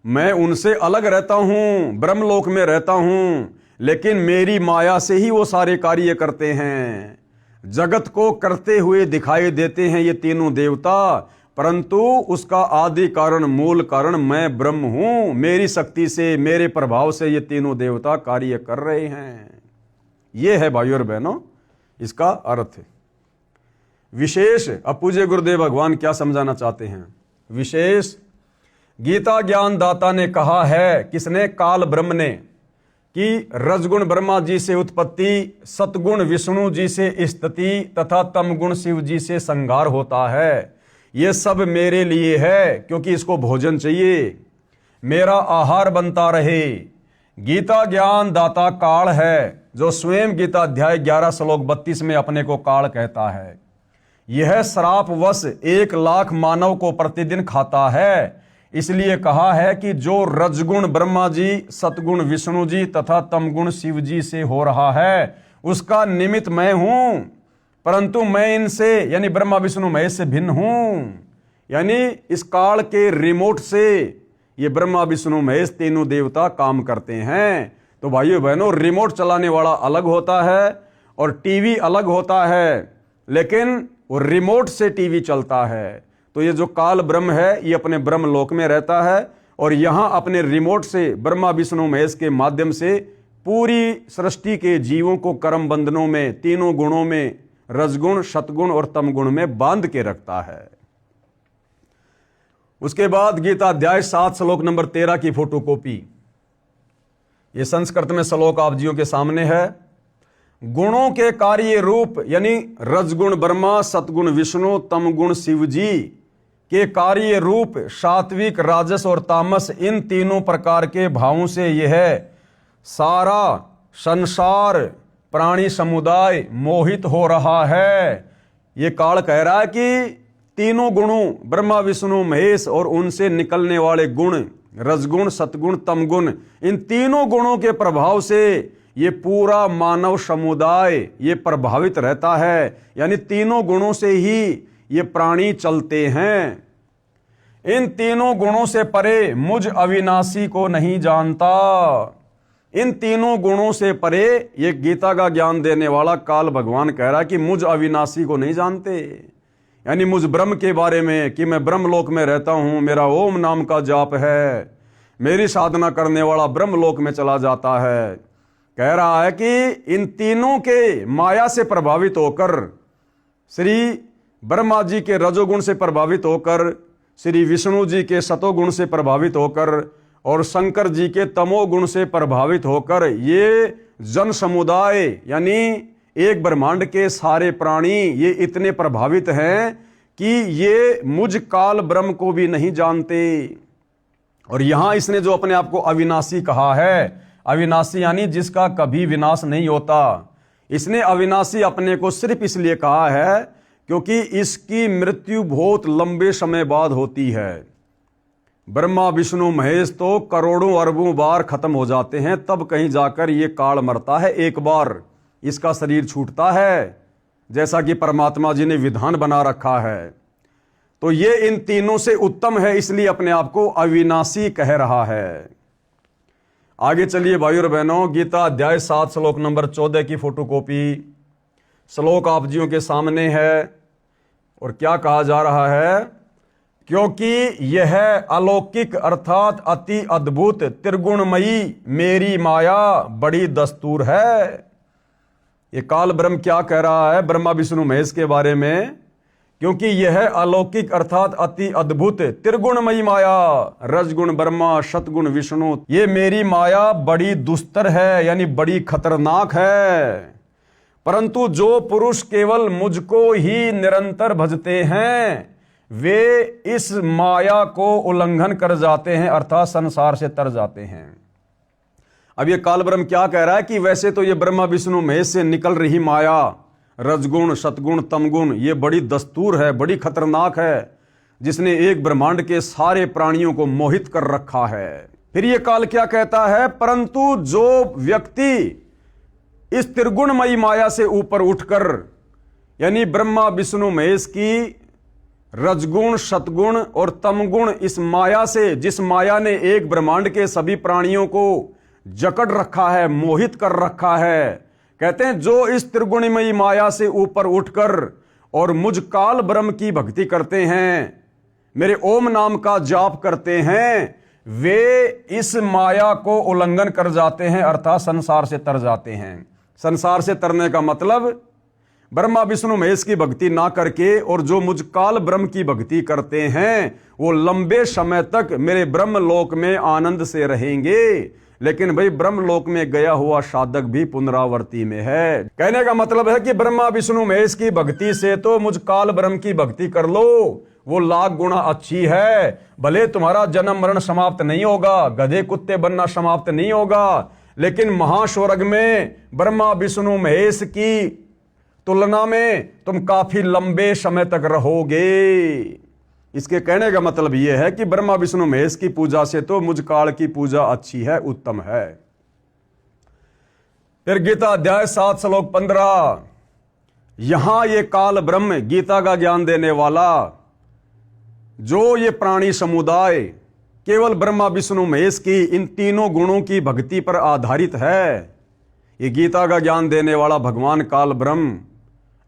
मैं उनसे अलग रहता हूं, ब्रह्मलोक में रहता हूं, लेकिन मेरी माया से ही वो सारे कार्य करते हैं। जगत को करते हुए दिखाई देते हैं ये तीनों देवता, परंतु उसका आदि कारण, मूल कारण मैं ब्रह्म हूं। मेरी शक्ति से, मेरे प्रभाव से ये तीनों देवता कार्य कर रहे हैं। ये है भाइयों और बहनों इसका अर्थ। विशेष अब पूज्य गुरुदेव भगवान क्या समझाना चाहते हैं? विशेष गीता ज्ञान दाता ने कहा है, किसने? काल ब्रह्म ने, कि रजगुण ब्रह्मा जी से उत्पत्ति, सतगुण विष्णु जी से स्थिति तथा तमगुण शिव जी से संहार होता है। ये सब मेरे लिए है, क्योंकि इसको भोजन चाहिए, मेरा आहार बनता रहे। गीता ज्ञान दाता काल है, जो स्वयं गीता अध्याय 11 श्लोक 32 में अपने को काल कहता है। यह श्रापवश 1 लाख मानव को प्रतिदिन खाता है। इसलिए कहा है कि जो रजगुण ब्रह्मा जी, सतगुण विष्णु जी तथा तमगुण शिव जी से हो रहा है, उसका निमित्त मैं हूं, परंतु मैं इनसे यानी ब्रह्मा विष्णु महेश से भिन्न हूं। यानी इस काल के रिमोट से ये ब्रह्मा विष्णु महेश तीनों देवता काम करते हैं। तो भाइयों बहनों, रिमोट चलाने वाला अलग होता है और टीवी अलग होता है, लेकिन वो रिमोट से टीवी चलता है। तो ये जो काल ब्रह्म है, ये अपने ब्रह्म लोक में रहता है और यहाँ अपने रिमोट से ब्रह्मा विष्णु महेश के माध्यम से पूरी सृष्टि के जीवों को कर्म बंधनों में, तीनों गुणों में, रजगुण, सतगुण और तमगुण में बांध के रखता है। उसके बाद गीता अध्याय 7 श्लोक नंबर 13 की फोटोकॉपी, ये संस्कृत में श्लोक आप जियों के सामने है। गुणों के कार्य रूप यानी रजगुण ब्रह्मा, सतगुण विष्णु, तमगुण शिव जी के कार्य रूप सात्विक, राजस और तामस, इन तीनों प्रकार के भावों से यह सारा संसार, प्राणी समुदाय मोहित हो रहा है। ये काल कह रहा है कि तीनों गुणों ब्रह्मा विष्णु महेश और उनसे निकलने वाले गुण, रजगुण, सतगुण, तमगुण, इन तीनों गुणों के प्रभाव से ये पूरा मानव समुदाय ये प्रभावित रहता है। यानी तीनों गुणों से ही ये प्राणी चलते हैं। इन तीनों गुणों से परे मुझ अविनाशी को नहीं जानता। इन तीनों गुणों से परे ये गीता का ज्ञान देने वाला काल भगवान कह रहा है कि मुझ अविनाशी को नहीं जानते, यानी मुझ ब्रह्म के बारे में कि मैं ब्रह्मलोक में रहता हूं, मेरा ओम नाम का जाप है, मेरी साधना करने वाला ब्रह्मलोक में चला जाता है। कह रहा है कि इन तीनों के माया से प्रभावित होकर, श्री ब्रह्मा जी के रजोगुण से प्रभावित होकर, श्री विष्णु जी के सतोगुण से प्रभावित होकर और शंकर जी के तमोगुण से प्रभावित होकर ये जन समुदाय यानी एक ब्रह्मांड के सारे प्राणी ये इतने प्रभावित हैं कि ये मुझ काल ब्रह्म को भी नहीं जानते। और यहां इसने जो अपने आप को अविनाशी कहा है, अविनाशी यानी जिसका कभी विनाश नहीं होता, इसने अविनाशी अपने को सिर्फ इसलिए कहा है क्योंकि इसकी मृत्यु बहुत लंबे समय बाद होती है। ब्रह्मा विष्णु महेश तो करोड़ों अरबों बार खत्म हो जाते हैं, तब कहीं जाकर ये काल मरता है, एक बार इसका शरीर छूटता है, जैसा कि परमात्मा जी ने विधान बना रखा है। तो ये इन तीनों से उत्तम है, इसलिए अपने आप को अविनाशी कह रहा है। आगे चलिए भाइयों और बहनों, गीता अध्याय 7 श्लोक नंबर 14 की फोटोकॉपी श्लोक आप जियों के सामने है। और क्या कहा जा रहा है? क्योंकि यह अलौकिक अर्थात अति अद्भुत त्रिगुणमयी मेरी माया बड़ी दस्तूर है। ये काल ब्रह्म क्या कह रहा है ब्रह्मा विष्णु महेश के बारे में? क्योंकि यह अलौकिक अर्थात अति अद्भुत त्रिगुणमयी माया, रजगुण ब्रह्मा सतगुण विष्णु, ये मेरी माया बड़ी दुस्तर है, यानी बड़ी खतरनाक है। परंतु जो पुरुष केवल मुझको ही निरंतर भजते हैं वे इस माया को उल्लंघन कर जाते हैं, अर्थात संसार से तर जाते हैं। अब ये काल ब्रह्म क्या कह रहा है कि वैसे तो ये ब्रह्मा विष्णु महेश से निकल रही माया, रजगुण सतगुण तमगुण, ये बड़ी दस्तूर है, बड़ी खतरनाक है, जिसने एक ब्रह्मांड के सारे प्राणियों को मोहित कर रखा है। फिर ये काल क्या कहता है? परंतु जो व्यक्ति इस त्रिगुणमयी माया से ऊपर उठकर, यानी ब्रह्मा विष्णु महेश की रजगुण सतगुण और तमगुण इस माया से, जिस माया ने एक ब्रह्मांड के सभी प्राणियों को जकड़ रखा है, मोहित कर रखा है, कहते हैं जो इस त्रिगुणमयी माया से ऊपर उठकर और मुझ काल ब्रह्म की भक्ति करते हैं, मेरे ओम नाम का जाप करते हैं, वे इस माया को उल्लंघन कर जाते हैं, अर्थात संसार से तर जाते हैं। संसार से तरने का मतलब ब्रह्मा विष्णु महेश की भक्ति ना करके और जो मुझ काल ब्रह्म की भक्ति करते हैं वो लंबे समय तक मेरे ब्रह्म लोक में आनंद से रहेंगे। लेकिन भाई ब्रह्म लोक में गया हुआ साधक भी पुनरावृत्ति में है। कहने का मतलब है कि ब्रह्मा विष्णु महेश की भक्ति से तो मुझ काल ब्रह्म की भक्ति कर लो, वो लाख गुना अच्छी है। भले तुम्हारा जन्म मरण समाप्त नहीं होगा, गधे कुत्ते बनना समाप्त नहीं होगा, लेकिन महास्वर्ग में ब्रह्मा विष्णु महेश की तुलना में तुम काफी लंबे समय तक रहोगे। इसके कहने का मतलब यह है कि ब्रह्मा विष्णु महेश की पूजा से तो मुझ काल की पूजा अच्छी है, उत्तम है। फिर गीता अध्याय 7 श्लोक 15, यहां ये काल ब्रह्म गीता का ज्ञान देने वाला, जो ये प्राणी समुदाय केवल ब्रह्मा विष्णु महेश की इन तीनों गुणों की भक्ति पर आधारित है, ये गीता का ज्ञान देने वाला भगवान काल ब्रह्म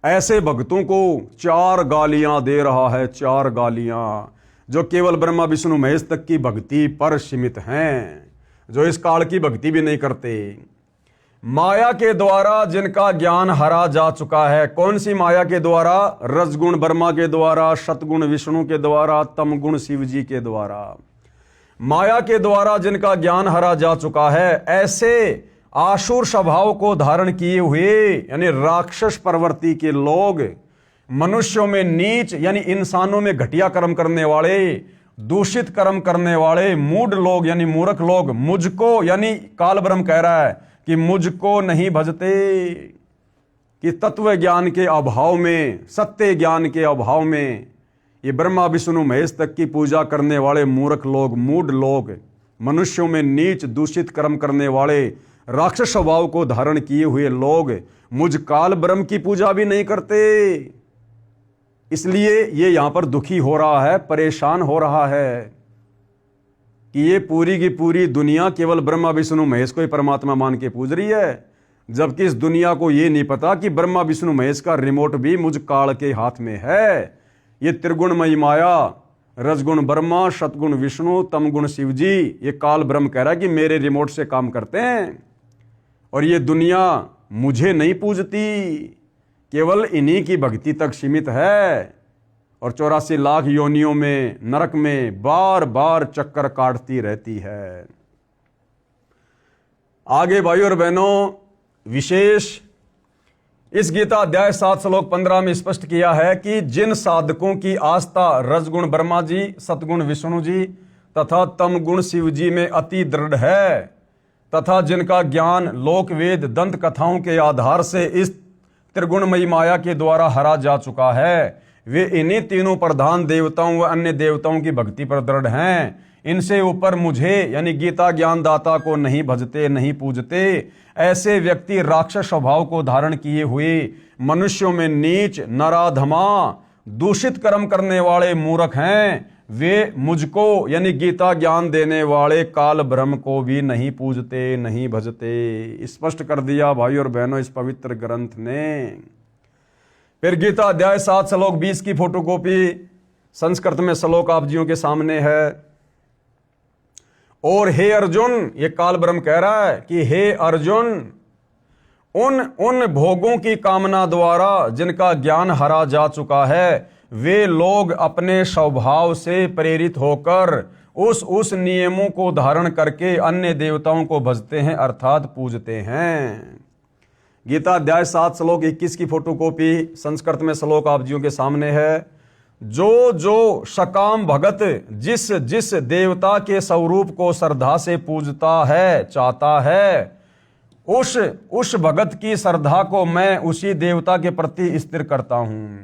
ऐसे भक्तों को 4 गालियां दे रहा है, 4 गालियां, जो केवल ब्रह्मा विष्णु महेश तक की भक्ति पर सीमित हैं, जो इस काल की भक्ति भी नहीं करते। माया के द्वारा जिनका ज्ञान हरा जा चुका है, कौन सी माया के द्वारा? रजगुण ब्रह्मा के द्वारा, सतगुण विष्णु के द्वारा, तमगुण शिव जी के द्वारा। माया के द्वारा जिनका ज्ञान हरा जा चुका है, ऐसे आसुर स्वभाव को धारण किए हुए यानी राक्षस प्रवृत्ति के लोग, मनुष्यों में नीच यानी इंसानों में घटिया कर्म करने वाले, दूषित कर्म करने वाले, मूढ़ लोग यानी मूर्ख लोग, मुझको यानी काल ब्रह्म कह रहा है कि मुझको नहीं भजते, कि तत्व ज्ञान के अभाव में, सत्य ज्ञान के अभाव में ये ब्रह्मा विष्णु महेश तक की पूजा करने वाले मूर्ख लोग, मूढ़ लोग, मनुष्यों में नीच दूषित कर्म करने वाले, राक्षस स्वभाव को धारण किए हुए लोग मुझ काल ब्रह्म की पूजा भी नहीं करते। इसलिए ये यहाँ पर दुखी हो रहा है, परेशान हो रहा है कि ये पूरी की पूरी दुनिया केवल ब्रह्मा विष्णु महेश को ही परमात्मा मान के पूज रही है, जबकि इस दुनिया को ये नहीं पता कि ब्रह्मा विष्णु महेश का रिमोट भी मुझ काल के हाथ में है। ये त्रिगुणमयी माया, रजगुण ब्रह्मा, सतगुण विष्णु, तमगुण शिव जी, ये काल ब्रह्म कह रहा है कि मेरे रिमोट से काम करते हैं और ये दुनिया मुझे नहीं पूजती, केवल इन्हीं की भक्ति तक सीमित है और 84 लाख योनियों में नरक में बार बार चक्कर काटती रहती है। आगे भाइयों और बहनों, विशेष इस गीता अध्याय 7 श्लोक 15 में स्पष्ट किया है कि जिन साधकों की आस्था रजगुण ब्रह्मा जी, सतगुण विष्णु जी तथा तमगुण शिव जी में अति दृढ़ है तथा जिनका ज्ञान लोक वेद दंत कथाओं के आधार से इस त्रिगुणमयी माया के द्वारा हरा जा चुका है, वे इन्हीं तीनों प्रधान देवताओं व अन्य देवताओं की भक्ति पर दृढ़ हैं। इनसे ऊपर मुझे यानी गीता ज्ञानदाता को नहीं भजते, नहीं पूजते। ऐसे व्यक्ति राक्षस स्वभाव को धारण किए हुए मनुष्यों में नीच, नराधमा, दूषित कर्म करने वाले मूर्ख हैं। वे मुझको यानी गीता ज्ञान देने वाले काल ब्रह्म को भी नहीं पूजते, नहीं भजते। स्पष्ट कर दिया भाई और बहनों इस पवित्र ग्रंथ ने। फिर गीता अध्याय 7 श्लोक 20 की फोटोकॉपी संस्कृत में श्लोक आप जियों के सामने है। और हे अर्जुन, ये काल ब्रह्म कह रहा है कि हे अर्जुन, उन भोगों की कामना द्वारा जिनका ज्ञान हरा जा चुका है, वे लोग अपने स्वभाव से प्रेरित होकर उस नियमों को धारण करके अन्य देवताओं को भजते हैं अर्थात पूजते हैं। गीता अध्याय 7 श्लोक 21 की फोटोकॉपी संस्कृत में श्लोक आप जियों के सामने है। जो सकाम भगत जिस जिस देवता के स्वरूप को श्रद्धा से पूजता है, चाहता है, उस भगत की श्रद्धा को मैं उसी देवता के प्रति स्थिर करता हूं।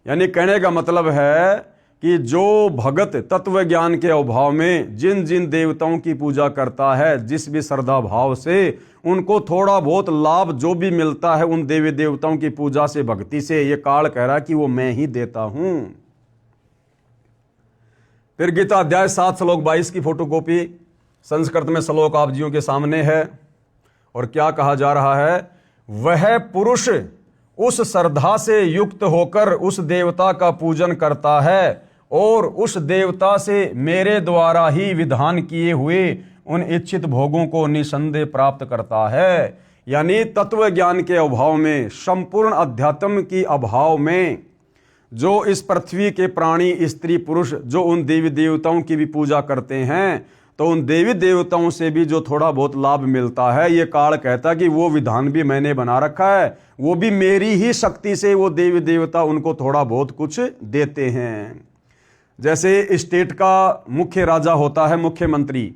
यानी कहने का मतलब है कि जो भगत तत्व ज्ञान के अभाव में जिन जिन देवताओं की पूजा करता है, जिस भी श्रद्धा भाव से, उनको थोड़ा बहुत लाभ जो भी मिलता है उन देवी देवताओं की पूजा से, भक्ति से, ये काल कह रहा है कि वो मैं ही देता हूं। फिर गीता अध्याय 7 श्लोक 22 की फोटोकॉपी संस्कृत में श्लोक आप जियों के सामने है। और क्या कहा जा रहा है? वह पुरुष उस श्रद्धा से युक्त होकर उस देवता का पूजन करता है और उस देवता से मेरे द्वारा ही विधान किए हुए उन इच्छित भोगों को निसंदेह प्राप्त करता है। यानी तत्व ज्ञान के अभाव में, संपूर्ण अध्यात्म की अभाव में जो इस पृथ्वी के प्राणी, स्त्री, पुरुष जो उन देवी देवताओं की भी पूजा करते हैं, तो उन देवी देवताओं से भी जो थोड़ा बहुत लाभ मिलता है, ये काल कहता है कि वो विधान भी मैंने बना रखा है, वो भी मेरी ही शक्ति से वो देवी देवता उनको थोड़ा बहुत कुछ देते हैं। जैसे स्टेट का मुख्य राजा होता है मुख्यमंत्री,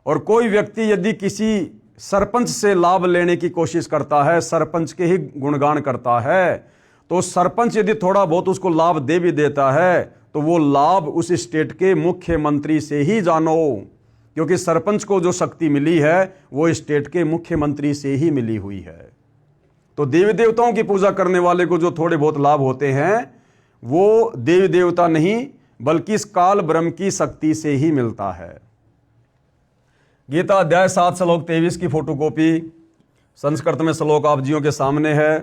और कोई व्यक्ति यदि किसी सरपंच से लाभ लेने की कोशिश करता है, सरपंच के ही गुणगान करता है, तो सरपंच यदि थोड़ा बहुत उसको लाभ दे भी देता है, तो वो लाभ उस स्टेट के मुख्यमंत्री से ही जानो, क्योंकि सरपंच को जो शक्ति मिली है वो स्टेट के मुख्यमंत्री से ही मिली हुई है। तो देवी देवताओं की पूजा करने वाले को जो थोड़े बहुत लाभ होते हैं, वो देवी देवता नहीं बल्कि इस काल ब्रह्म की शक्ति से ही मिलता है। गीता अध्याय 7 श्लोक 23 की फोटोकॉपी संस्कृत में श्लोक आप जियों के सामने है।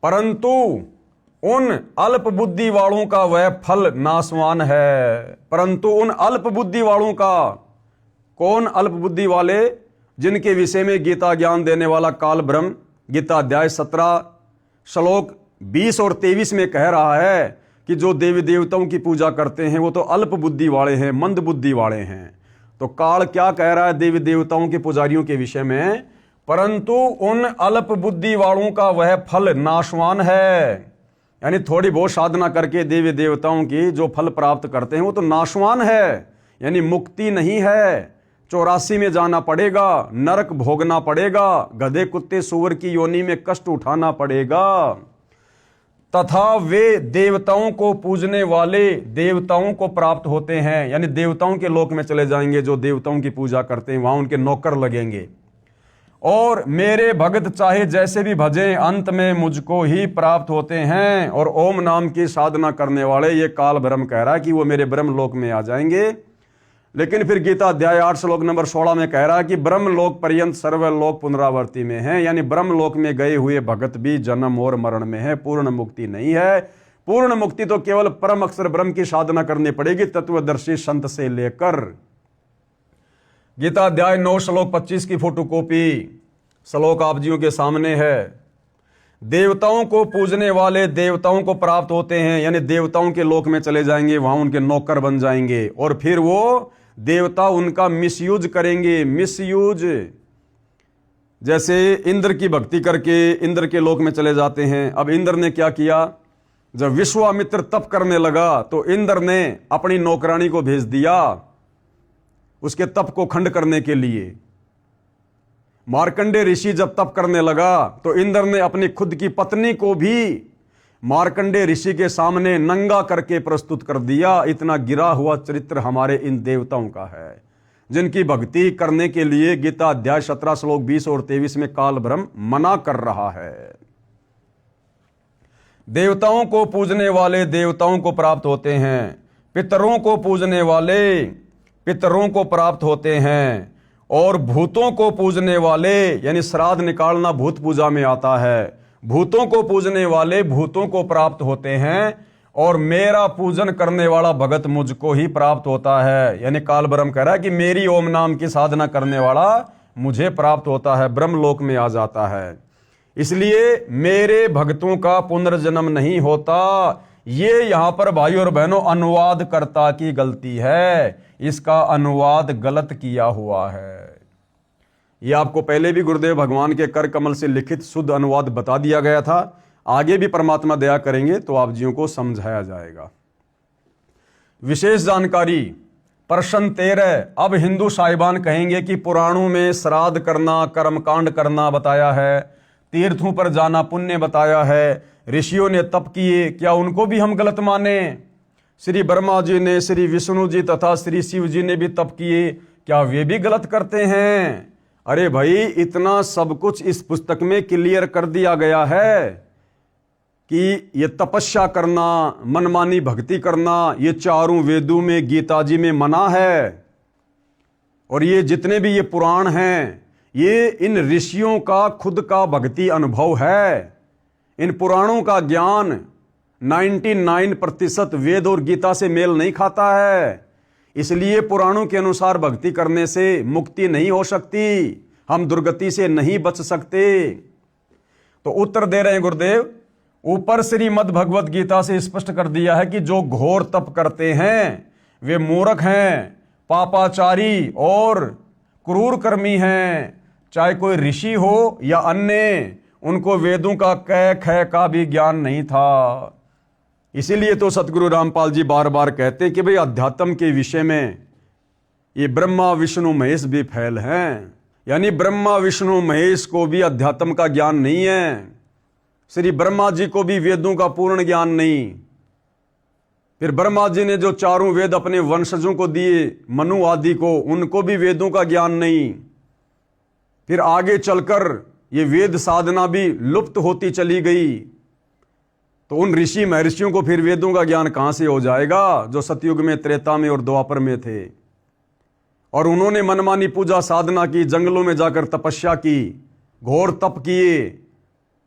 परंतु उन अल्प बुद्धि वालों का वह फल नाशवान है। परंतु उन अल्प बुद्धि वालों का, कौन अल्प बुद्धि वाले? जिनके विषय में गीता ज्ञान देने वाला काल ब्रह्म गीता अध्याय 17 श्लोक 20 और 23 में कह रहा है कि जो देवी देवताओं की पूजा करते हैं वो तो अल्प बुद्धि वाले हैं, मंद बुद्धि वाले हैं। तो काल क्या कह रहा है देवी देवताओं के पुजारियों के विषय में? परंतु उन अल्प बुद्धि वालों का वह फल नाशवान है। यानी थोड़ी बहुत साधना करके देवी देवताओं की जो फल प्राप्त करते हैं वो तो नाशवान है, यानी मुक्ति नहीं है। 84 में जाना पड़ेगा, नरक भोगना पड़ेगा, गधे कुत्ते सूअर की योनि में कष्ट उठाना पड़ेगा। तथा वे देवताओं को पूजने वाले देवताओं को प्राप्त होते हैं, यानी देवताओं के लोक में चले जाएंगे। जो देवताओं की पूजा करते हैं वहां उनके नौकर लगेंगे। और मेरे भगत चाहे जैसे भी भजें अंत में मुझको ही प्राप्त होते हैं। और ओम नाम की साधना करने वाले, ये काल ब्रह्म कह रहा है कि वो मेरे ब्रह्म लोक में आ जाएंगे। लेकिन फिर गीता अध्याय 8 श्लोक नंबर 16 में कह रहा है कि ब्रह्म लोक पर्यंत सर्वलोक पुनरावर्ती में है, यानी ब्रह्म लोक में गए हुए भगत भी जन्म और मरण में है, पूर्ण मुक्ति नहीं है। पूर्ण मुक्ति तो केवल परम अक्षर ब्रह्म की साधना करनी पड़ेगी, तत्वदर्शी संत से लेकर। गीता अध्याय 9 श्लोक 25 की फोटोकॉपी श्लोक आप जियों के सामने है। देवताओं को पूजने वाले देवताओं को प्राप्त होते हैं, यानी देवताओं के लोक में चले जाएंगे, वहां उनके नौकर बन जाएंगे और फिर वो देवता उनका मिसयूज करेंगे। मिसयूज जैसे इंद्र की भक्ति करके इंद्र के लोक में चले जाते हैं। अब इंद्र ने क्या किया, जब विश्वामित्र तप करने लगा तो इंद्र ने अपनी नौकरानी को भेज दिया उसके तप को खंड करने के लिए। मार्कंडे ऋषि जब तप करने लगा तो इंद्र ने अपनी खुद की पत्नी को भी मार्कंडे ऋषि के सामने नंगा करके प्रस्तुत कर दिया। इतना गिरा हुआ चरित्र हमारे इन देवताओं का है, जिनकी भक्ति करने के लिए गीता अध्याय 17 श्लोक 20 और 23 में काल ब्रह्म मना कर रहा है। देवताओं को पूजने वाले देवताओं को प्राप्त होते हैं, पितरों को पूजने वाले पितरों को प्राप्त होते हैं, और भूतों को पूजने वाले, यानी श्राद्ध निकालना भूत पूजा में आता है, भूतों को पूजने वाले भूतों को प्राप्त होते हैं, और मेरा पूजन करने वाला भगत मुझको ही प्राप्त होता है। यानी काल ब्रह्म कह रहा है कि मेरी ओम नाम की साधना करने वाला मुझे प्राप्त होता है, ब्रह्मलोक में आ जाता है। इसलिए मेरे भक्तों का पुनर्जन्म नहीं होता। ये यहां पर भाई और बहनों अनुवादकर्ता की गलती है, इसका अनुवाद गलत किया हुआ है। ये आपको पहले भी गुरुदेव भगवान के कर कमल से लिखित शुद्ध अनुवाद बता दिया गया था, आगे भी परमात्मा दया करेंगे तो आप जियों को समझाया जाएगा। विशेष जानकारी प्रश्न 13। अब हिंदू साहिबान कहेंगे कि पुराणों में श्राद्ध करना, कर्मकांड करना बताया है, तीर्थों पर जाना पुण्य बताया है, ऋषियों ने तप किए, क्या उनको भी हम गलत माने? श्री ब्रह्मा जी ने, श्री विष्णु जी तथा श्री शिव जी ने भी तप किए, क्या वे भी गलत करते हैं? अरे भाई, इतना सब कुछ इस पुस्तक में क्लियर कर दिया गया है कि ये तपस्या करना, मनमानी भक्ति करना, ये चारों वेदों में, गीता जी में मना है। और ये जितने भी ये पुराण हैं, ये इन ऋषियों का खुद का भक्ति अनुभव है। इन पुराणों का ज्ञान 99% वेद और गीता से मेल नहीं खाता है। इसलिए पुराणों के अनुसार भक्ति करने से मुक्ति नहीं हो सकती, हम दुर्गति से नहीं बच सकते। तो उत्तर दे रहे हैं गुरुदेव, ऊपर श्रीमद् भगवत गीता से स्पष्ट कर दिया है कि जो घोर तप करते हैं वे मूर्ख हैं, पापाचारी और क्रूर कर्मी हैं। चाहे कोई ऋषि हो या अन्य, उनको वेदों का कै ख का भी ज्ञान नहीं था। इसीलिए तो सतगुरु रामपाल जी बार बार कहते हैं कि भाई अध्यात्म के विषय में ये ब्रह्मा विष्णु महेश भी फैल हैं, यानी ब्रह्मा विष्णु महेश को भी अध्यात्म का ज्ञान नहीं है। श्री ब्रह्मा जी को भी वेदों का पूर्ण ज्ञान नहीं। फिर ब्रह्मा जी ने जो चारों वेद अपने वंशजों को दिए, मनु आदि को, उनको भी वेदों का ज्ञान नहीं। फिर आगे चलकर ये वेद साधना भी लुप्त होती चली गई, तो उन ऋषि महर्षियों को फिर वेदों का ज्ञान कहां से हो जाएगा, जो सतयुग में, त्रेता में और द्वापर में थे। और उन्होंने मनमानी पूजा साधना की, जंगलों में जाकर तपस्या की, घोर तप किए,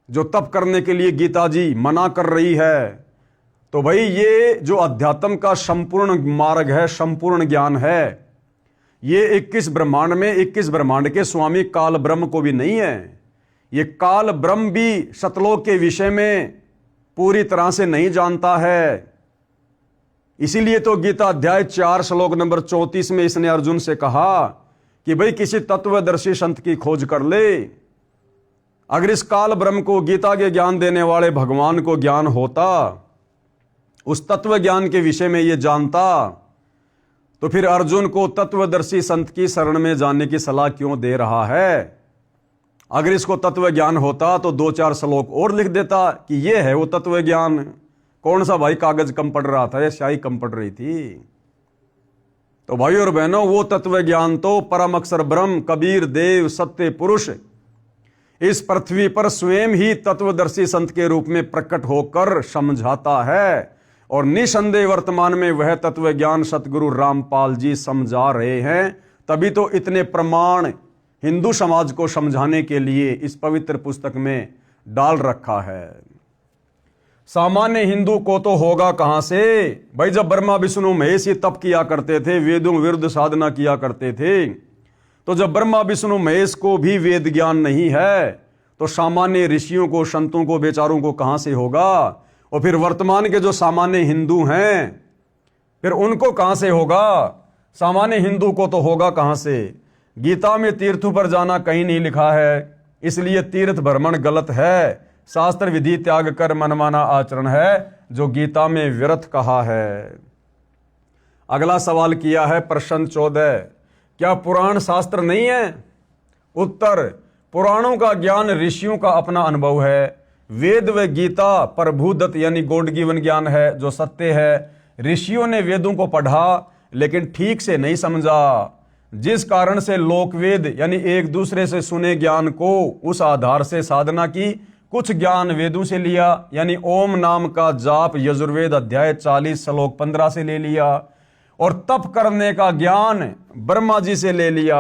जो तप करने के लिए गीता जी मना कर रही है। तो भाई ये जो अध्यात्म का संपूर्ण मार्ग है, संपूर्ण ज्ञान है, ये 21 ब्रह्मांड में 21 ब्रह्मांड के स्वामी काल ब्रह्म को भी नहीं है। ये काल ब्रह्म भी सतलोक के विषय में पूरी तरह से नहीं जानता है। इसीलिए तो गीता अध्याय 4 श्लोक नंबर 34 में इसने अर्जुन से कहा कि भाई किसी तत्वदर्शी संत की खोज कर ले। अगर इस काल ब्रह्म को, गीता के ज्ञान देने वाले भगवान को ज्ञान होता, उस तत्व ज्ञान के विषय में ये जानता, तो फिर अर्जुन को तत्वदर्शी संत की शरण में जाने की सलाह क्यों दे रहा है? अगर इसको तत्व ज्ञान होता तो 2-4 श्लोक और लिख देता कि ये है वो तत्व ज्ञान। कौन सा भाई कागज कम पड़ रहा था या स्याही कम पड़ रही थी? तो भाई और बहनों, वो तत्व ज्ञान तो परम अक्षर ब्रह्म, कबीर देव, सत्य पुरुष इस पृथ्वी पर स्वयं ही तत्वदर्शी संत के रूप में प्रकट होकर समझाता है और निसंदेह वर्तमान में वह तत्व ज्ञान सतगुरु रामपाल जी समझा रहे हैं। तभी तो इतने प्रमाण हिंदू समाज को समझाने के लिए इस पवित्र पुस्तक में डाल रखा है। सामान्य हिंदू को तो होगा कहां से भाई, जब ब्रह्मा विष्णु महेश ही तप किया करते थे, वेदों विरुद्ध साधना किया करते थे, तो जब ब्रह्मा विष्णु महेश को भी वेद ज्ञान नहीं है तो सामान्य ऋषियों को, संतों को, बेचारों को कहां से होगा। और फिर वर्तमान के जो सामान्य हिंदू हैं फिर उनको कहां से होगा। सामान्य हिंदू को तो होगा कहां से। गीता में तीर्थों पर जाना कहीं नहीं लिखा है, इसलिए तीर्थ भ्रमण गलत है। शास्त्र विधि त्याग कर मनमाना आचरण है जो गीता में व्यर्थ कहा है। अगला सवाल किया है प्रश्न 14, क्या पुराण शास्त्र नहीं है। उत्तर, पुराणों का ज्ञान ऋषियों का अपना अनुभव है। वेद व गीता प्रभुदत्त यानी गॉड गिवन ज्ञान है जो सत्य है। ऋषियों ने वेदों को पढ़ा लेकिन ठीक से नहीं समझा, जिस कारण से लोकवेद यानी एक दूसरे से सुने ज्ञान को उस आधार से साधना की। कुछ ज्ञान वेदों से लिया, यानी ओम नाम का जाप यजुर्वेद अध्याय 40 श्लोक 15 से ले लिया, और तप करने का ज्ञान ब्रह्मा जी से ले लिया।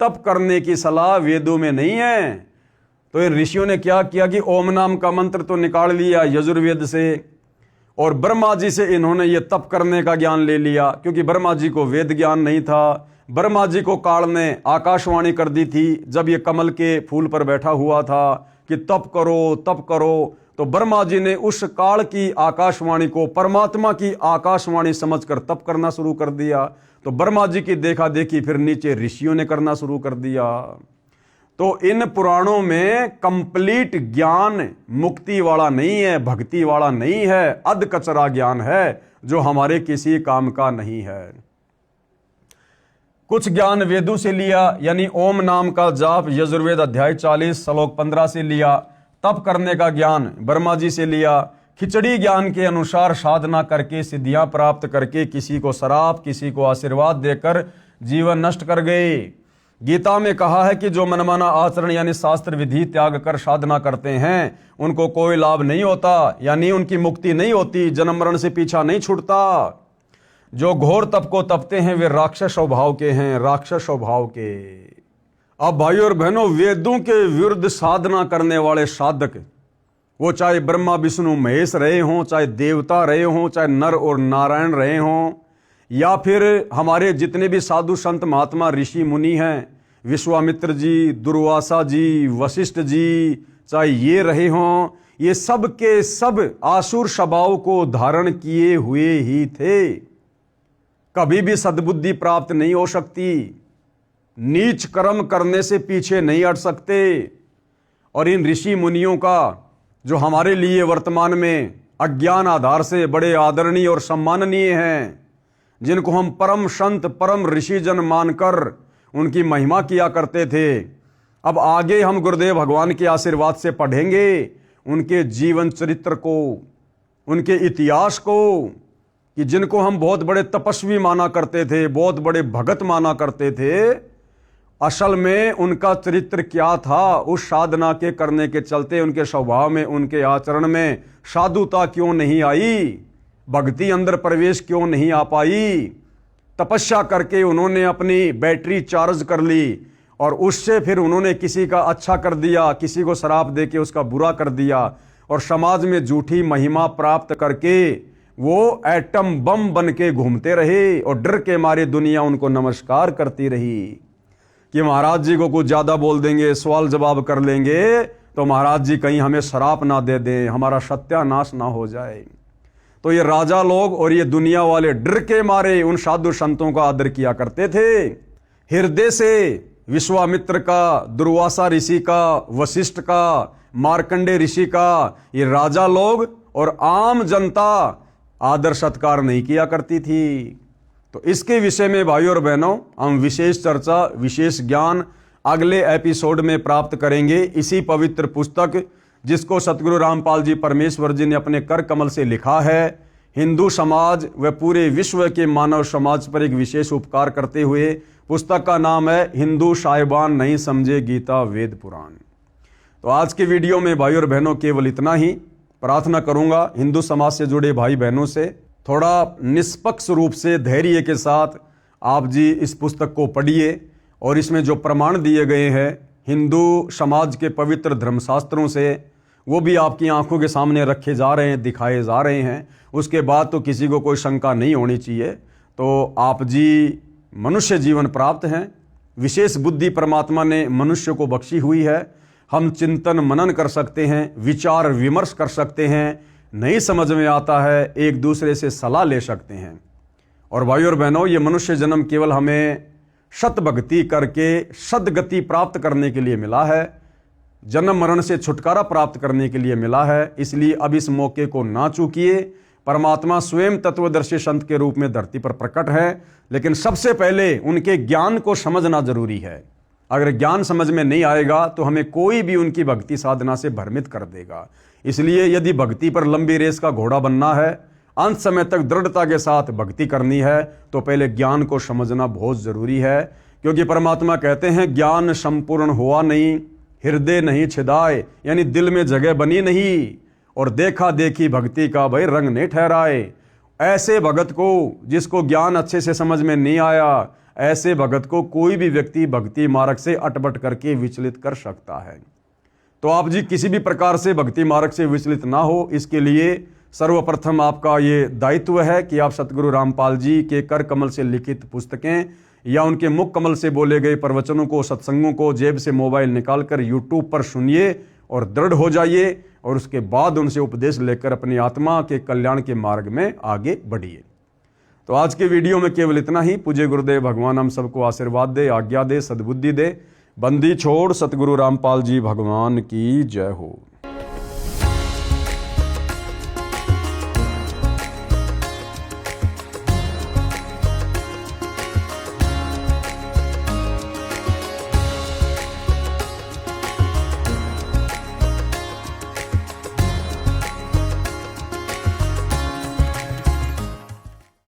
तप करने की सलाह वेदों में नहीं है। तो इन ऋषियों ने क्या किया कि ओम नाम का मंत्र तो निकाल लिया यजुर्वेद से, और ब्रह्मा जी से इन्होंने ये तप करने का ज्ञान ले लिया, क्योंकि ब्रह्मा जी को वेद ज्ञान नहीं था। ब्रह्मा जी को काल ने आकाशवाणी कर दी थी जब ये कमल के फूल पर बैठा हुआ था कि तप करो तप करो, तो ब्रह्मा जी ने उस काल की आकाशवाणी को परमात्मा की आकाशवाणी समझकर तप करना शुरू कर दिया। तो ब्रह्मा जी की देखा देखी फिर नीचे ऋषियों ने करना शुरू कर दिया। तो इन पुराणों में कंप्लीट ज्ञान मुक्ति वाला नहीं है, भक्ति वाला नहीं है, अध कचरा ज्ञान है जो हमारे किसी काम का नहीं है। कुछ ज्ञान वेदों से लिया, यानी ओम नाम का जाप यजुर्वेद अध्याय 40 श्लोक 15 से लिया। तप करने का ज्ञान ब्रह्मा जी से लिया। खिचड़ी ज्ञान के अनुसार साधना करके सिद्धियां प्राप्त करके किसी को श्राप किसी को आशीर्वाद देकर जीवन नष्ट कर गए। गीता में कहा है कि जो मनमाना आचरण यानी शास्त्र विधि त्याग कर साधना करते हैं उनको कोई लाभ नहीं होता, यानी उनकी मुक्ति नहीं होती, जन्म मरण से पीछा नहीं छूटता। जो घोर तप को तपते हैं वे राक्षस स्वभाव के हैं, राक्षस स्वभाव के। अब भाइयों और बहनों, वेदों के विरुद्ध साधना करने वाले साधक, वो चाहे ब्रह्मा विष्णु महेश रहे हों, चाहे देवता रहे हों, चाहे नर और नारायण रहे हों, या फिर हमारे जितने भी साधु संत महात्मा ऋषि मुनि हैं, विश्वामित्र जी, दुर्वासा जी, वशिष्ठ जी, चाहे ये रहे हों, ये सब के सब आसुर स्वभाव को धारण किए हुए ही थे। कभी भी सद्बुद्धि प्राप्त नहीं हो सकती, नीच कर्म करने से पीछे नहीं हट सकते। और इन ऋषि मुनियों का जो हमारे लिए वर्तमान में अज्ञान आधार से बड़े आदरणीय और सम्माननीय हैं, जिनको हम परम संत परम ऋषिजन मानकर उनकी महिमा किया करते थे, अब आगे हम गुरुदेव भगवान के आशीर्वाद से पढ़ेंगे उनके जीवन चरित्र को, उनके इतिहास को, कि जिनको हम बहुत बड़े तपस्वी माना करते थे, बहुत बड़े भगत माना करते थे, असल में उनका चरित्र क्या था। उस साधना के करने के चलते उनके स्वभाव में, उनके आचरण में साधुता क्यों नहीं आई, भक्ति अंदर प्रवेश क्यों नहीं आ पाई। तपस्या करके उन्होंने अपनी बैटरी चार्ज कर ली और उससे फिर उन्होंने किसी का अच्छा कर दिया, किसी को शराब देके उसका बुरा कर दिया, और समाज में झूठी महिमा प्राप्त करके वो एटम बम बन के घूमते रहे, और डर के मारे दुनिया उनको नमस्कार करती रही कि महाराज जी को कुछ ज्यादा बोल देंगे, सवाल जवाब कर लेंगे तो महाराज जी कहीं हमें श्राप ना दे दें, हमारा सत्यानाश ना हो जाए। तो ये राजा लोग और ये दुनिया वाले डर के मारे उन साधु संतों का आदर किया करते थे। हृदय से विश्वामित्र का, दुर्वासा ऋषि का, वशिष्ठ का, मार्कंडे ऋषि का, ये राजा लोग और आम जनता आदर सत्कार नहीं किया करती थी। तो इसके विषय में भाइयों और बहनों हम विशेष चर्चा, विशेष ज्ञान अगले एपिसोड में प्राप्त करेंगे। इसी पवित्र पुस्तक जिसको सतगुरु रामपाल जी परमेश्वर जी ने अपने कर कमल से लिखा है, हिंदू समाज व पूरे विश्व के मानव समाज पर एक विशेष उपकार करते हुए, पुस्तक का नाम है हिंदू साहिबान नहीं समझे गीता वेद पुराण। तो आज के वीडियो में भाई और बहनों केवल इतना ही। प्रार्थना करूंगा हिंदू समाज से जुड़े भाई बहनों से थोड़ा निष्पक्ष रूप से धैर्य के साथ आप जी इस पुस्तक को पढ़िए और इसमें जो प्रमाण दिए गए हैं हिंदू समाज के पवित्र धर्मशास्त्रों से, वो भी आपकी आंखों के सामने रखे जा रहे हैं, दिखाए जा रहे हैं। उसके बाद तो किसी को कोई शंका नहीं होनी चाहिए। तो आप जी मनुष्य जीवन प्राप्त हैं, विशेष बुद्धि परमात्मा ने मनुष्य को बख्शी हुई है। हम चिंतन मनन कर सकते हैं, विचार विमर्श कर सकते हैं, नहीं समझ में आता है एक दूसरे से सलाह ले सकते हैं। और भाई और बहनों, ये मनुष्य जन्म केवल हमें शत भक्ति करके सदगति प्राप्त करने के लिए मिला है, जन्म मरण से छुटकारा प्राप्त करने के लिए मिला है। इसलिए अब इस मौके को ना चूकिए। परमात्मा स्वयं तत्वदर्शी संत के रूप में धरती पर प्रकट है, लेकिन सबसे पहले उनके ज्ञान को समझना जरूरी है। अगर ज्ञान समझ में नहीं आएगा तो हमें कोई भी उनकी भक्ति साधना से भ्रमित कर देगा। इसलिए यदि भक्ति पर लंबी रेस का घोड़ा बनना है, अंत समय तक दृढ़ता के साथ भक्ति करनी है, तो पहले ज्ञान को समझना बहुत जरूरी है। क्योंकि परमात्मा कहते हैं ज्ञान संपूर्ण हुआ नहीं, हृदय नहीं छिदाए, यानी दिल में जगह बनी नहीं, और देखा देखी भक्ति का भाई रंग नहीं ठहराए। ऐसे भगत को जिसको ज्ञान अच्छे से समझ में नहीं आया, ऐसे भगत को कोई भी व्यक्ति भक्ति मार्ग से अटपट करके विचलित कर सकता है। तो आप जी किसी भी प्रकार से भक्ति मार्ग से विचलित ना हो, इसके लिए सर्वप्रथम आपका ये दायित्व है कि आप सतगुरु रामपाल जी के कर कमल से लिखित पुस्तकें या उनके मुख कमल से बोले गए प्रवचनों को, सत्संगों को जेब से मोबाइल निकालकर यूट्यूब पर सुनिए और दृढ़ हो जाइए, और उसके बाद उनसे उपदेश लेकर अपनी आत्मा के कल्याण के मार्ग में आगे बढ़िए। तो आज के वीडियो में केवल इतना ही। पूज्य गुरुदेव भगवान हम सबको आशीर्वाद दे, आज्ञा दे, सद्बुद्धि दे। बंदी छोड़ सतगुरु रामपाल जी भगवान की जय हो।